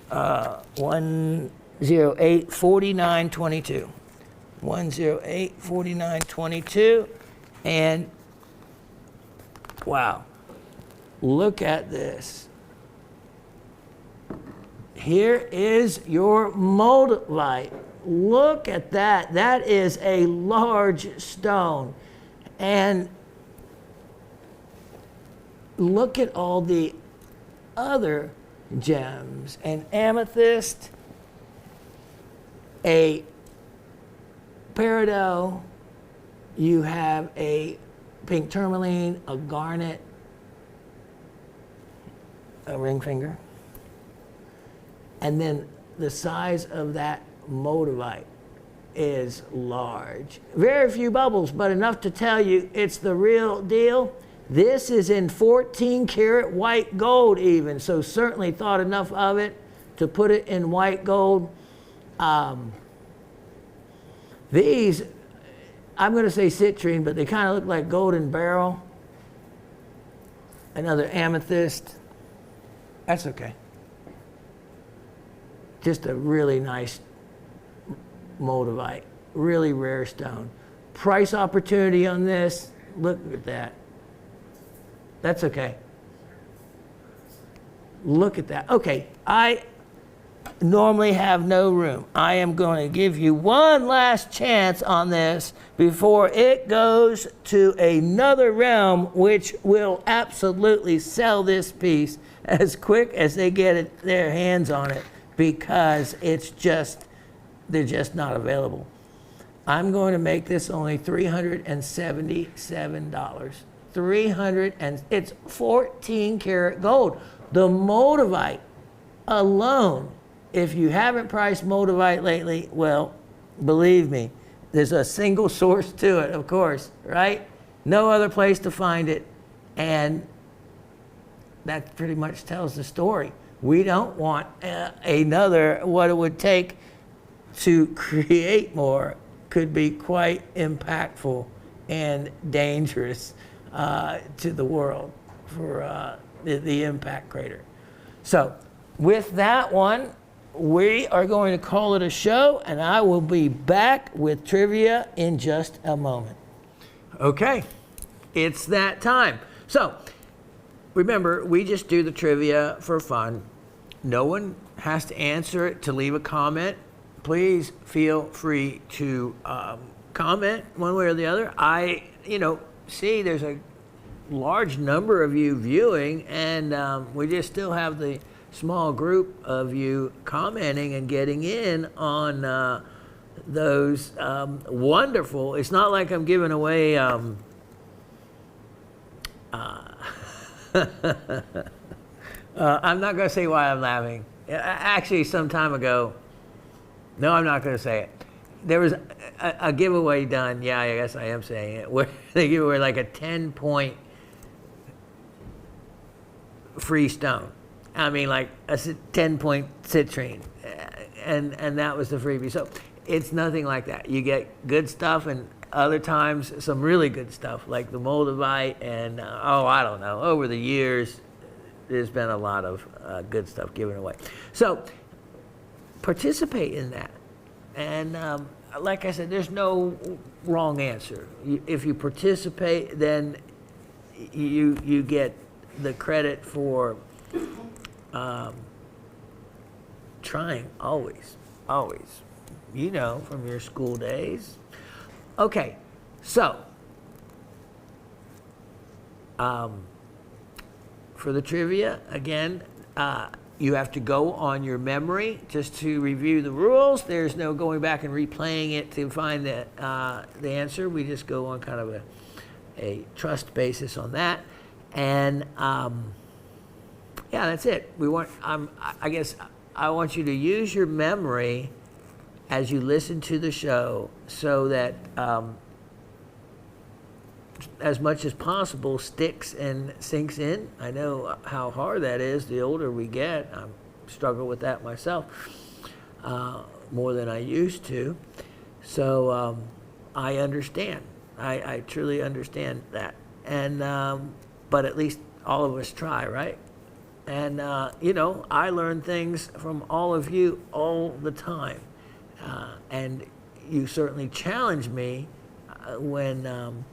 108-4922. 108-4922, and wow, look at this. Here is your moldavite. Look at that. That is a large stone. And look at all the other gems. An amethyst, a peridot, you have a pink tourmaline, a garnet, a ring finger. And then the size of that moldavite is large. Very few bubbles, but enough to tell you it's the real deal. This is in 14 karat white gold even, so certainly thought enough of it to put it in white gold. These, I'm going to say citrine, but they kind of look like golden beryl. Another amethyst. That's okay. Just a really nice moldavite, really rare stone. Price opportunity on this, look at that. That's okay. Look at that. Okay, I normally have no room. I am going to give you one last chance on this before it goes to another realm, which will absolutely sell this piece as quick as they get their hands on it, because they're just not available. I'm going to make this only $377. It's 14 karat gold. The moldavite alone, if you haven't priced moldavite lately, well, believe me, there's a single source to it, of course, right? No other place to find it, and that pretty much tells the story. We don't want another, what it would take to create more could be quite impactful and dangerous to the world for the impact crater. So with that one, we are going to call it a show, and I will be back with trivia in just a moment. Okay, it's that time. So remember, we just do the trivia for fun. No one has to answer it, to leave a comment. Please feel free to comment one way or the other. I see there's a large number of you viewing, and we just still have the small group of you commenting and getting in on those wonderful. It's not like I'm giving away I'm not going to say why I'm laughing. Actually, some time ago, no, I'm not going to say it. There was a giveaway done. Yeah, I guess I am saying it. Where they give away like a 10-point free stone. I mean, like a 10-point citrine, and that was the freebie. So it's nothing like that. You get good stuff, and other times some really good stuff, like the moldavite, and I don't know. Over the years, there's been a lot of good stuff given away. So participate in that, and like I said, there's no wrong answer. If you participate, then you get the credit for trying always, from your school days. Okay, so for the trivia, again, you have to go on your memory just to review the rules. There's no going back and replaying it to find the answer. We just go on kind of a trust basis on that. And yeah, that's it. I guess I want you to use your memory as you listen to the show, so that as much as possible sticks and sinks in. I know how hard that is the older we get. I struggle with that myself more than I used to. So I understand. I truly understand that. And but at least all of us try, right? And you know, I learn things from all of you all the time. And you certainly challenge me when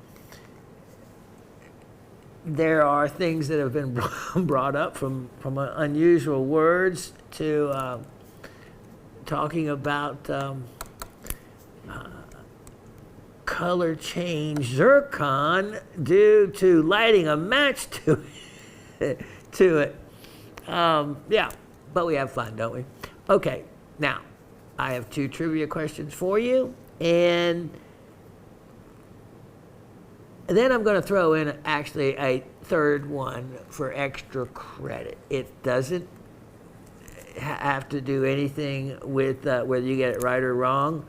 there are things that have been brought up from unusual words to talking about color change zircon due to lighting a match to it. Yeah, but we have fun, don't we? Okay, now I have 2 trivia questions for you, and then I'm going to throw in actually a third one for extra credit. It doesn't have to do anything with whether you get it right or wrong.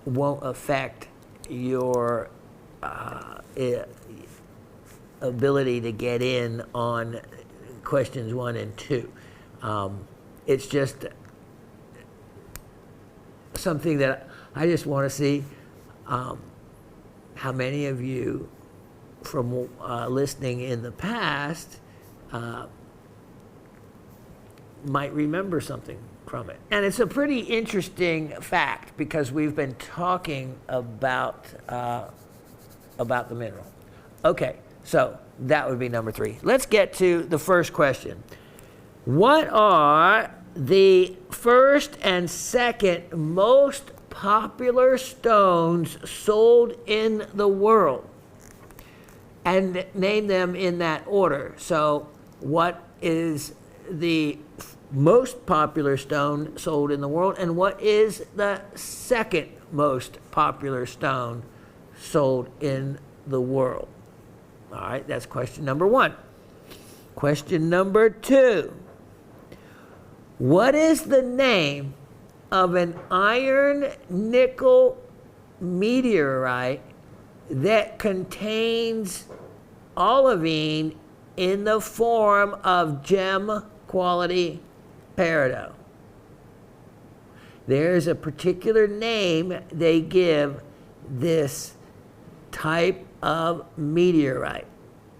Won't affect your ability to get in on questions 1 and 2. It's just something that I just want to see how many of you from listening in the past might remember something from it. And it's a pretty interesting fact because we've been talking about the mineral. Okay, so that would be number 3. Let's get to the first question. What are the first and second most popular stones sold in the world? And name them in that order. So what is the most popular stone sold in the world, and what is the second most popular stone sold in the world? All right, that's question number 1. Question number 2. What is the name of an iron nickel meteorite that contains olivine in the form of gem quality peridot? There's a particular name they give this type of meteorite.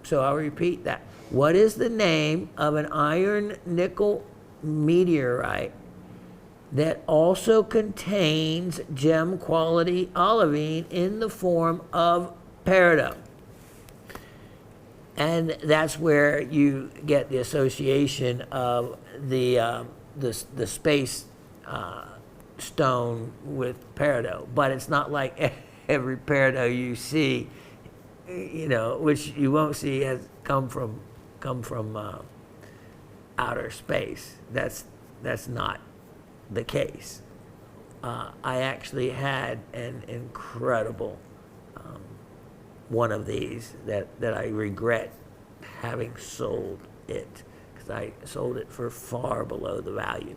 So I'll repeat that. What is the name of an iron nickel meteorite that also contains gem quality olivine in the form of peridot? And that's where you get the association of the space stone with peridot. But it's not like every peridot you see, you know, which you won't see has come from outer space. That's not the case. I actually had an incredible one of these that I regret having sold it, because I sold it for far below the value.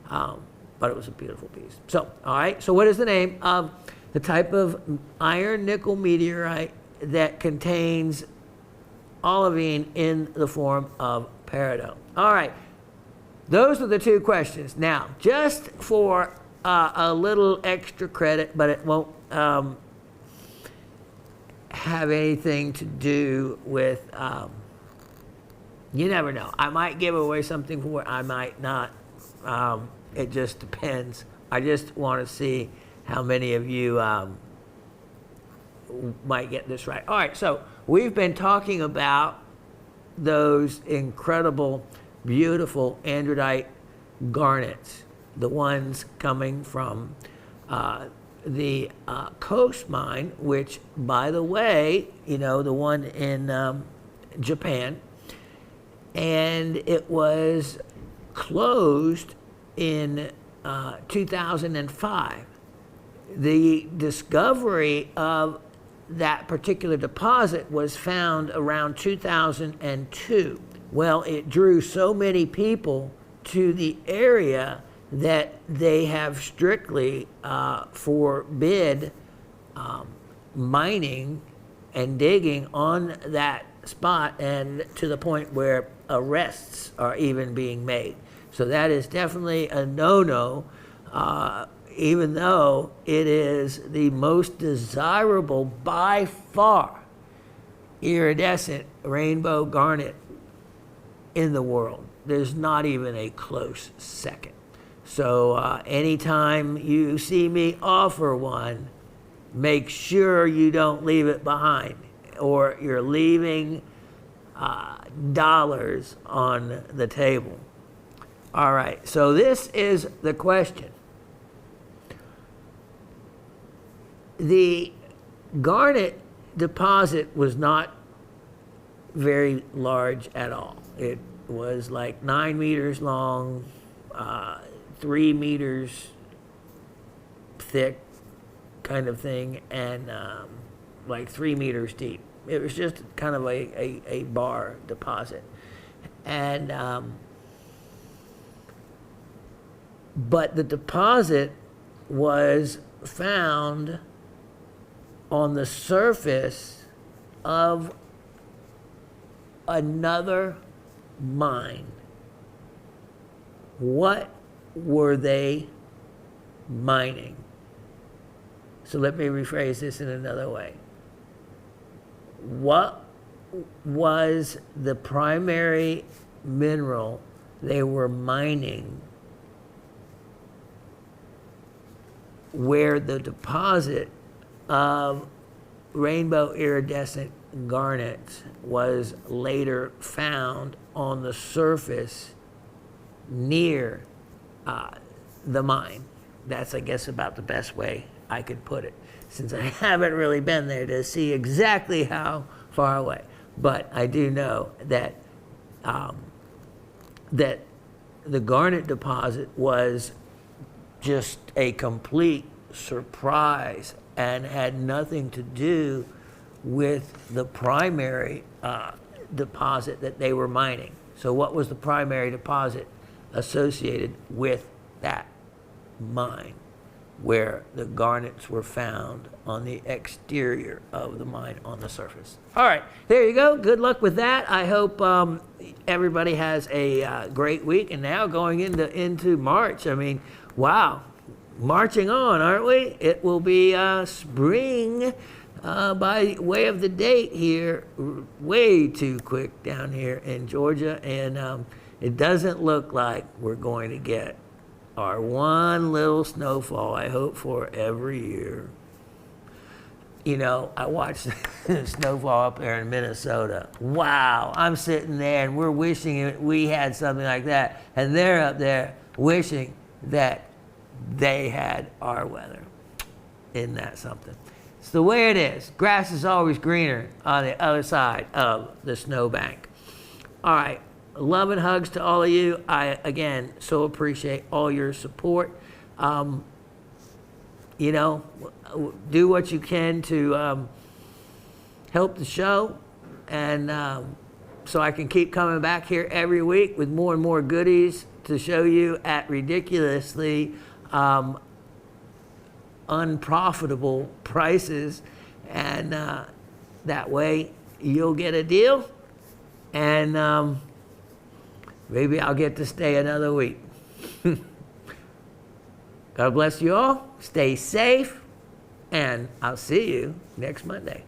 But it was a beautiful piece. So, all right, so what is the name of the type of iron nickel meteorite that contains olivine in the form of peridot? All right, those are the 2 questions. Now, just for a little extra credit, but it won't have anything to do with, you never know. I might give away something for it, I might not. It just depends. I just want to see how many of you might get this right. All right, so we've been talking about those incredible, beautiful andradite garnets, the ones coming from the Coast Mine, which, by the way, you know, the one in Japan, and it was closed in 2005. The discovery of that particular deposit was found around 2002. Well, it drew so many people to the area that they have strictly forbid mining and digging on that spot, and to the point where arrests are even being made. So that is definitely a no-no, even though it is the most desirable by far iridescent rainbow garnet in the world. There's not even a close second. So anytime you see me offer one, make sure you don't leave it behind, or you're leaving dollars on the table. All right, so this is the question. The garnet deposit was not very large at all. It was like 9 meters long, 3 meters thick kind of thing, and like 3 meters deep. It was just kind of a bar deposit. And but the deposit was found on the surface of another mine. What were they mining? So let me rephrase this in another way. What was the primary mineral they were mining where the deposit of rainbow iridescent garnets was later found on the surface near the mine? That's, I guess, about the best way I could put it, since I haven't really been there to see exactly how far away. But I do know that that the garnet deposit was just a complete surprise and had nothing to do with the primary deposit that they were mining. So what was the primary deposit associated with that mine where the garnets were found on the exterior of the mine on the surface? All right, there you go. Good luck with that. I hope everybody has a great week. And now going into March, I mean, wow, marching on, aren't we? It will be spring by way of the date here, way too quick down here in Georgia. And it doesn't look like we're going to get our one little snowfall I hope for every year. You know, I watched snowfall up there in Minnesota. Wow, I'm sitting there and we're wishing we had something like that. And they're up there wishing that they had our weather. Isn't that something? It's the way it is. Grass is always greener on the other side of the snowbank. All right. Love and hugs to all of you. I, again, so appreciate all your support. You know, do what you can to help the show, and so I can keep coming back here every week with more and more goodies to show you at ridiculously unprofitable prices, and that way you'll get a deal, and maybe I'll get to stay another week. God bless you all. Stay safe, and I'll see you next Monday.